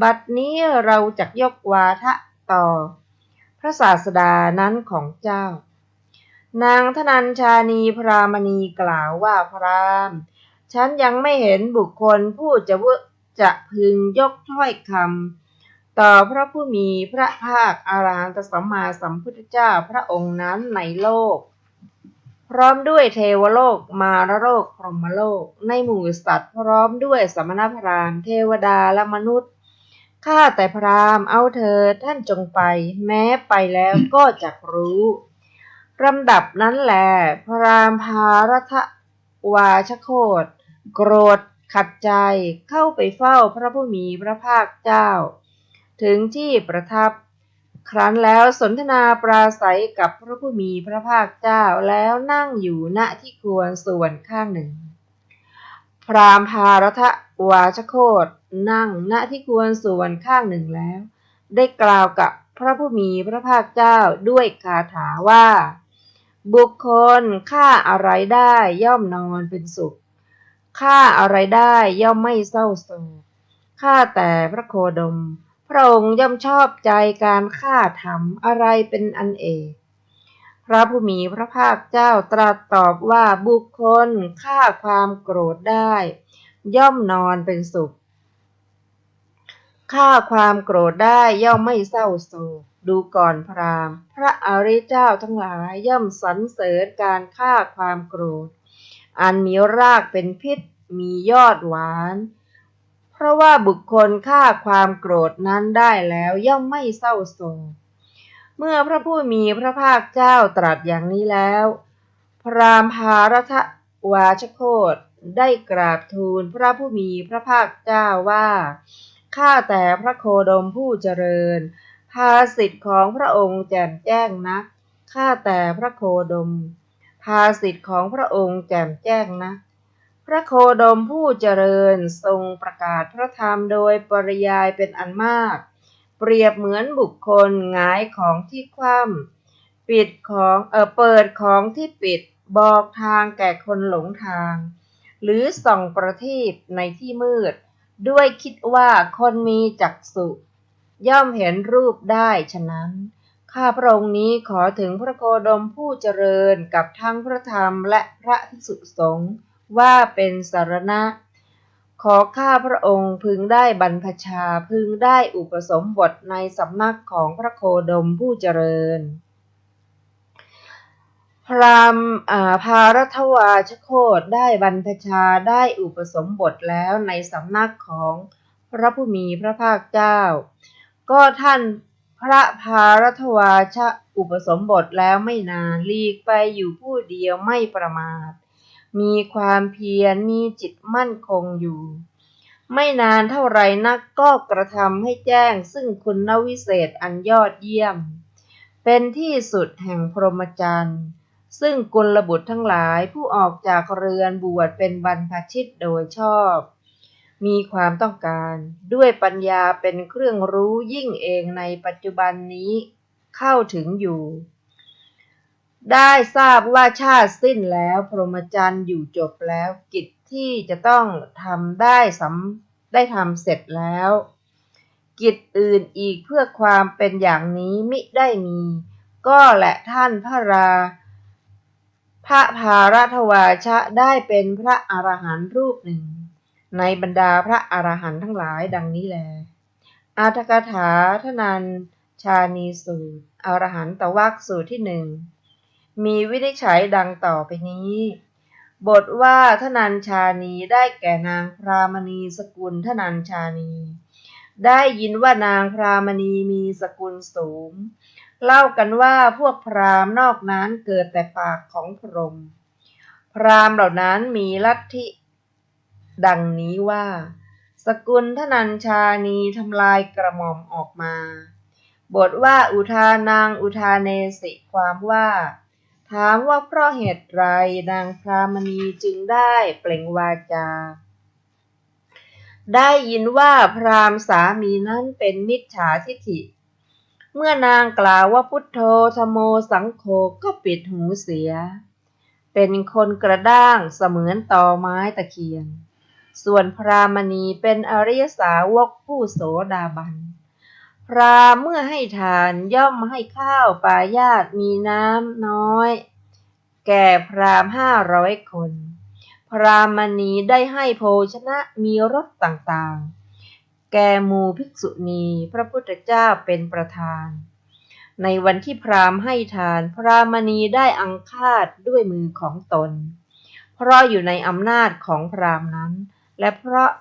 บัดนี้เราจะยกวาทะต่อพระศาสดานั้นของเจ้านางธนัญชานีพรามณีกล่าวว่าพราหมณ์ฉันยังไม่เห็นบุคคลผู้จะพึงยกถ้อยคำต่อพระผู้มีพระภาคอรหันตสัมมาสัมพุทธเจ้าพระองค์นั้นในโลกพร้อมด้วยเทวโลกมารโลกพรหมโลกในหมู่สัตว์พร้อมด้วยสมณพราหมณ์เทวดาและมนุษย์ข้าแต่พราหมณ์เอาเถิดท่านจงไปแม้ไปแล้วก็จักรู้ลำดับนั้นแลพราหมณ์ภารทวาชโคตโกรธขัดใจเข้าไปเฝ้าพระผู้มีพระภาคเจ้าถึงที่ประทับครั้นแล้วสนทนาปราศัยกับพระผู้มีพระภาคเจ้าแล้วนั่งอยู่ณที่ควรส่วนข้างหนึ่งพราหมณ์ภารทวาชโคตนั่งณที่ควรส่วนข้างหนึ่งแล้วได้กล่าวกับพระผู้มีพระภาคเจ้าด้วยคาถาว่าบุคคลฆ่าอะไรได้ย่อมนอนเป็นสุขฆ่าอะไรได้ย่อมไม่เศร้าโศกข้าแต่พระโคดมพระองค์ย่อมชอบใจการฆ่าทำอะไรเป็นอันเอกพระผู้มีพระภาคเจ้าตรัสตอบว่าบุคคลฆ่าความโกรธได้ย่อมนอนเป็นสุขฆ่าความโกรธได้ย่อมไม่เศร้าโศกดูก่อนพราหมณ์พระอริยเจ้าทั้งหลายย่อมสรรเสริญการฆ่าความโกรธอันมีรากเป็นพิษมียอดหวานเพราะว่าบุคคลฆ่าความโกรธนั้นได้แล้วย่อมไม่เศร้าโศกเมื่อพระผู้มีพระภาคเจ้าตรัสอย่างนี้แล้วพราหมณ์ภารทวาชโคตได้กราบทูลพระผู้มีพระภาคเจ้าว่าข้าแต่พระโคดมผู้เจริญภาสิทธิ์ของพระองค์แจ่มแจ้งนักข้าแต่พระโคดมภาสิทธิ์ของพระองค์แจ่มแจ้งนักพระโคดมผู้เจริญทรงประกาศพระธรรมโดยปริยายเป็นอันมากเปรียบเหมือนบุคคลหงายของที่คว่ำเปิดของที่ปิดบอกทางแก่คนหลงทางหรือส่องประทีปในที่มืดด้วยคิดว่าคนมีจักษุย่อมเห็นรูปได้ฉะนั้นข้าพระองค์นี้ขอถึงพระโคดมผู้เจริญกับทั้งพระธรรมและพระภิกษุสงฆ์ว่าเป็นสรณะขอข้าพระองค์พึงได้บรรพชาพึงได้อุปสมบทในสำนักของพระโคดมผู้เจริญพราหมณ์ภารทวาชโคตได้บรรพชาได้อุปสมบทแล้วในสำนักของพระผู้มีพระภาคเจ้าก็ท่านพระภารทวาชอุปสมบทแล้วไม่นานหลีกไปอยู่ผู้เดียวไม่ประมาทมีความเพียรมีจิตมั่นคงอยู่ไม่นานเท่าไรนักก็กระทำให้แจ้งซึ่งคุณวิเศษอันยอดเยี่ยมเป็นที่สุดแห่งพรหมจรรย์ซึ่งกุลบุตรทั้งหลายผู้ออกจากเรือนบวชเป็นบรรพชิตโดยชอบมีความต้องการด้วยปัญญาเป็นเครื่องรู้ยิ่งเองในปัจจุบันนี้เข้าถึงอยู่ได้ทราบว่าชาติสิ้นแล้วพรหมจรรย์อยู่จบแล้วกิจที่จะต้องทำได้ทำเสร็จแล้วกิจอื่นอีกเพื่อความเป็นอย่างนี้มิได้มีก็และท่านพระภารทวาชได้เป็นพระอรหันต์รูปหนึ่งในบรรดาพระอรหันต์ทั้งหลายดังนี้แล อาทกถาทนันชานีสูตรอรหันตวรรคสูตรที่หนึ่งมีวินิจฉัยดังต่อไปนี้ บทว่าทนัญชานีได้แก่นางพรามณีสกุลทนัญชานีได้ยินว่านางพรามณีมีสกุลสูงเล่ากันว่าพวกพราหมณ์นอกนั้นเกิดแต่ปากของพรหมพราหมณ์เหล่านั้นมีลัทธิดังนี้ว่าสกุลทนัญชานีทำลายกระหม่อมออกมาบทว่าอุทานางอุทาเนสิความว่าถามว่าเพราะเหตุไรนางพรามณีจึงได้เปล่งวาจาได้ยินว่าพราหมณ์สามีนั้นเป็นมิจฉาทิฐิเมื่อนางกล่าวว่าพุทโธธัมโมสังโฆก็ปิดหูเสียเป็นคนกระด้างเสมือนตอไม้ตะเคียนส่วนพรามณีเป็นอริยสาวกผู้โสดาบันพราหมณ์เมื่อให้ทานย่อมให้ข้าวปายาตมีน้ำน้อยแก่พราหมณ์500 คนพรามณีได้ให้โภชนะมีรสต่างๆแก่หมู่ภิกษุณีพระพุทธเจ้าเป็นประธานในวันที่พราหมณ์ให้ทานพรามณีได้อังคาดด้วยมือของตนเพราะอยู่ในอำนาจของพราหมณ์นั้นและเพราะ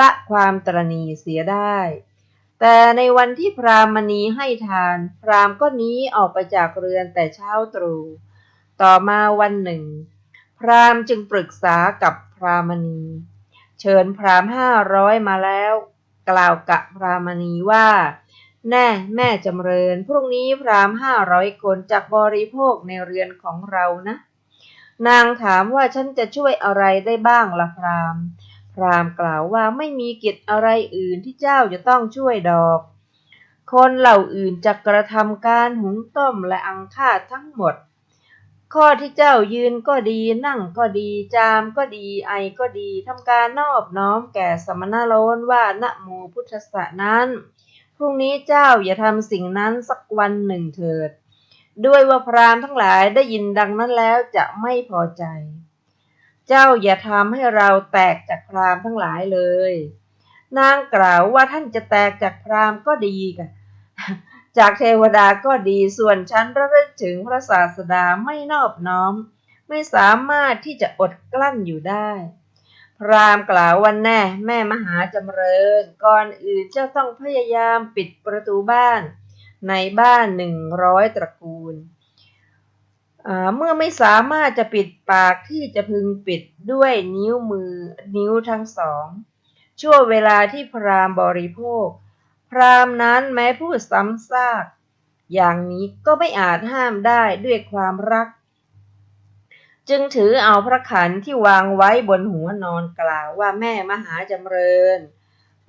ละความตระหนี่เสียได้แต่ในวันที่พราหมณีให้ทานพราหมณ์ก็หนีออกไปจากเรือนแต่เช้าตรู่ต่อมาวันหนึ่งพราหมณ์จึงปรึกษากับพรามณีเชิญพราหมณ์500มาแล้วกล่าวกับพรามณีว่าแน่แม่จำเริญพรุ่งนี้พราหมณ์500 คนจักบริโภคในเรือนของเรานะนางถามว่าฉันจะช่วยอะไรได้บ้างล่ะพราหมณ์พราหมณ์กล่าวว่าไม่มีกิจอะไรอื่นที่เจ้าจะต้องช่วยดอกคนเหล่าอื่นจะกระทำการหุงต้มและอังคาดทั้งหมดข้อที่เจ้ายืนก็ดีนั่งก็ดีจามก็ดีไอก็ดีทำการนอบน้อมแก่สมณโลนว่านะโมพุทธัสสะนั้นพรุ่งนี้เจ้าอย่าทำสิ่งนั้นสักวันหนึ่งเถิดด้วยว่าพราหมณ์ทั้งหลายได้ยินดังนั้นแล้วจะไม่พอใจเจ้าอย่าทำให้เราแตกจากพราหมณ์ทั้งหลายเลยนางกล่าวว่าท่านจะแตกจากพราหมณ์ก็ดีกันจากเทวดาก็ดีส่วนฉันระลึกถึงพระศาสดาไม่นอบน้อมไม่สามารถที่จะอดกลั้นอยู่ได้พราหมณ์กล่าวว่าแน่แม่มหาจำเริญก่อนอื่นเจ้าต้องพยายามปิดประตูบ้านในบ้าน100 ตระกูลเมื่อไม่สามารถจะปิดปากที่จะพึงปิดด้วยนิ้วทั้งสองชั่วเวลาที่พราหมณ์บริโภคพราหมณ์นั้นแม้พูดซ้ำซากอย่างนี้ก็ไม่อาจห้ามได้ด้วยความรักจึงถือเอาพระขันที่วางไว้บนหัวนอนกล่าวว่าแม่มหาจำเริญ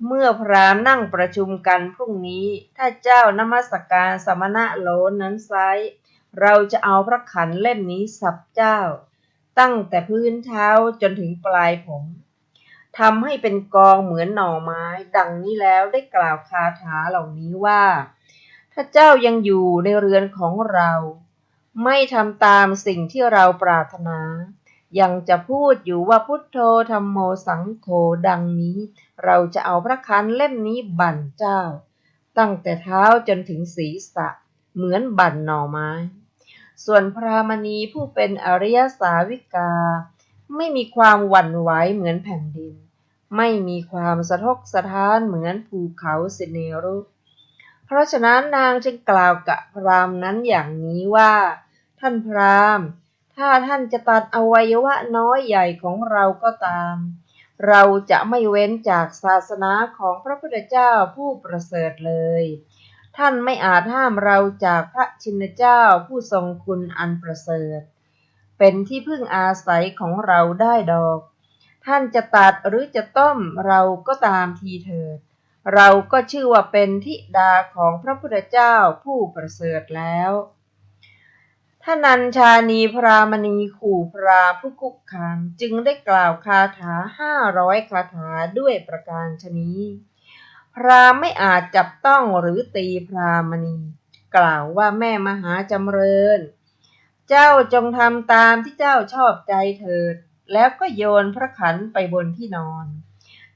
เมื่อพราหมณ์นั่งประชุมกันพรุ่งนี้ถ้าเจ้านมัสการสมณะโลนนั้นไซร้เราจะเอาพระขันเล่มนี้สับเจ้าตั้งแต่พื้นเท้าจนถึงปลายผมทำให้เป็นกองเหมือนหน่อไม้ดังนี้แล้วได้กล่าวคาถาเหล่านี้ว่าถ้าเจ้ายังอยู่ในเรือนของเราไม่ทำตามสิ่งที่เราปรารถนายังจะพูดอยู่ว่าพุทโธธัมโมสังโฆดังนี้เราจะเอาพระขันเล่มนี้บั่นเจ้าตั้งแต่เท้าจนถึงศีรษะเหมือนบั่นหน่อไม้ส่วนพรามณีผู้เป็นอริยสาวิกาไม่มีความหวั่นไหวเหมือนแผ่นดินไม่มีความสะทกสะท้านเหมือนภูเขาสิเนรุเพราะฉะนั้นนางจึงกล่าวกับพราหมณ์นั้นอย่างนี้ว่าท่านพราหมณ์ถ้าท่านจะตัดอวัยวะน้อยใหญ่ของเราก็ตามเราจะไม่เว้นจากศาสนาของพระพุทธเจ้าผู้ประเสริฐเลยท่านไม่อาจห้ามเราจากพระชินเจ้าผู้ทรงคุณอันประเสริฐเป็นที่พึ่งอาศัยของเราได้ดอกท่านจะตัดหรือจะต้มเราก็ตามทีเถิดเราก็ชื่อว่าเป็นธิดาของพระพุทธเจ้าผู้ประเสริฐแล้วทนัญชานีพรามณีขู่พราหมณ์ผู้คุกคามจึงได้กล่าวคาถา500 คาถาด้วยประการฉนี้พราหมณ์ไม่อาจจับต้องหรือตีพรามณีกล่าวว่าแม่มหาจำเริญเจ้าจงทำตามที่เจ้าชอบใจเถิดแล้วก็โยนพระขันไปบนที่นอน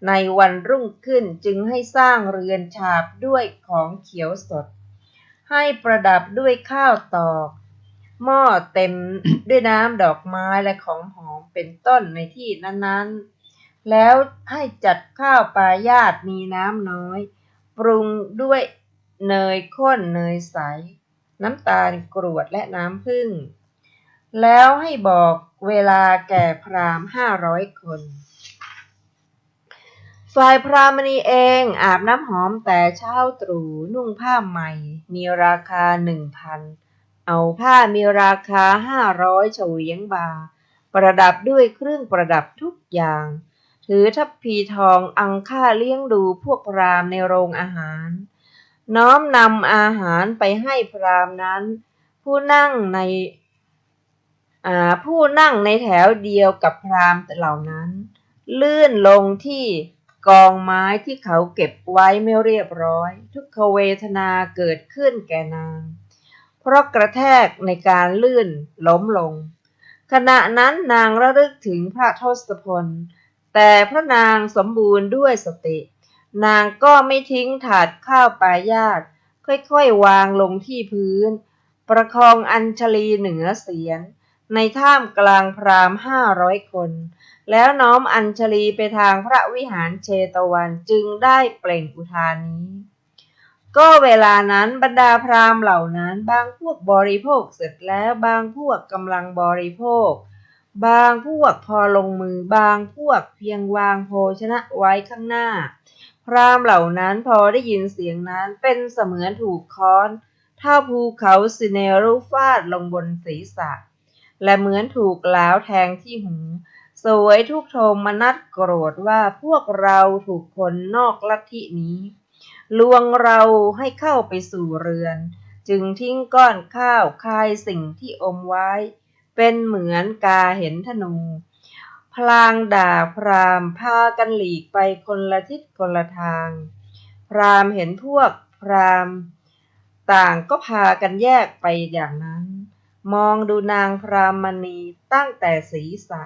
ในวันรุ่งขึ้นจึงให้สร้างเรือนฉาบด้วยของเขียวสดให้ประดับด้วยข้าวตอกหม้อเต็มด้วยน้ำดอกไม้และของหอมเป็นต้นในที่นั้นๆแล้วให้จัดข้าวปลายาตมีน้ำน้อยปรุงด้วยเนยข้นเนยใสน้ำตาลกรวดและน้ำผึ้งแล้วให้บอกเวลาแก่พราหมณ์500 คนฝ่ายพราหมณีเองอาบน้ำหอมแต่เช้าตรู่นุ่งผ้าใหม่มีราคา 1,000 เอาผ้ามีราคา500เฉวียงบาประดับด้วยเครื่องประดับทุกอย่างถือทัพพีทองอังค่าเลี้ยงดูพวกพราหมณ์ในโรงอาหารน้อมนำอาหารไปให้พราหมณ์นั้นผู้นั่งในแถวเดียวกับพราหมณ์เหล่านั้นลื่นลงที่กองไม้ที่เขาเก็บไว้ไม่เรียบร้อยทุกขเวทนาเกิดขึ้นแก่นางเพราะกระแทกในการลื่นล้มลงขณะนั้นนางระลึกถึงพระทศพลแต่พระนางสมบูรณ์ด้วยสตินางก็ไม่ทิ้งถาดข้าวปลายาตค่อยๆวางลงที่พื้นประคองอัญชลีเหนือเสียรในท่ามกลางพราหมณ์500 คนแล้วน้อมอัญชลีไปทางพระวิหารเชตวันจึงได้เปล่งอุทานนี้ก็เวลานั้นบรรดาพราหมณ์เหล่านั้นบางพวกบริโภคเสร็จแล้วบางพวกกำลังบริโภคบางพวกพอลงมือบางพวกเพียงวางโภชนะไว้ข้างหน้าพราหมณ์เหล่านั้นพอได้ยินเสียงนั้นเป็นเสมือนถูกค้อนเท่าภูเขาสิเนรุฟาดลงบนศีรษะและเหมือนถูกหลาวแทงที่หูสวยทุกโทมนัสโกรธว่าพวกเราถูกคนนอกลัทธินี้ลวงเราให้เข้าไปสู่เรือนจึงทิ้งก้อนข้าวคายสิ่งที่อมไว้เป็นเหมือนกาเห็นธนูพลางด่าพราหมณ์พากันหลีกไปคนละทิศคนละทางพราหมณ์เห็นพวกพราหมณ์ต่างก็พากันแยกไปอย่างนั้นมองดูนางพราหมณีตั้งแต่ศีรษะ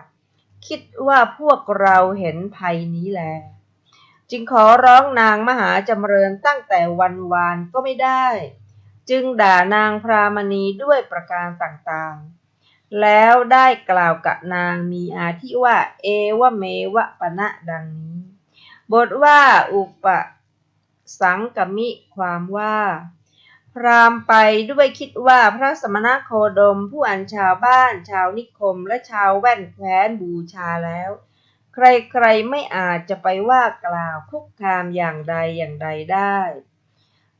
คิดว่าพวกเราเห็นภัยนี้แลจึงขอร้องนางมหาจำเริญตั้งแต่วันวานก็ไม่ได้จึงด่านางพราหมณีด้วยประการต่างๆแล้วได้กล่าวกับนางมีอาทิว่าเอวะเมวะปณะดังนี้บทว่าอุปสังกมิความว่าพราหมณ์ไปด้วยคิดว่าพระสมณโคดมผู้อันชาวบ้านชาวนิคมและชาวแว่นแคว้นบูชาแล้วใครๆไม่อาจจะไปว่ากล่าวคุกคามอย่างใดอย่างใดได้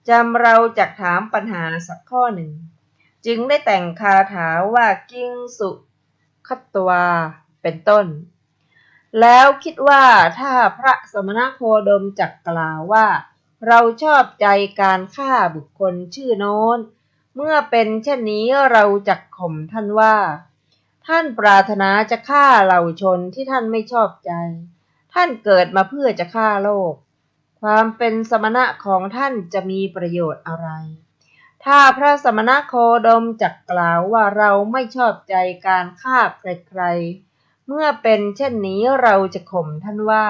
จำเราจักถามปัญหาสักข้อหนึ่งจึงได้แต่งคาถาว่ากิ้งสุขัตตวาเป็นต้นแล้วคิดว่าถ้าพระสมณโคดมจักกล่าวว่าเราชอบใจการฆ่าบุคคลชื่อโน้นเมื่อเป็นเช่นนี้เราจักข่มท่านว่าท่านปรารถนาจะฆ่าเหล่าชนที่ท่านไม่ชอบใจท่านเกิดมาเพื่อจะฆ่าโลกความเป็นสมณะของท่านจะมีประโยชน์อะไรถ้าพระสมณโคดมจักกล่าวว่าเราไม่ชอบใจการฆ่าใครๆเมื่อเป็นเช่นนี้เราจะข่มท่านว่า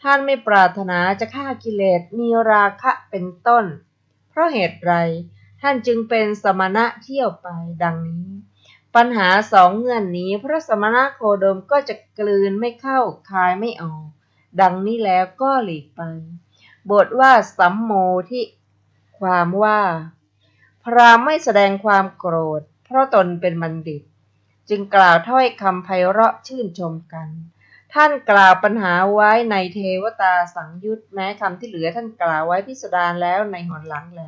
ท่านไม่ปรารถนาจะฆ่ากิเลสมีราคะเป็นต้นเพราะเหตุไรท่านจึงเป็นสมณะเที่ยวไปดังนี้ปัญหา2 เงื่อนนี้พระสมณโคดมก็จะกลืนไม่เข้าคายไม่ออกดังนี้แล้วก็หลีกไปบทว่าสัมโมทิความว่าพราหมณ์ไม่แสดงความโกรธเพราะตนเป็นบัณฑิตจึงกล่าวถ้อยคำไพเราะชื่นชมกันท่านกล่าวปัญหาไว้ในเทวตาสังยุตแม้คำที่เหลือท่านกล่าวไว้พิสดารแล้วในหนหลังแล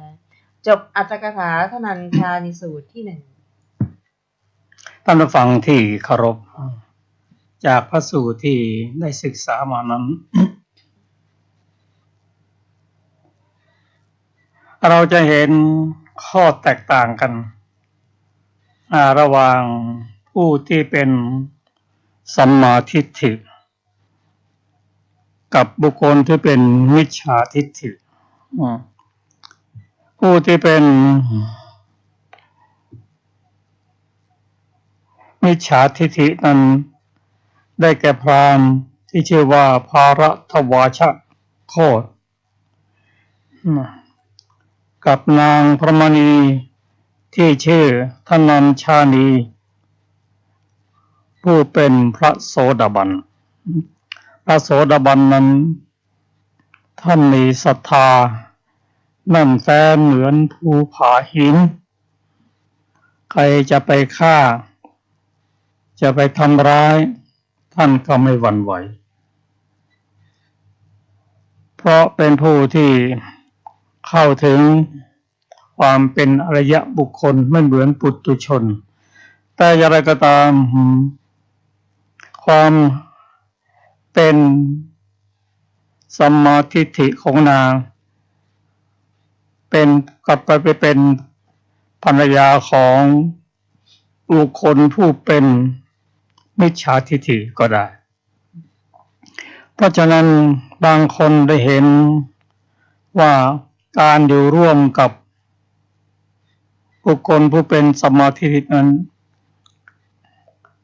จบอรรถกถาทนัญชานิสูตรที่ 1ท่านผู้ฟังที่เคารพจากพระสูตรที่ได้ศึกษามานั้น เราจะเห็นข้อแตกต่างกันระหว่างผู้ที่เป็นสัมมาทิฏฐิกับบุคคลที่เป็นมิจฉาทิฏฐิผู้ที่เป็นมิจฉาทิฏฐินั้นได้แก่พราหมณ์ ที่ชื่อว่าภารัตวาชโคตกับนางพระมณีที่ชื่อธนัญชานีผู้เป็นพระโสดาบันพระโสดาบันนั้นท่านมีศรัทธาแน่นแฟ้นเหมือนภูผาหินใครจะไปฆ่าจะไปทำร้ายท่านก็ไม่หวั่นไหวเพราะเป็นผู้ที่เข้าถึงความเป็นอริยบุคคลไม่เหมือนปุถุชนแต่อย่างไรก็ตามความเป็นสัมมาทิฏฐิของนางเป็นกลับไปเป็นภรรยาของบุคคลผู้เป็นมิจฉาทิฏฐิก็ได้เพราะฉะนั้นบางคนได้เห็นว่าการอยู่ร่วมกับบุคคลผู้เป็นสัมมาทิฏฐินั้น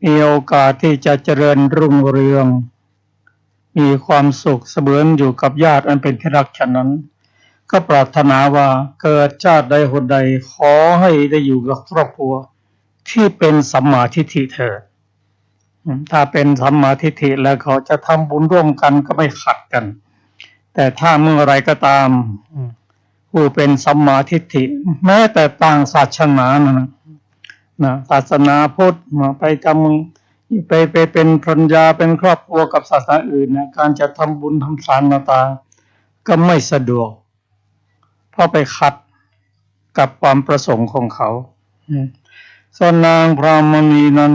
มีโอกาสที่จะเจริญรุ่งเรืองมีความสุขเสมือนอยู่กับญาติอันเป็นที่รักฉะนั้นก็ปรารถนาว่าเกิดชาติใดหนใดขอให้ได้อยู่กับครอบครัวที่เป็นสัมมาทิฏฐิเถิดถ้าเป็นสัมมาทิฏฐิแล้วเขาจะทำบุญร่วมกันก็ไม่ขัดกันแต่ถ้าเมื่อไรก็ตามผู้เป็นสัมมาทิฏฐิแม้แต่ต่างศาสนานะศาสนาพุทธไปเป็นภรรยาเป็นครอบครัวกับศาสนาอื่นนะการจะทำบุญทำทานต่างๆก็ไม่สะดวกเพราะไปขัดกับความประสงค์ของเขาส่วนนางพรามณีนั้น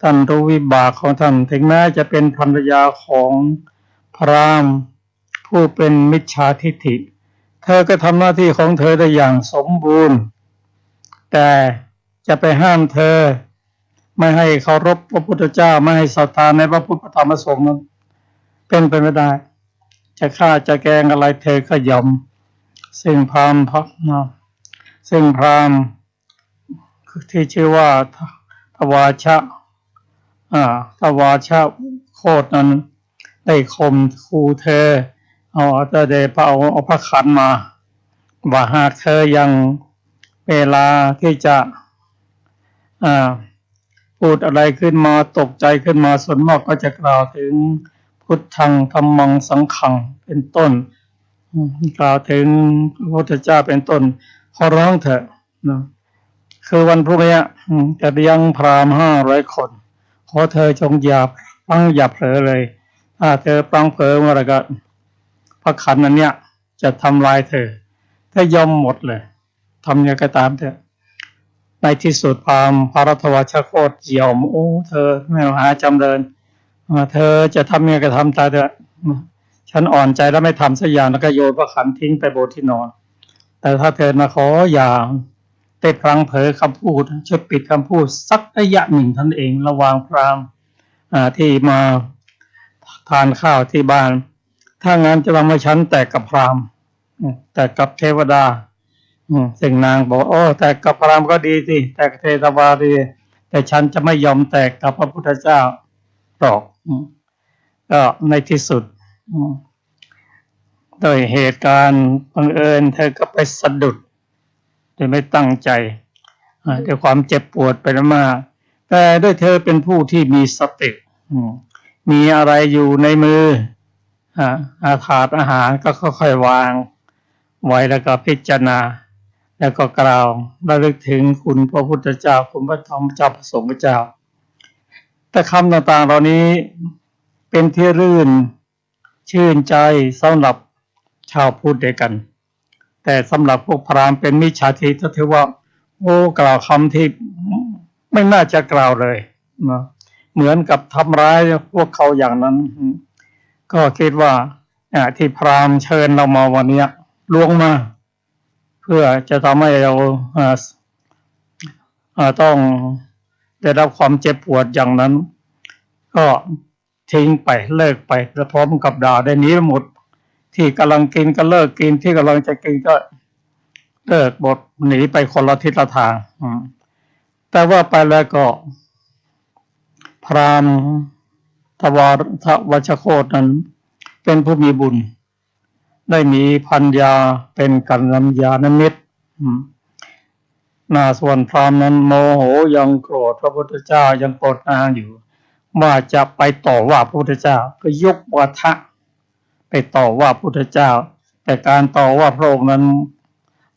ท่านรู้วิบากของท่านถึงแม้จะเป็นภรรยาของพราหมณ์ผู้เป็นมิจฉาทิฏฐิเธอก็ทำหน้าที่ของเธอได้อย่างสมบูรณ์แต่จะไปห้ามเธอไม่ให้เคารพพระพุทธเจ้าไม่ให้ศรัทธาในพระพุทธธรรมประสงค์นั้นเป็นไปไม่ได้จะฆ่าจะแกล้งอะไรเธอก็ยอมซึ่งพราหมณ์ที่ชื่อว่าทวาชโคตนั้นได้ข่มขู่เธอเอาพระขันมาว่าหากเธอยังเวลาที่จะพูดอะไรขึ้นมาตกใจขึ้นมาส่วนมากก็จะกล่าวถึงพุทธังธัมมังสังฆังเป็นต้นกล่าวถึงพระพุทธเจ้าเป็นต้นขอร้องเถอะนะคือวันพรุ่งนี้จะเลี้ยงพราหมณ์500 คนขอเธอจงอย่าเผลอเลยถ้าเธอพลั้งเผลอเมื่อไรก็พระขันนั้นเนี่ยจะทำลายเธอถ้ายอมหมดเลยทำอย่างไรก็ตามเถอะในที่สุดพราหมณ์พระรัตวชโคตยอมโอ้เธอแม่มหาจำเริญเธอจะทำยังไงก็ทำตาเถอะฉันอ่อนใจแล้วไม่ทำสักอย่างแล้วก็โยนพระขันทิ้งไปบนที่นอนแต่ถ้าเธอมาขออย่าได้พลั้งเผลอคำพูดช่วยปิดคำพูดสักระยะหนึ่งท่านเองระหว่างพราหมณ์ที่มาทานข้าวที่บ้านถ้างั้นจะทำให้ฉันแตกกับพราหมณ์แต่กับเทวดาซึ่งนางบอกโอ้แต่กับพราหมณ์ก็ดีสิแต่เทวดาดีแต่ฉันจะไม่ยอมแตกกับพระพุทธเจ้าหรอกก็ในที่สุดโดยเหตุการณ์บังเอิญเธอก็ไปสะดุดโดยไม่ตั้งใจด้วยความเจ็บปวดไปมากแต่ด้วยเธอเป็นผู้ที่มีสติมีอะไรอยู่ในมือถาดอาหารก็ค่อยๆวางไว้แล้วก็พิจารณาแล้วก็กล่าวระลึกถึงคุณพระพุทธเจ้าคุณพระธรรมเจ้าพระสงฆ์เจ้าแต่คำต่างๆเหล่านี้เป็นที่รื่นชื่นใจสำหรับชาวพุทธด้วยกันแต่สำหรับพวกพราหมณ์เป็นมิจฉาทิฏฐิถือว่าโอ้กล่าวคำที่ไม่น่าจะกล่าวเลยนะเหมือนกับทำร้ายพวกเขาอย่างนั้นก็คิดว่าที่พราหมณ์เชิญเรามาวันนี้ลวงมาเพื่อจะทำให้เราต้องได้รับความเจ็บปวดอย่างนั้นก็ทิ้งไปเลิกไปแล้วพร้อมกับด่าได้หนีหมดที่กำลังกินก็เลิกกินที่กำลังจะกินก็เลิกหมดหนีไปคนละทิศละทางแต่ว่าไปแล้วก็พราหมณ์ท ทวัชโคตนั้นเป็นผู้มีบุญได้มีพัญญาเป็นกัลยาณมิตรส่วนพราหมณ์นั้นโมโหยังโกรธพระพุทธเจ้ายังโกรธนางอยู่ว่าจะไปต่อว่าพระพุทธเจ้าก็ยกวาทะไปต่อว่าพระพุทธเจ้าแต่การต่อว่าพระองค์นั้น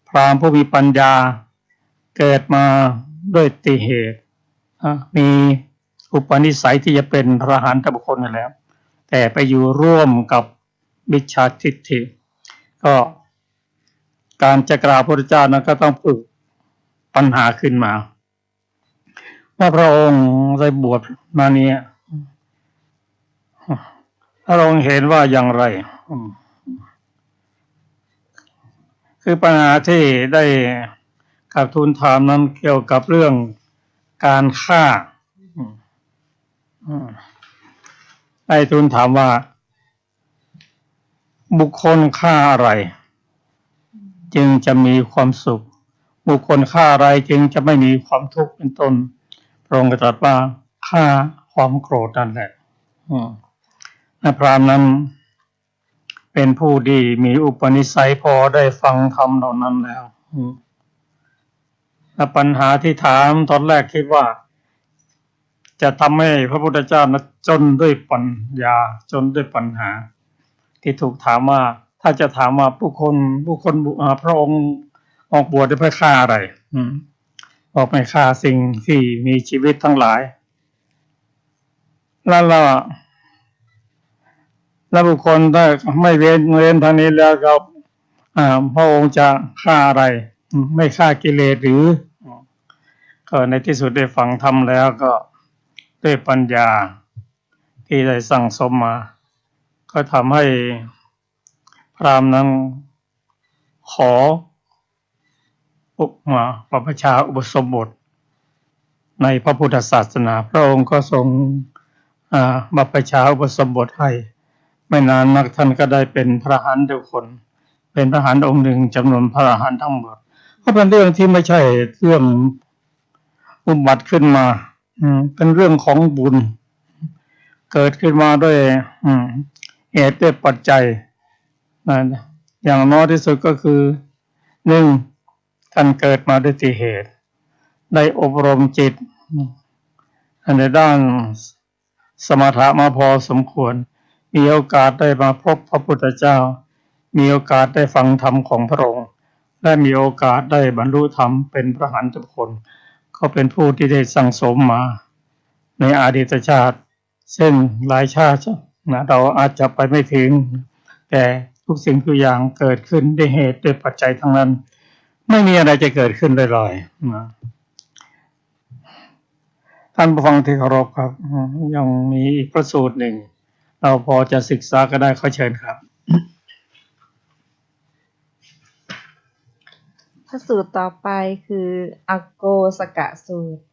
พราหมณ์ผู้มีปัญญาเกิดมาด้วยติเหตุมีอุปนิสัยที่จะเป็นพระอรหันตบุคคลนั่นแหละแต่ไปอยู่ร่วมกับมิจฉาทิฏฐิก็การจะกราบพระพุทธเจ้านั้นก็ต้องปลุกปัญหาขึ้นมาว่าพระองค์ได้บวชมาเนี่ยพระองค์เห็นว่าอย่างไรคือปัญหาที่ได้กราบทูลถามนั้นเกี่ยวกับเรื่องการฆ่าได้ทูลถามว่าบุคคลฆ่าอะไรจึงจะมีความสุขบุคคลฆ่าอะไรจึงจะไม่มีความทุกข์เป็นต้นพระองค์ตรัสว่าฆ่าความโกรธนั่นแหละพราหมณ์นั้นเป็นผู้ดีมีอุปนิสัยพอได้ฟังธรรมเหล่านั้นแล้วและปัญหาที่ถามตอนแรกคิดว่าจะทำให้พระพุทธเจ้าจนด้วยปัญญาจนด้วยปัญหาที่ถูกถามว่าถ้าจะถามว่าผู้คนพระองค์ออกบวชเพื่อฆ่าอะไรออกไปฆ่าสิ่งที่มีชีวิตทั้งหลายแล้วบุคคลถ้าไม่เว้นทางนี้แล้วก็พระองค์จะฆ่าอะไรไม่ฆ่ากิเลสหรือก็ในที่สุดได้ฟังธรรมแล้วก็ด้วยปัญญาที่ได้สั่งสมมาก็ทำให้พราหมณ์นั้นขอบรรพชาอุปสมบทในพระพุทธศาสนาพระองค์ก็ทรงบรรพชาอุปสมบทให้ไม่นานนักท่านก็ได้เป็นพระอรหันต์ทุกคนเป็นพระอรหันต์องค์หนึ่งจำนวนพระอรหันต์ทั้งหมดก็เป็นเรื่องที่ไม่ใช่เรื่องอุบัติขึ้นมาเป็นเรื่องของบุญเกิดขึ้นมาด้วยเหตุด้วยปัจจัยอย่างน้อยที่สุดก็คือ1ท่านเกิดมาด้วยเหตุได้อบรมจิตในด้านสมถะมาพอสมควรมีโอกาสได้มาพบพระพุทธเจ้ามีโอกาสได้ฟังธรรมของพระองค์และมีโอกาสได้บรรลุธรรมเป็นพระอรหันตบุคคลก็เป็นผู้ที่ได้สั่งสมมาในอดีตชาติซึ่งหลายชาติเราอาจจะไปไม่ถึงแต่ทุกสิ่งทุกอย่างเกิดขึ้นด้วยเหตุด้วยปัจจัยทั้งนั้นไม่มีอะไรจะเกิดขึ้นลอยๆท่านผู้ฟังที่เคารพครับยังมีอีกพระสูตรหนึ่งเราพอจะศึกษาก็ได้ขอเชิญครับพระสูตรต่อไปคืออโกสกะสูตร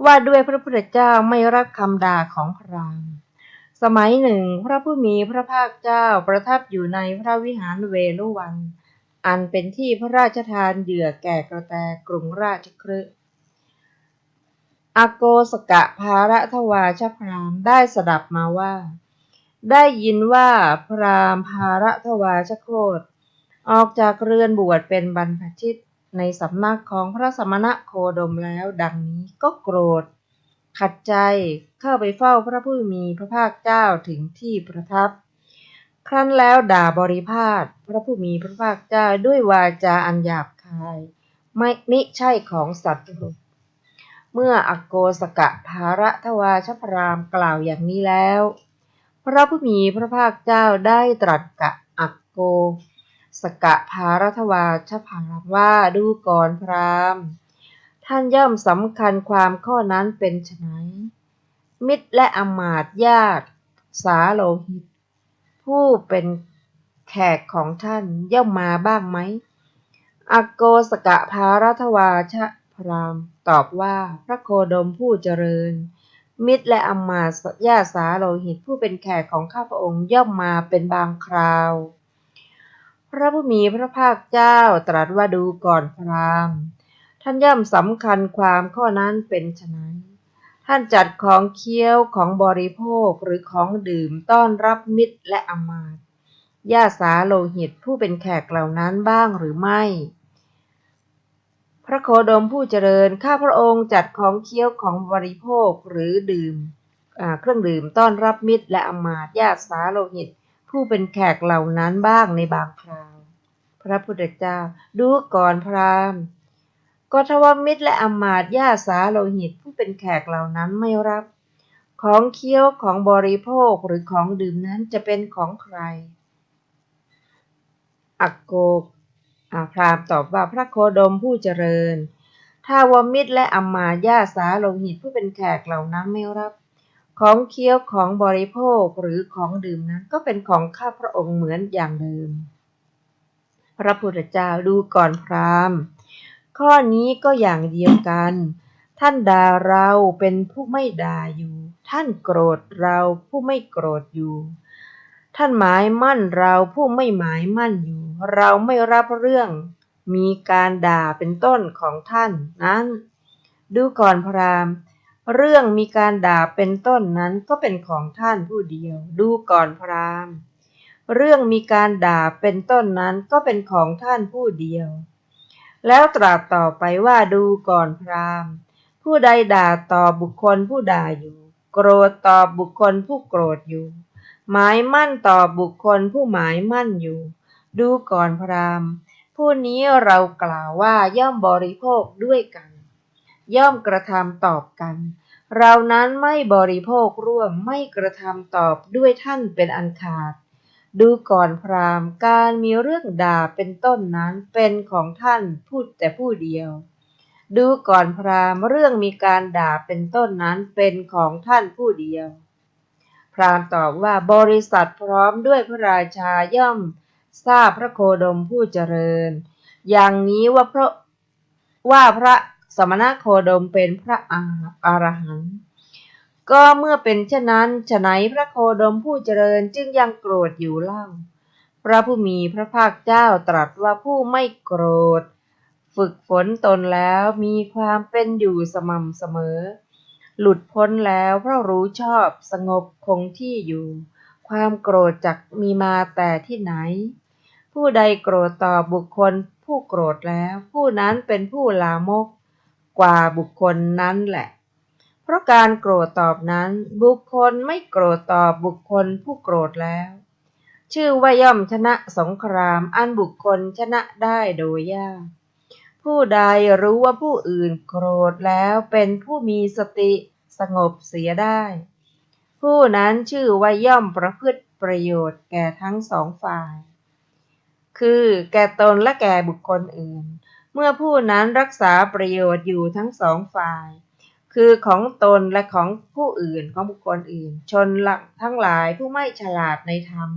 ว่าด้วยพระพุทธเจ้าไม่รับคำด่าของพราหมณ์สมัยหนึ่งพระผู้มีพระภาคเจ้าประทับอยู่ในพระวิหารเวฬุวันอันเป็นที่พระราชทานเหยื่อแก่กระแตกรุงราชคฤห์อโกสกะภารทวาชพราหมณ์ได้สดับมาว่าได้ยินว่าพราหมณ์ภารทวาชโคตออกจากเรือนบวชเป็นบรรพชิตในสำนักของพระสมณโคดมแล้วดังนี้ก็โกรธขัดใจเข้าไปเฝ้าพระผู้มีพระภาคเจ้าถึงที่ประทับครั้นแล้วด่าบริพาทพระผู้มีพระภาคเจ้าด้วยวาจาอันหยาบคายมิใช่ของสัตว์เมื่ออโกสกะภารทวาชพราหมณ์กล่าวอย่างนี้แล้วพระผู้มีพระภาคเจ้าได้ตรัสกับอโกสกะภารทวาชพราหมณ์ว่าดูก่อนพราหมณ์ท่านย่อมสำคัญความข้อนั้นเป็นไฉนมิตรและอมาตย์ญาติสาโลหิตผู้เป็นแขกของท่านย่อมมาบ้างไหมอโกสกะภารทวาชพราหมณ์ตอบว่าพระโคดมผู้เจริญมิตรและอมาตย์ญาติสาโลหิตผู้เป็นแขกของข้าพระองค์ย่อมมาเป็นบางคราวพระผู้มีพระภาคเจ้าตรัสว่าดูก่อนพราหมณ์ท่านย่อมสำคัญความข้อนั้นเป็นไฉน ท่านจัดของเคี้ยวของบริโภคหรือของดื่มต้อนรับมิตรและอมาตย์ญาติสาโลหิตผู้เป็นแขกเหล่านั้นบ้างหรือไม่พระโคดมผู้เจริญข้าพระองค์จัดของเคี้ยวของบริโภคหรือดื่มเครื่องดื่มต้อนรับมิตรและอมาตย์ญาติสาโลหิตผู้เป็นแขกเหล่านั้นบ้างในบางคราวพระพุทธเจ้าดูก่อนพราหมณ์ก็ทว่ามิตรและอมาตย์ญาติสาโลหิตผู้เป็นแขกเหล่านั้นไม่รับของเคี้ยวของบริโภคหรือของดื่มนั้นจะเป็นของใครอักโกพราหมณ์ตอบว่าพระโคดมผู้เจริญถ้าว่ามิตรและอมาตย์ญาติสาโลหิตผู้เป็นแขกเหล่านั้นไม่รับของเคี้ยวของบริโภคหรือของดื่มนั้นก็เป็นของข้าพระองค์เหมือนอย่างเดิมพระพุทธเจ้าดูก่อนพราหมณ์ข้อนี้ก็อย่างเดียวกันท่านด่าเราเป็นผู้ไม่ด่าอยู่ท่านโกรธเราผู้ไม่โกรธอยู่ท่านหมายมั่นเราผู้ไม่หมายมั่นอยู่เราไม่รับเรื่องมีการด่าเป็นต้นของท่านนั้นดูก่อนพราหมณ์เรื่องมีการด่าเป็นต้นนั้นก็เป็นของท่านผู้เดียวดูก่อนพราหมณ์เรื่องมีการด่าเป็นต้นนั้นก็เป็นของท่านผู้เดียวแล้วตรัสต่อไปว่าดูก่อนพราหมณ์ผู้ใดด่าต่อบุคคลผู้ด่าอยู่โกรธต่อบุคคลผู้โกรธอยู่หมายมั่นต่อบุคคลผู้หมายมั่นอยู่ดูก่อนพราหมณ์ผู้นี้เรากล่าวว่าย่อมบริโภคด้วยกันย่อมกระทำตอบกันเรานั้นไม่บริโภคร่วมไม่กระทำตอบด้วยท่านเป็นอันขาดดูก่อนพราหมณ์การมีเรื่องด่าเป็นต้นนั้นเป็นของท่านพูดแต่ผู้เดียวดูก่อนพราหมณ์เรื่องมีการด่าเป็นต้นนั้นเป็นของท่านผู้เดียวพราหมณ์ตอบว่าบริษัทพร้อมด้วยพระราชาย่อมทราบพระโคดมผู้เจริญอย่างนี้ว่าพระสมณโคดมเป็นพระอรหันต์ก็เมื่อเป็นเช่นนั้นฉะไหนพระโคดมผู้เจริญจึงยังโกรธอยู่เล่าพระผู้มีพระภาคเจ้าตรัสว่าผู้ไม่โกรธฝึกฝนตนแล้วมีความเป็นอยู่สม่ำเสมอหลุดพ้นแล้วเพราะรู้ชอบสงบคงที่อยู่ความโกรธจักมีมาแต่ที่ไหนผู้ใดโกรธต่อบุคคลผู้โกรธแล้วผู้นั้นเป็นผู้ลามกกว่าบุคคลนั้นแหละเพราะการโกรธตอบนั้นบุคคลไม่โกรธต่อบุคคลผู้โกรธแล้วชื่อว่าย่อมชนะสงครามอันบุคคลชนะได้โดยยากผู้ใดรู้ว่าผู้อื่นโกรธแล้วเป็นผู้มีสติสงบเสียได้ผู้นั้นชื่อว่าย่อมประพฤติประโยชน์แก่ทั้งสองฝ่ายคือแก่ตนและแก่บุคคลอื่นเมื่อผู้นั้นรักษาประโยชน์อยู่ทั้งสองฝ่ายคือของตนและของผู้อื่นของบุคคลอื่นชนทั้งหลายผู้ไม่ฉลาดในธรรม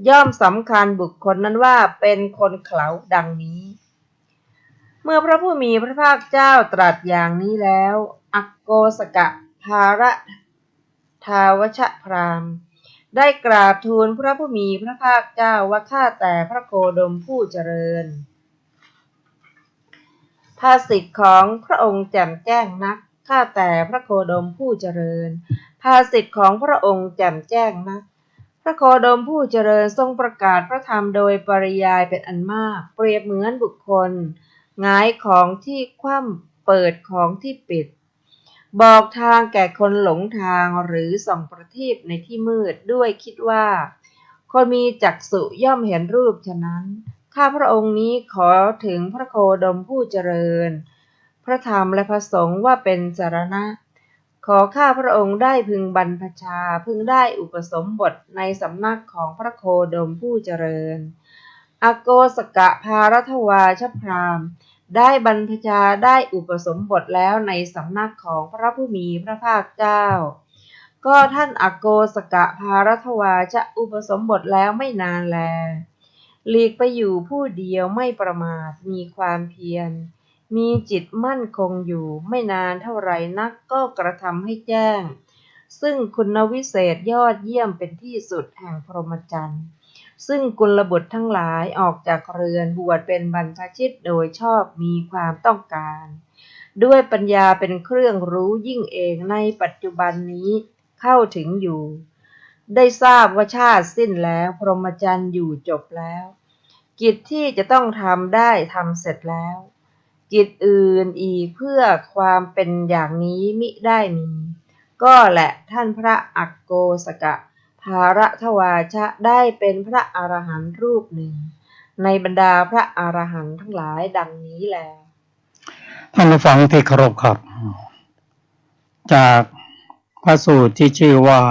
ย่อมสำคัญบุคคลนั้นว่าเป็นคนเขลาดังนี้เมื่อพระผู้มีพระภาคเจ้าตรัสอย่างนี้แล้วอักโกสกะภารทาวชพราหมณ์ได้กราบทูลพระผู้มีพระภาคเจ้าว่าข้าแต่พระโคดมผู้เจริญภาษิตของพระองค์แจ่มแจ้งนักข้าแต่พระโคดมผู้เจริญภาษิตของพระองค์แจ่มแจ้งนักพระโคดมผู้เจริญทรงประกาศพระธรรมโดยปริยายเป็นอันมากเปรียบเหมือนบุคคลหงายของที่คว่ำเปิดของที่ปิดบอกทางแก่คนหลงทางหรือส่องประทีปในที่มืดด้วยคิดว่าคนมีจักษุย่อมเห็นรูปฉะนั้นข้าพระองค์นี้ขอถึงพระโคดมผู้เจริญพระธรรมและพระสงฆ์ว่าเป็นสรณะขอข้าพระองค์ได้พึงบรรพชาพึงได้อุปสมบทในสำนักของพระโคดมผู้เจริญอโกสกะภารทวาชพราหมณ์ได้บรรพชาได้อุปสมบทแล้วในสำนักของพระผู้มีพระภาคเจ้าก็ท่านอโกสกะภารทวาจะอุปสมบทแล้วไม่นานแลหลีกไปอยู่ผู้เดียวไม่ประมาทมีความเพียรมีจิตมั่นคงอยู่ไม่นานเท่าไรนักก็กระทำให้แจ้งซึ่งคุณวิเศษยอดเยี่ยมเป็นที่สุดแห่งพรหมจรรย์ซึ่งกุลบุตรทั้งหลายออกจากเรือนบวชเป็นบรรพชิตโดยชอบมีความต้องการ ด้วยปัญญาเป็นเครื่องรู้ยิ่งเองในปัจจุบันนี้เข้าถึงอยู่ ได้ทราบว่าชาติสิ้นแล้วพรหมจรรย์อยู่จบแล้ว กิจที่จะต้องทำได้ทำเสร็จแล้ว กิจอื่นอีกเพื่อความเป็นอย่างนี้มิได้มี ก็แหละท่านพระอักโกสกะภารทวาชะได้เป็นพระอรหันต์รูปหนึ่ง ในบรรดาพระอรหันต์ทั้งหลายดังนี้แล ท่านผู้ฟังที่เคารพครับ จากพระสูตรที่ชื่อว่า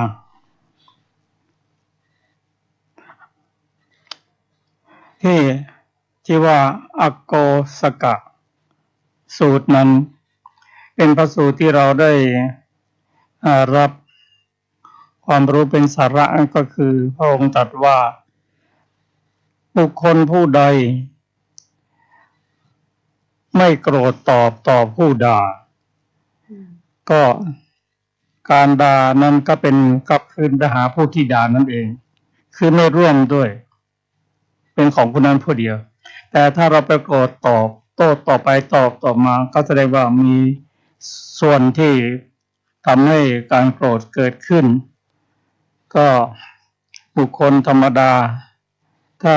อักโกสกะสูตรนั้นเป็นพระสูตรที่เราได้รับความรู้เป็นสาระก็คือพระองค์ตรัสว่าบุคคลผู้ใดไม่โกรธตอบต่อผู้ด่าก็การด่านั้นก็เป็นกลับคืนไปหาผู้ที่ด่านั่นเองคือไม่ร่วมด้วยเป็นของผู้นั้นผู้เดียวแต่ถ้าเราไปโกรธตอบโต้ต่อไปตอบต่อมาก็แสดงว่ามีส่วนที่ทำให้การโกรธเกิดขึ้นก็บุคคลธรรมดาถ้า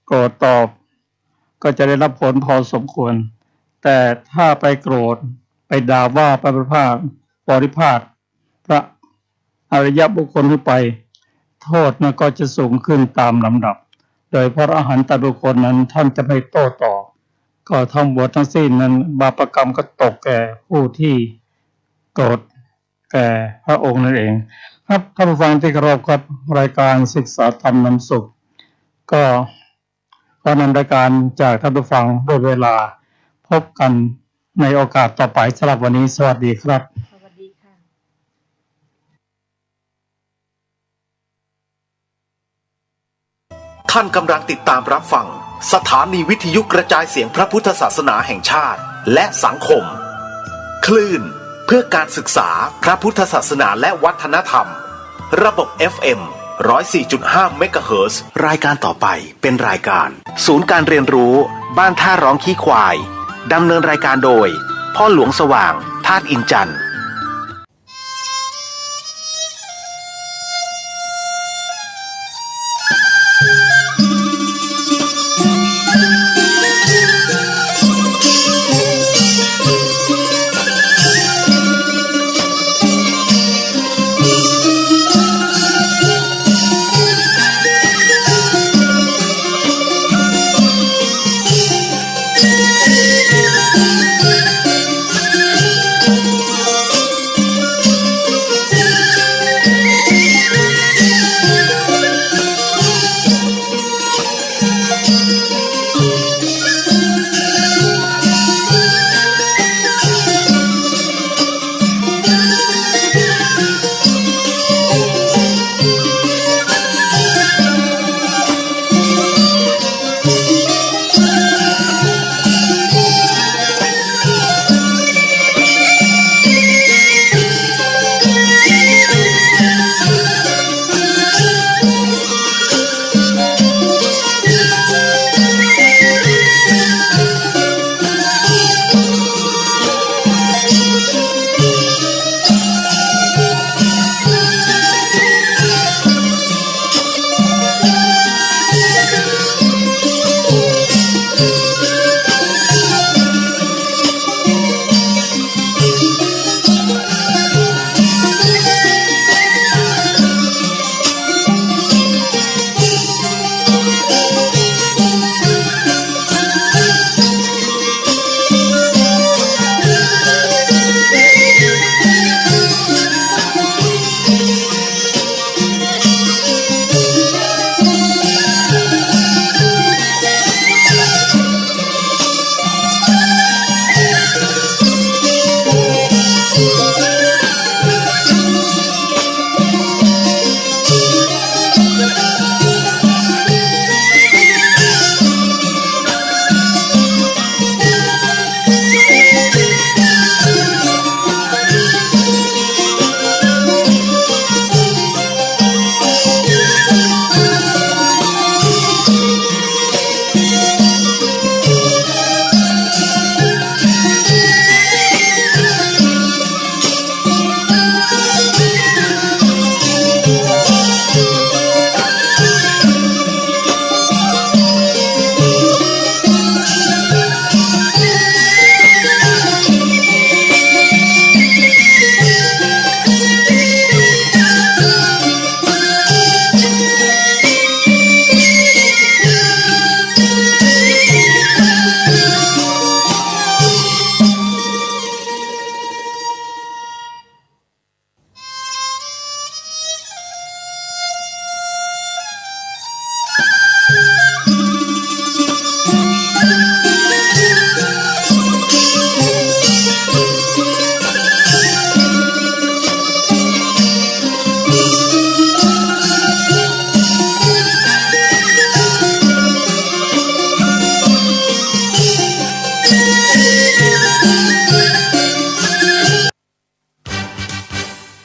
โกรธตอบก็จะได้รับผลพอสมควรแต่ถ้าไปโกรธไปด่าว่าไปประพาสบริพาทพระอริยบุคคลขึ้นไปโทษมันก็จะสูงขึ้นตามลำดับโดยพระอรหันตบุคคลนั้นท่านจะไม่โต้ตอบก็ทั้งบวชทั้งสิ้นนั้นบาปกรรมก็ตกแก่ผู้ที่โกรธแก่พระองค์นั่นเองครับท่านผู้ฟังที่เคารพครับรายการศึกษาธรรมนำสุขก็ขอนำรายการจากท่านผู้ฟังด้วยเวลาพบกันในโอกาสต่อไปสำหรับวันนี้สวัสดีครับสวัสดีค่ะ ท่านกำลังติดตามรับฟังสถานีวิทยุกระจายเสียงพระพุทธศาสนาแห่งชาติและสังคม คลื่นเพื่อการศึกษาพระพุทธศาสนาและวัฒนธรรม ระบบ FM 104.5 เมกะเฮิรตซ์รายการต่อไปเป็นรายการศูนย์การเรียนรู้บ้านท่าร้องขี้ควายดำเนินรายการโดยพ่อหลวงสว่างธาตุอินจันทร์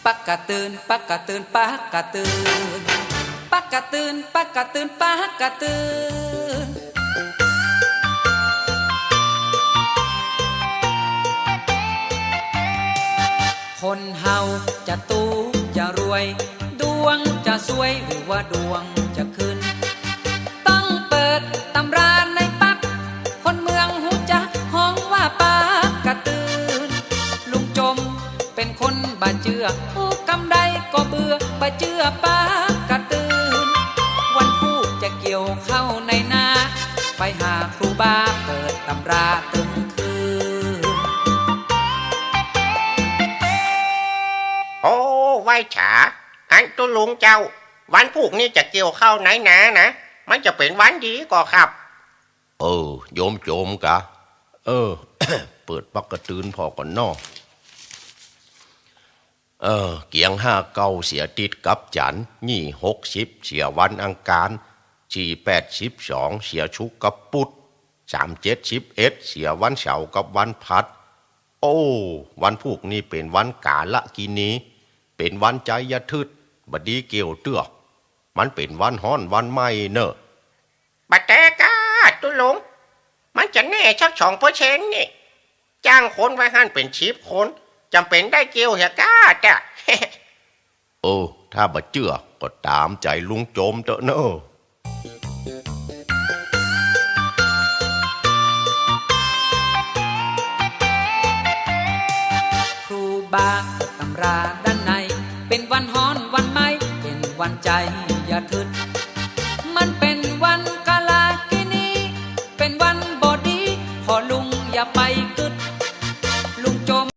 ปักกะตื่นปักกะตื่นปักกะตื่นปักกะตื่นปักกะตื่นปักกะตื่นคนเฮาจะตู้จะรวยดวงจะสวยหรือว่าดวงจะขึ้นต้องเปิดตำราในปักคนเมืองหูจักห้องว่าปักกะตื่นลุงจมเป็นคนบ่เชื่อผู้กำใดก็เบื่อบ่เชื่อปักกะตื่นวันผู้จะเกี่ยวเข้าในนาไปหาครูบาเปิดตำราตึงคืน โอ้ไหว้ฉาอันตุลุงเจ้าวันพวกนี้จะเกี่ยวข้าวไหนนะมันจะเป็นวันดีก็ครับโยมโจมกะเปิดปักกระตือนพอก่อนนอเกียง59เสียติดกับจันนี่60เสียวันอังคาร42เสียชุกกับปุด37เสียวันเสาร์กับวันพัดโอ้วันพวกนี้เป็นวันกาละกินีเป็นวันใจยทึดบดีเกี่ยวเตื้อมันเป็นวันฮ้อนวันไม่เนอะบัดแตกาตุลุงมันจะแน่ชัก2%นี่จ้างคนไว้หั่นเป็น10 คนจำเป็นได้เกี่ยวเหรอกาจ้ะ ถ้าบ่เชื่อก็ตามใจลุงโจมเถอะเนอะครูบาตำราด้านในเป็นวันฮ้อนวันไม่เป็นวันใจอย่าทึดมันเป็นวันกาลากินีเป็นวันบอดีพอลุงอย่าไป